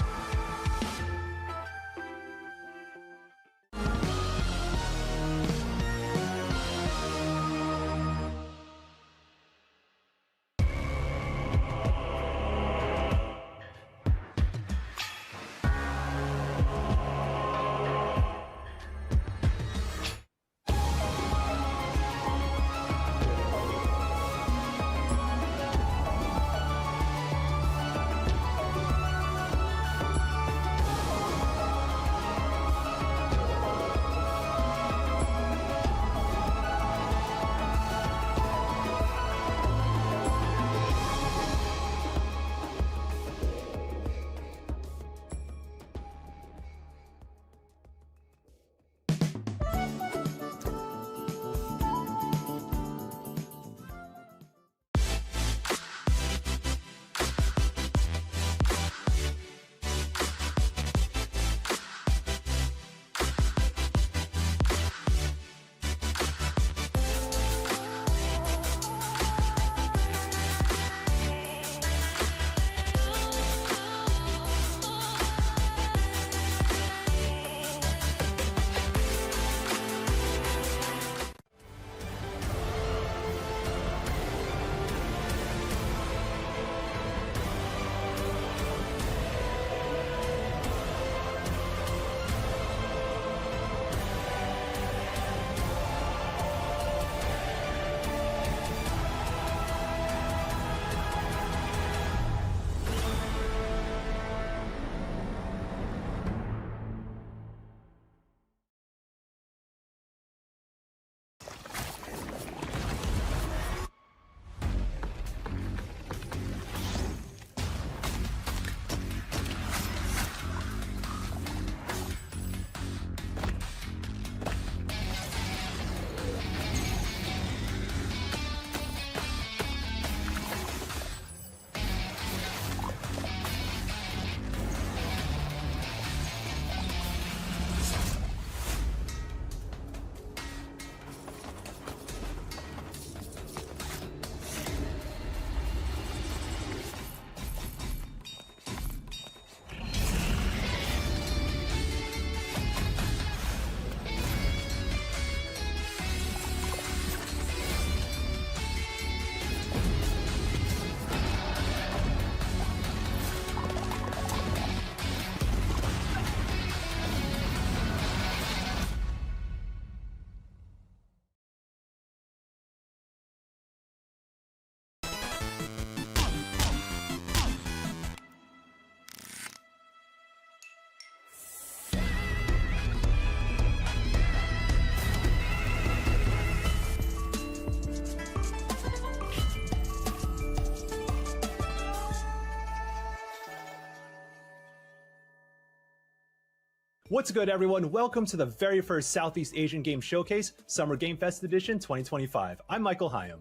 What's good, everyone? Welcome to the very first Southeast Asian Game Showcase, Summer Game Fest Edition 2025. I'm Michael Hyam.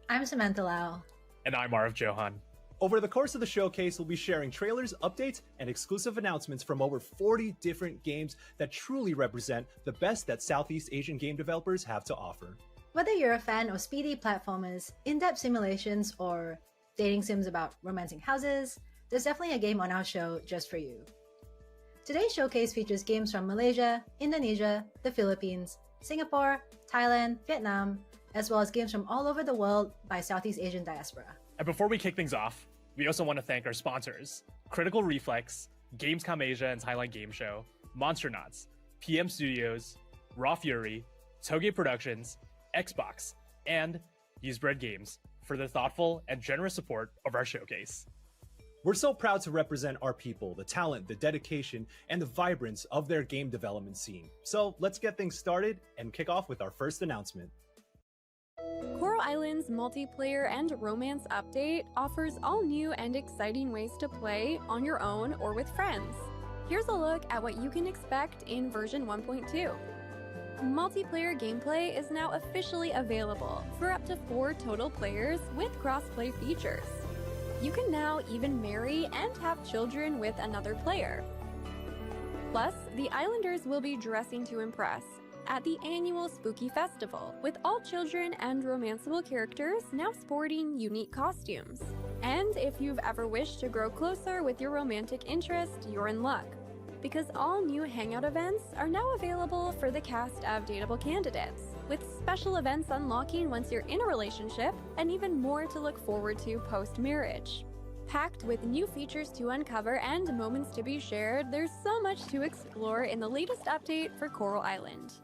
I'm Samantha Lau. And I'm Arv Johan. Over the course of the showcase, we'll be sharing trailers, updates, and exclusive announcements from over 40 different games that truly represent the best that Southeast Asian game developers have to offer. Whether you're a fan of speedy platformers, in-depth simulations, or dating sims about romancing houses, there's definitely a game on our show just for you. Today's showcase features games from Malaysia, Indonesia, the Philippines, Singapore, Thailand, Vietnam, as well as games from all over the world by Southeast Asian diaspora. And before we kick things off, we also want to thank our sponsors, Critical Reflex, Gamescom Asia and Thailand Game Show, Monsternauts, PM Studios, Raw Fury, Toge Productions, Xbox, and Usebread Games for their thoughtful and generous support of our showcase. We're so proud to represent our people, the talent, the dedication, and the vibrance of their game development scene. So let's get things started and kick off with our first announcement. Coral Island's multiplayer and romance update offers all new and exciting ways to play on your own or with friends. Here's a look at what you can expect in version 1.2. Multiplayer gameplay is now officially available for up to 4 total players with crossplay features. You can now even marry and have children with another player. Plus, the Islanders will be dressing to impress at the annual Spooky Festival, with all children and romanceable characters now sporting unique costumes. And if you've ever wished to grow closer with your romantic interest, you're in luck, because all new Hangout events are now available for the cast of dateable candidates, with special events unlocking once you're in a relationship, and even more to look forward to post-marriage. Packed with new features to uncover and moments to be shared, there's so much to explore in the latest update for Coral Island.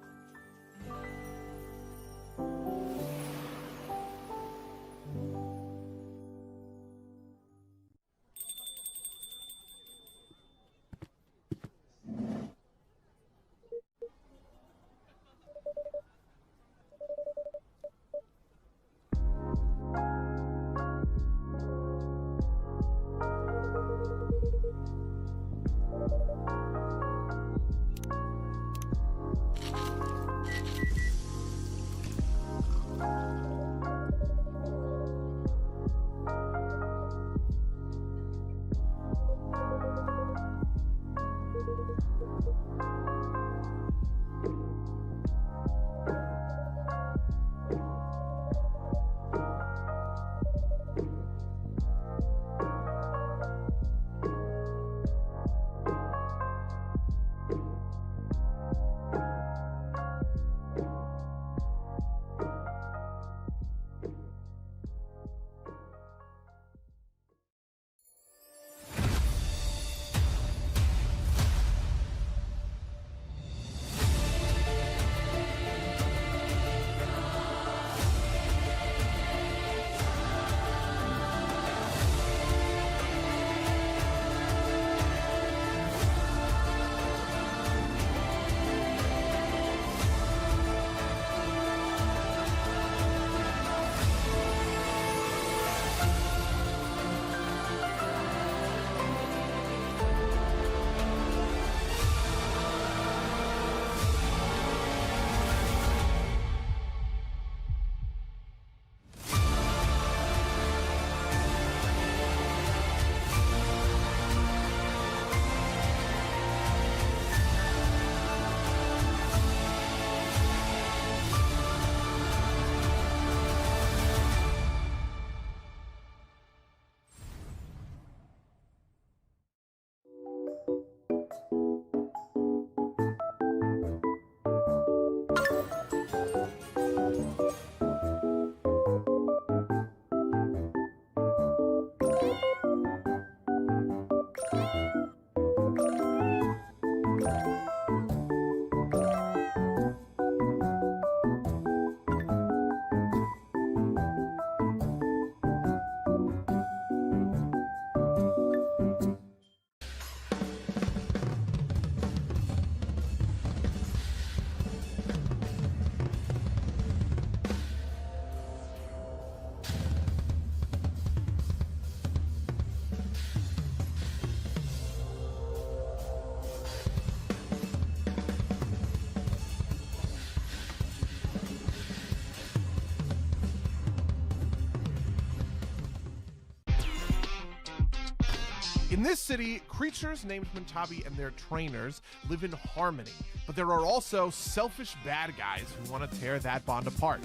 In this city, creatures named Muntabi and their trainers live in harmony, but there are also selfish bad guys who want to tear that bond apart.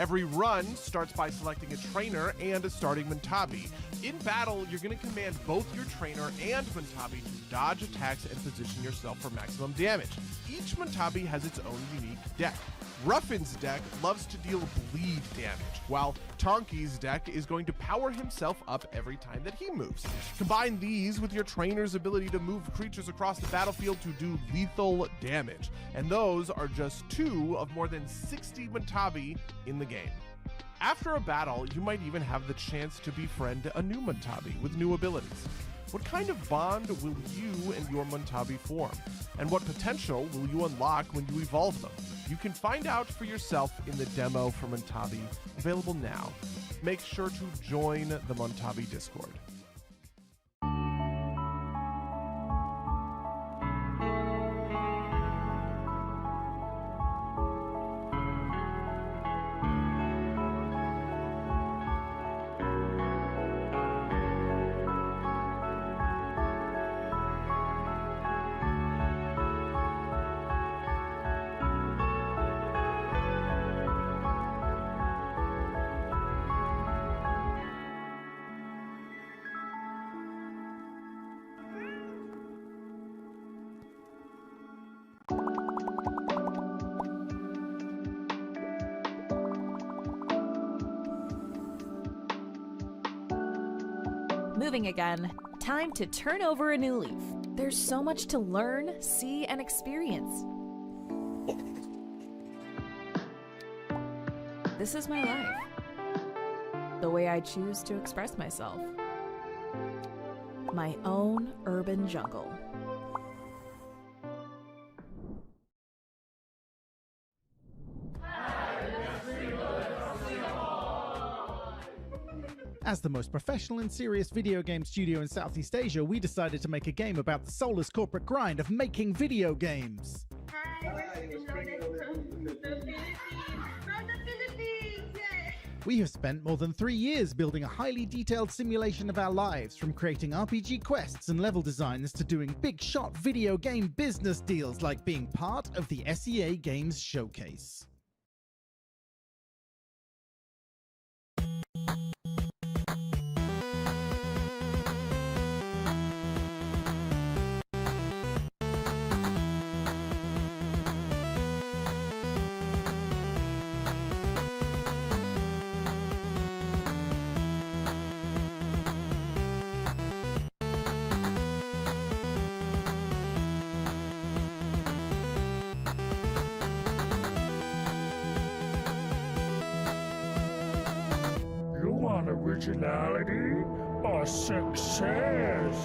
Every run starts by selecting a trainer and starting Montabi. In battle, you're going to command both your trainer and Montabi to dodge attacks and position yourself for maximum damage. Each Montabi has its own unique deck. Ruffin's deck loves to deal bleed damage, while Tonki's deck is going to power himself up every time that he moves. Combine these with your trainer's ability to move creatures across the battlefield to do lethal damage, and those are just 2 of more than 60 Montabi in the game. After a battle, you might even have the chance to befriend a new Montabi with new abilities. What kind of bond will you and your Montabi form? And what potential will you unlock when you evolve them? You can find out for yourself in the demo for Montabi, available now. Make sure to join the Montabi Discord. Moving again. Time to turn over a new leaf. There's so much to learn, see, and experience. This is my life. The way I choose to express myself. My own urban jungle. As the most professional and serious video game studio in Southeast Asia, we decided to make a game about the soulless corporate grind of making video games. We have spent more than 3 years building a highly detailed simulation of our lives, from creating RPG quests and level designs to doing big shot video game business deals like being part of the SEA Games Showcase. Originality or success?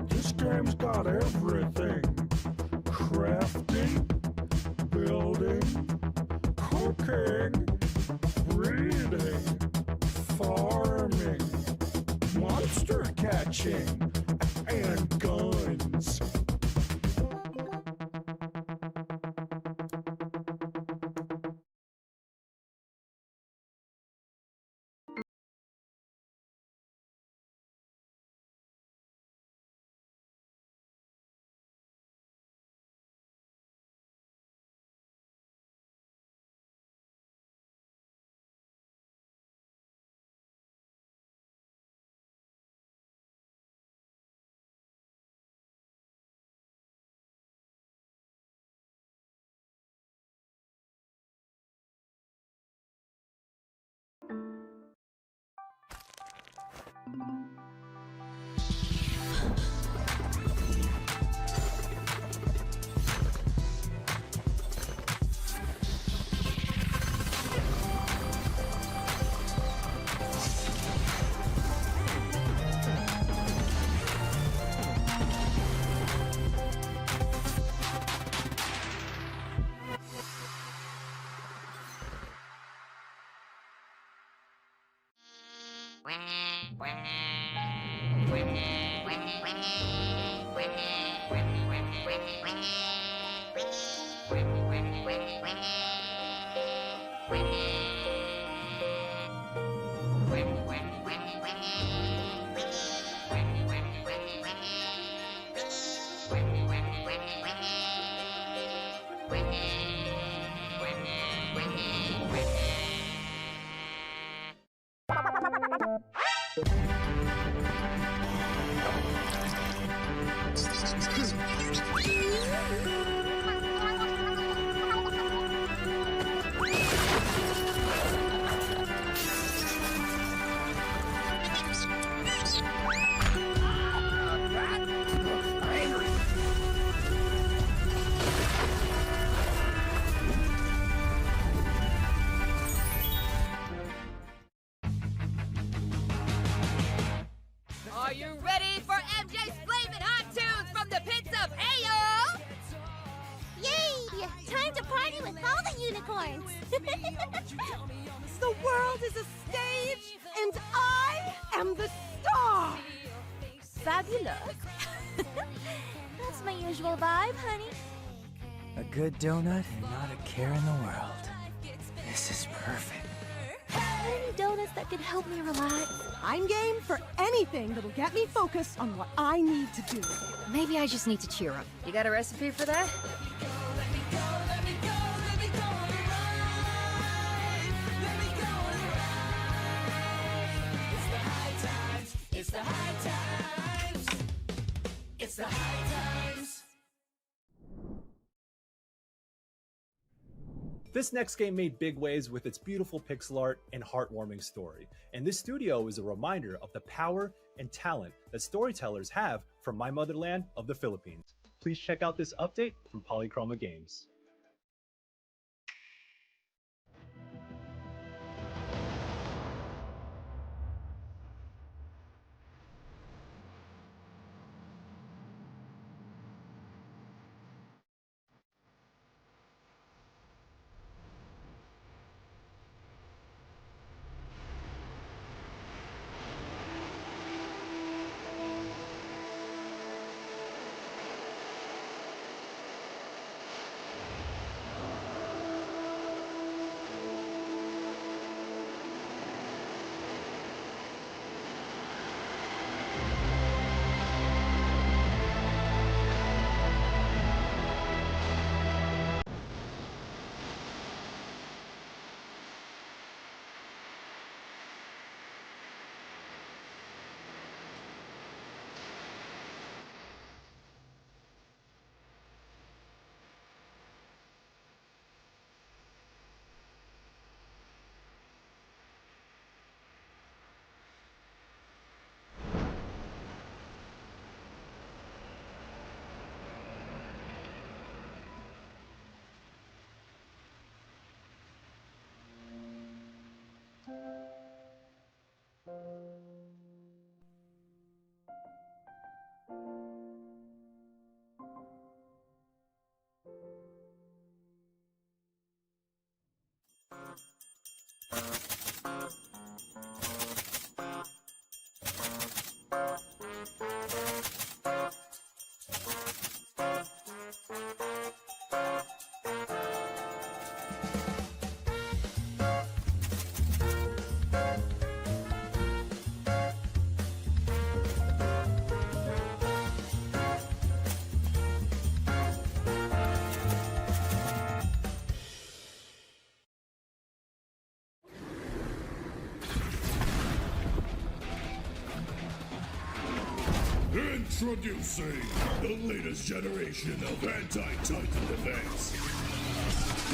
This game's got everything. Crafting, building, cooking, breeding, farming, monster catching, and guns. Are you ready for MJ's Flamin' Hot Tunes from the pits of Heyo? Yay! Time to party with all the unicorns! The world is a stage, and I am the star! Fabulous. That's my usual vibe, honey. A good donut and not a care in the world. This is perfect. Any donuts that could help me relax? I'm game for anything that'll get me focused on what I need to do. Maybe I just need to cheer up. You got a recipe for that? It's the high times. It's the high times. This next game made big waves with its beautiful pixel art and heartwarming story, and this studio is a reminder of the power and talent that storytellers have from my motherland of the Philippines. Please check out this update from Polychroma Games. Introducing the latest generation of anti-Titan defense.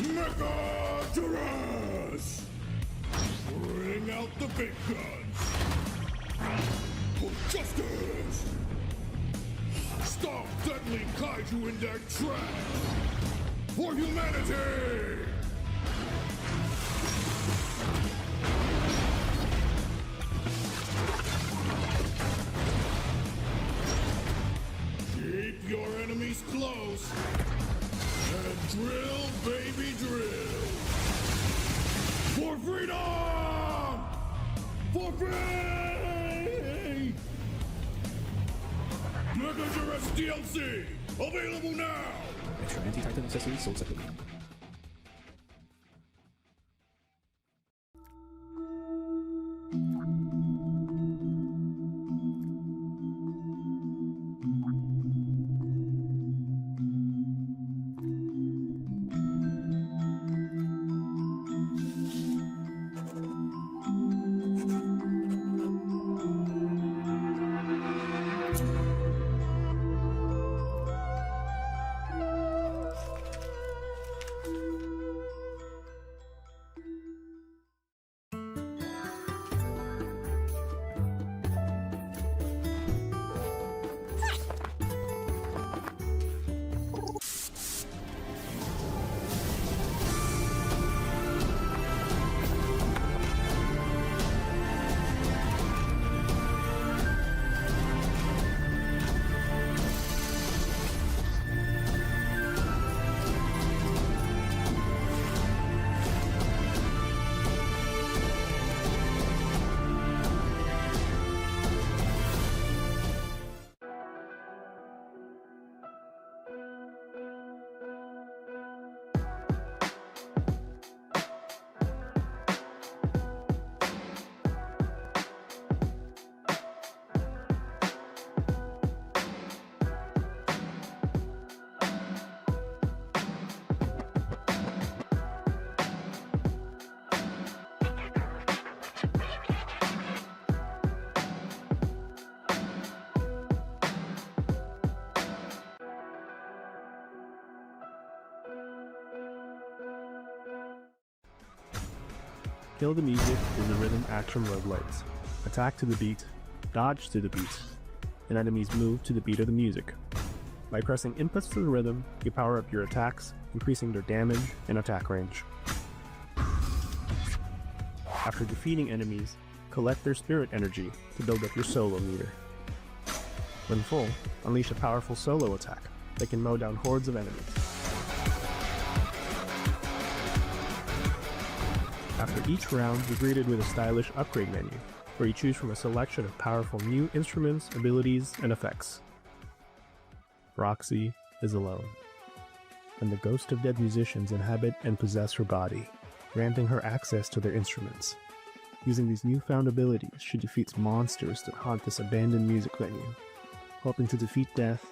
Mecha-Terrace! Bring out the big guns. For justice! Stop deadly kaiju in their tracks! For humanity! Keep your enemies close and drill, baby, drill. For freedom! For free! Mecha-Terrace DLC! Available now! Extra anti-Titan accessories sold separately. Kill the Music is a rhythm action roguelite. Attack to the beat, dodge to the beat, and enemies move to the beat of the music. By pressing inputs to the rhythm, you power up your attacks, increasing their damage and attack range. After defeating enemies, collect their spirit energy to build up your solo meter. When full, unleash a powerful solo attack that can mow down hordes of enemies. After each round, you're greeted with a stylish upgrade menu, where you choose from a selection of powerful new instruments, abilities, and effects. Roxy is alone, and the ghost of dead musicians inhabit and possess her body, granting her access to their instruments. Using these newfound abilities, she defeats monsters that haunt this abandoned music venue, hoping to defeat death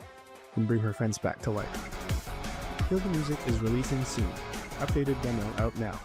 and bring her friends back to life. Kill the Music is releasing soon. Updated demo out now.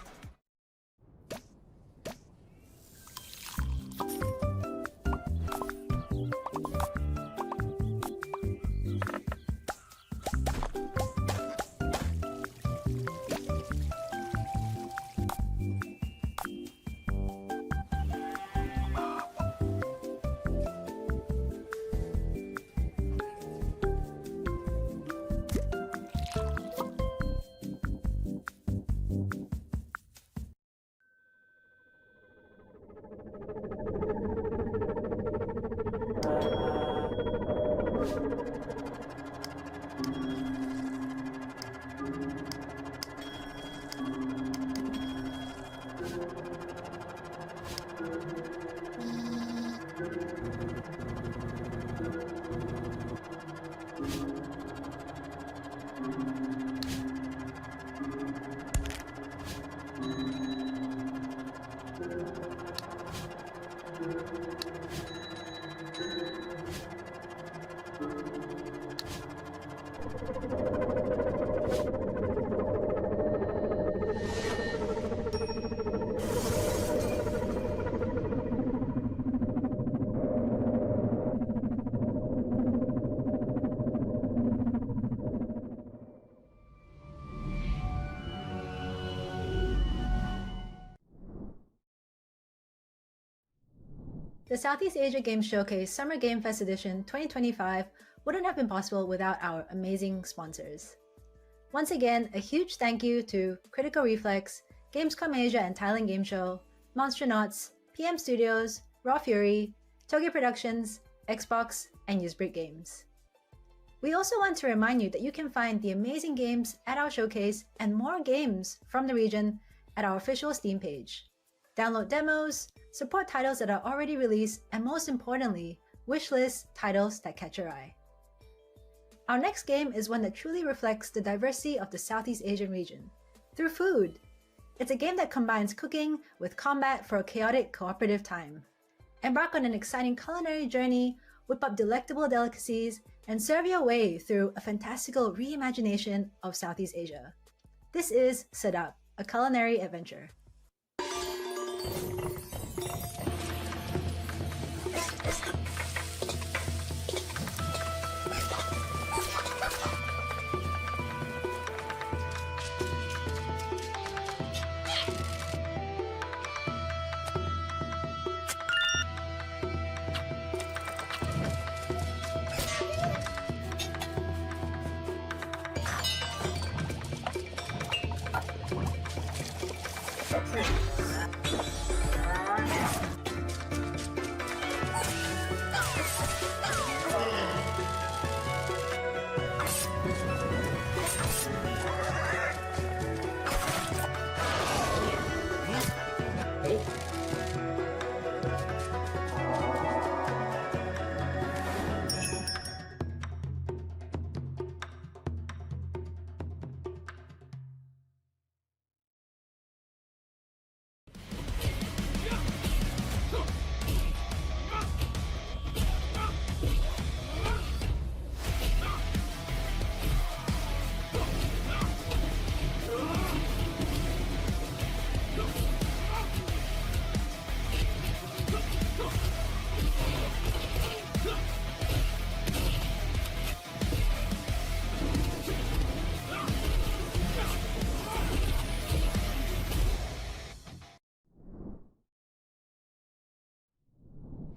The Southeast Asia Game Showcase Summer Game Fest Edition 2025 wouldn't have been possible without our amazing sponsors. Once again, a huge thank you to Critical Reflex, Gamescom Asia and Thailand Game Show, Monstronauts, PM Studios, Raw Fury, Toge Productions, Xbox, and Newsbreak Games. We also want to remind you that you can find the amazing games at our showcase and more games from the region at our official Steam page. Download demos, support titles that are already released, and most importantly, wishlist titles that catch your eye. Our next game is one that truly reflects the diversity of the Southeast Asian region, through food. It's a game that combines cooking with combat for a chaotic cooperative time. Embark on an exciting culinary journey, whip up delectable delicacies, and serve your way through a fantastical reimagination of Southeast Asia. This is Sedap, a culinary adventure.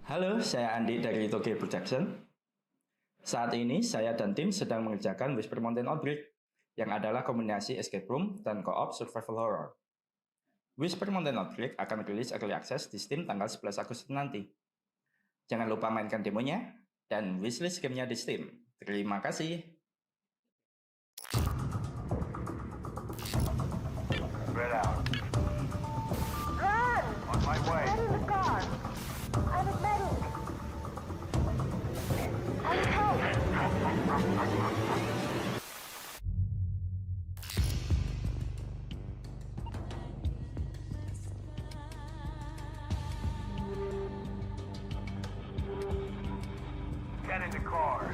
Halo, saya Andi dari Tokyo Production. Saat ini saya dan tim sedang mengerjakan Whisper Mountain Outbreak, yang adalah kombinasi escape room dan co-op survival horror. Whisper Mountain Outbreak akan rilis early access di Steam tanggal 11 Agustus nanti. Jangan lupa mainkan demonya dan wishlist gamenya di Steam. Terima kasih. Spread out. Run! On my way. Get in the car. I'm a medic. I need help. Get in the car.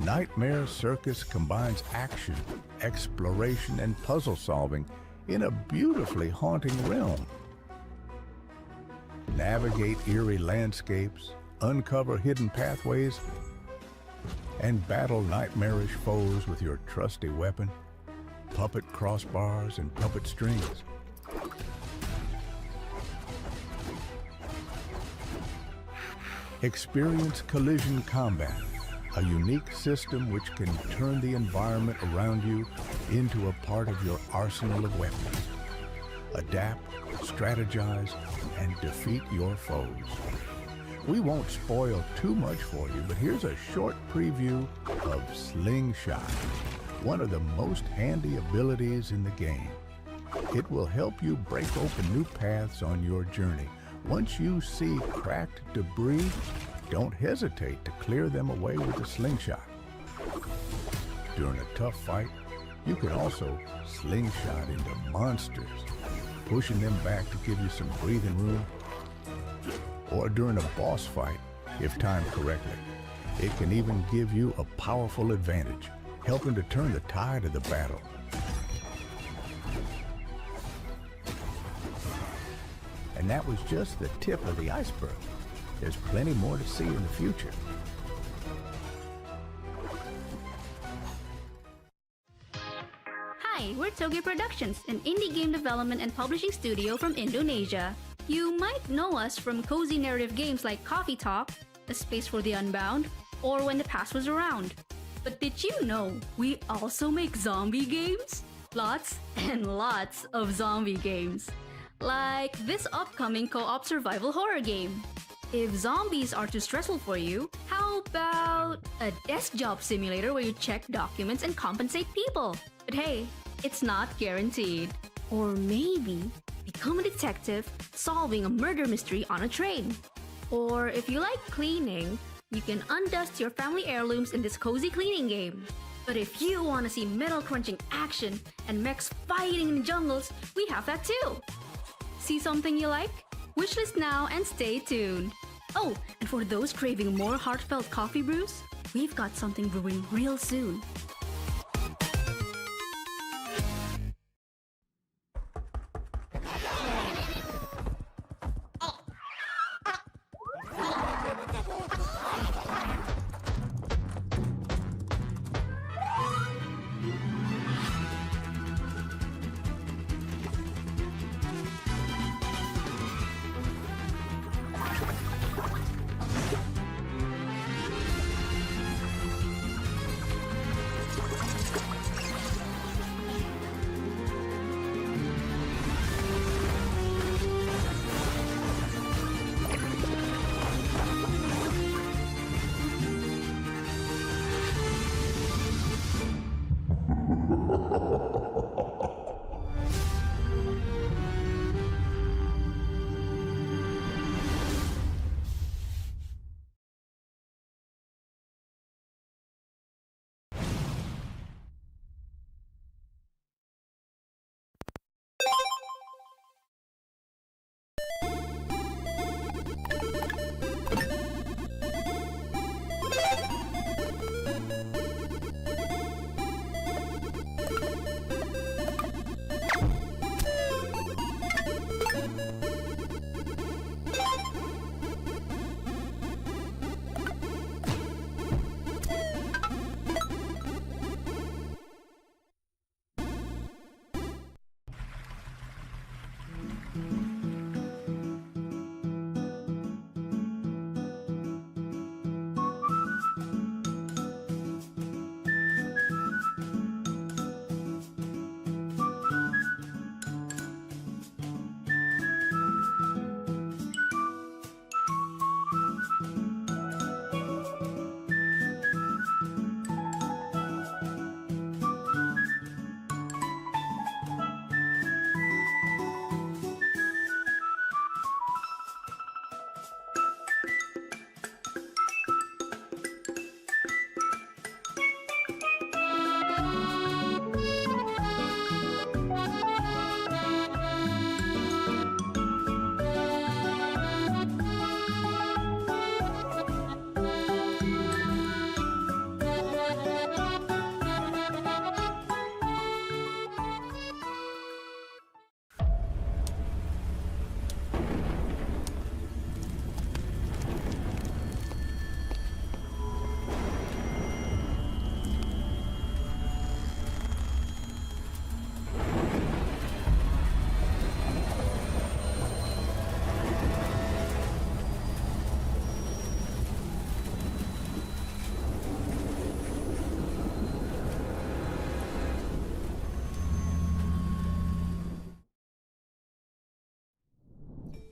Nightmare Circus combines action, exploration, and puzzle solving in a beautifully haunting realm. Navigate eerie landscapes, uncover hidden pathways, and battle nightmarish foes with your trusty weapon, puppet crossbars, and puppet strings. Experience collision combat, a unique system which can turn the environment around you into a part of your arsenal of weapons. Adapt, strategize, and defeat your foes. We won't spoil too much for you, but here's a short preview of Slingshot, one of the most handy abilities in the game. It will help you break open new paths on your journey. Once you see cracked debris, don't hesitate to clear them away with a slingshot. During a tough fight, you can also slingshot into monsters, pushing them back to give you some breathing room. Or during a boss fight, if timed correctly, it can even give you a powerful advantage, helping to turn the tide of the battle. And that was just the tip of the iceberg. There's plenty more to see in the future. Hi, we're Toge Productions, an indie game development and publishing studio from Indonesia. You might know us from cozy narrative games like Coffee Talk, A Space for the Unbound, or When the Past Was Around. But did you know we also make zombie games? Lots and lots of zombie games. Like this upcoming co-op survival horror game. If zombies are too stressful for you, how about a desk job simulator where you check documents and compensate people? But hey, it's not guaranteed. Or maybe become a detective solving a murder mystery on a train. Or if you like cleaning, you can undust your family heirlooms in this cozy cleaning game. But if you want to see metal crunching action and mechs fighting in jungles, we have that too. See something you like? Wishlist now and stay tuned. Oh, and for those craving more heartfelt coffee brews, we've got something brewing real soon.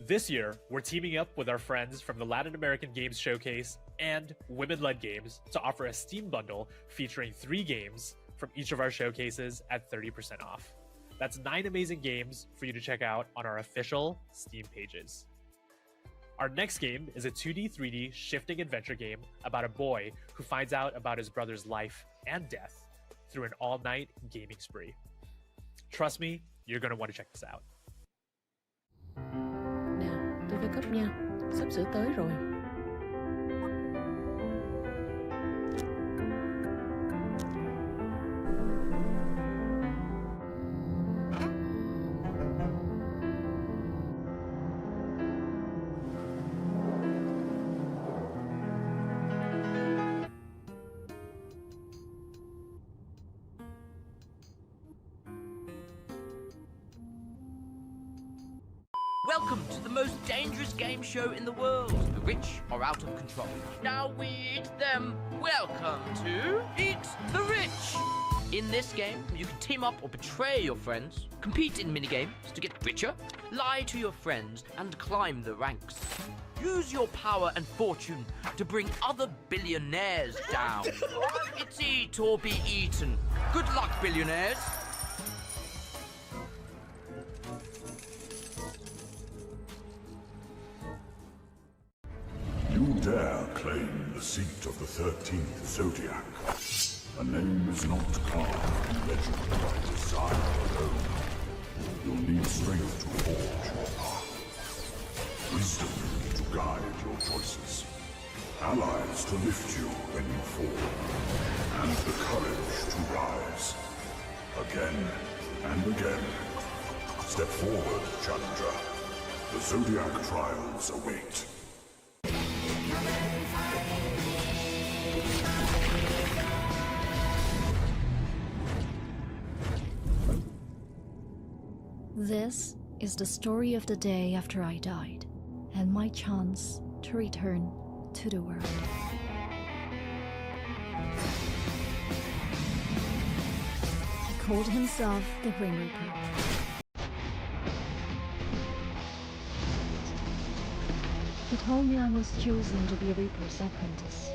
This year, we're teaming up with our friends from the Latin American Games Showcase and Women-Led Games to offer a Steam bundle featuring 3 games from each of our showcases at 30% off. That's 9 amazing games for you to check out on our official Steam pages. Our next game is a 2D, 3D shifting adventure game about a boy who finds out about his brother's life and death through an all-night gaming spree. Trust me, you're going to want to check this out. Nè, tôi phải cúp nha. Sắp sửa tới rồi. Welcome to the most dangerous game show in the world. The rich are out of control. Now we eat them. Welcome to Eat the Rich. In this game, you can team up or betray your friends, compete in minigames to get richer, lie to your friends, and climb the ranks. Use your power and fortune to bring other billionaires down. It's eat or be eaten. Good luck, billionaires. You dare claim the seat of the 13th Zodiac. A name is not carved in legend by design alone. You'll need strength to forge your path, wisdom to guide your choices, allies to lift you when you fall, and the courage to rise. Again and again. Step forward, challenger. The Zodiac trials await. This is the story of the day after I died, and my chance to return to the world. He called himself the Grim Reaper. He told me I was chosen to be Reaper's apprentice.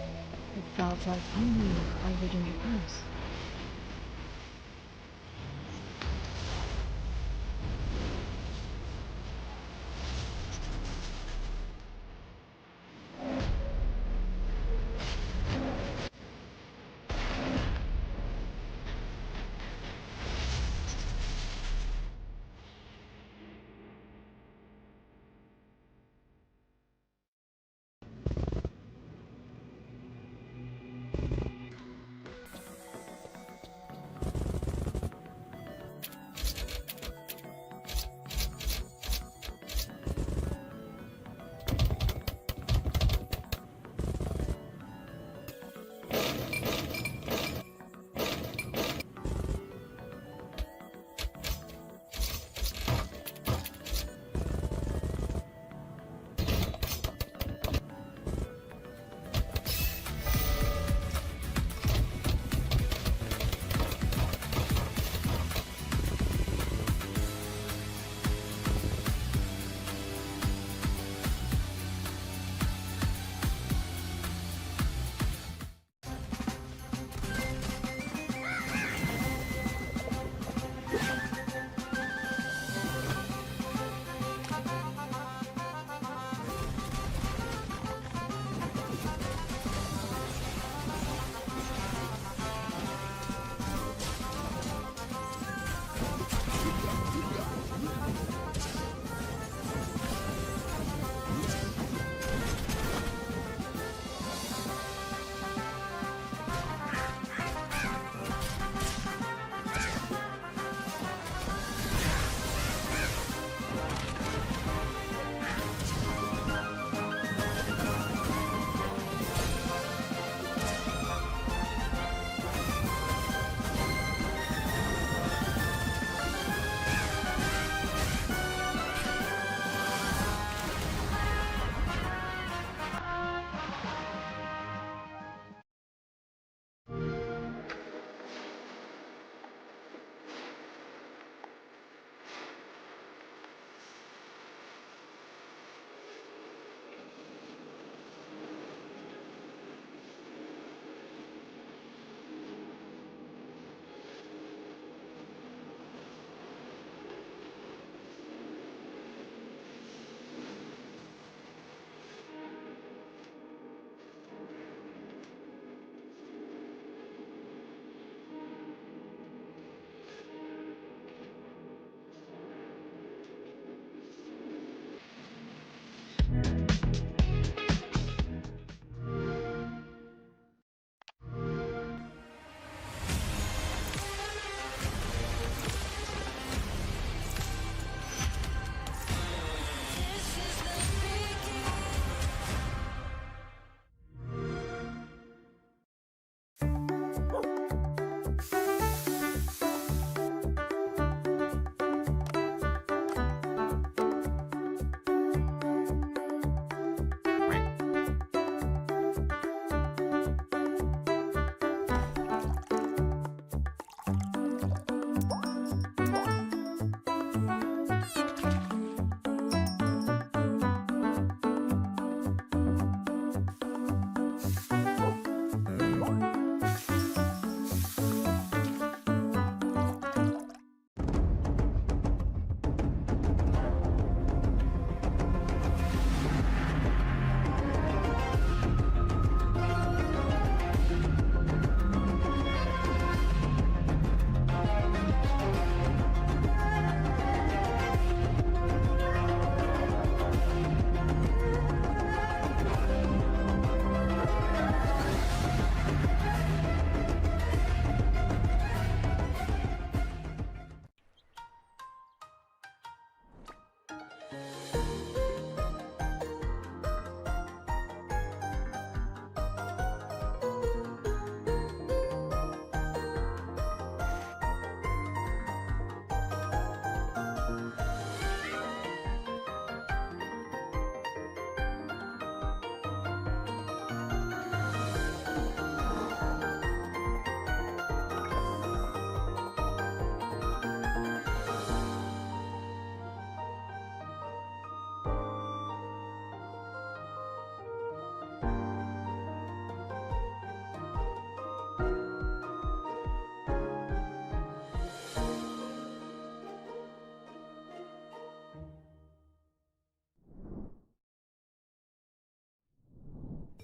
It felt like he knew I wouldn't refuse.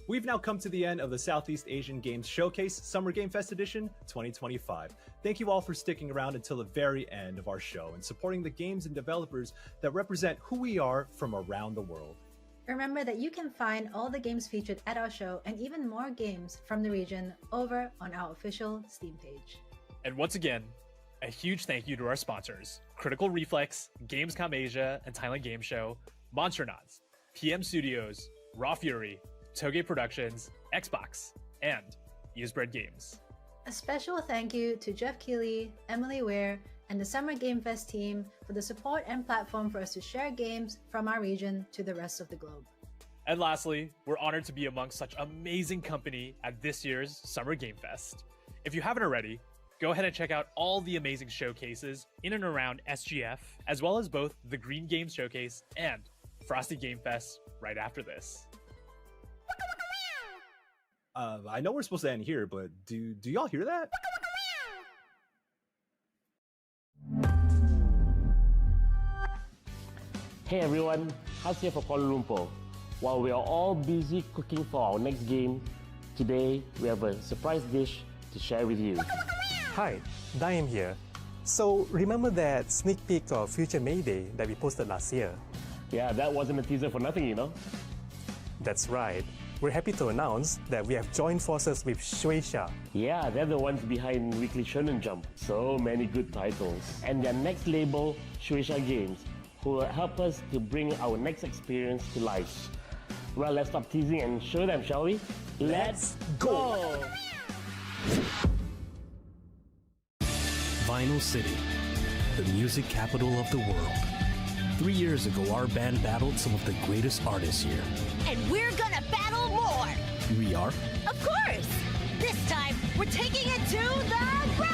We've now come to the end of the Southeast Asian Games Showcase Summer Game Fest Edition 2025. Thank you all for sticking around until the very end of our show and supporting the games and developers that represent who we are from around the world. Remember that you can find all the games featured at our show and even more games from the region over on our official Steam page. And once again, a huge thank you to our sponsors, Critical Reflex, Gamescom Asia and Thailand Game Show, Monsternauts, PM Studios, Raw Fury, Toge Productions, Xbox, and Usebread Games. A special thank you to Jeff Keighley, Emily Ware, and the Summer Game Fest team for the support and platform for us to share games from our region to the rest of the globe. And lastly, we're honored to be amongst such amazing company at this year's Summer Game Fest. If you haven't already, go ahead and check out all the amazing showcases in and around SGF, as well as both the Green Games Showcase and Frosty Game Fest right after this. I know we're supposed to end here, but do y'all hear that? Hey everyone, Has here for Kuala Lumpur. While we are all busy cooking for our next game, today we have a surprise dish to share with you. Hi, Daim here. So remember that sneak peek of Future Mayday that we posted last year? Yeah, that wasn't a teaser for nothing, you know? That's right. We're happy to announce that we have joined forces with Shueisha. Yeah, they're the ones behind Weekly Shonen Jump. So many good titles. And their next label, Shueisha Games, who will help us to bring our next experience to life. Well, let's stop teasing and show them, shall we? Let's go! Vinyl City, the music capital of the world. 3 years ago, our band battled some of the greatest artists here. And we're gonna battle more! We are? Of course! This time, we're taking it to the road!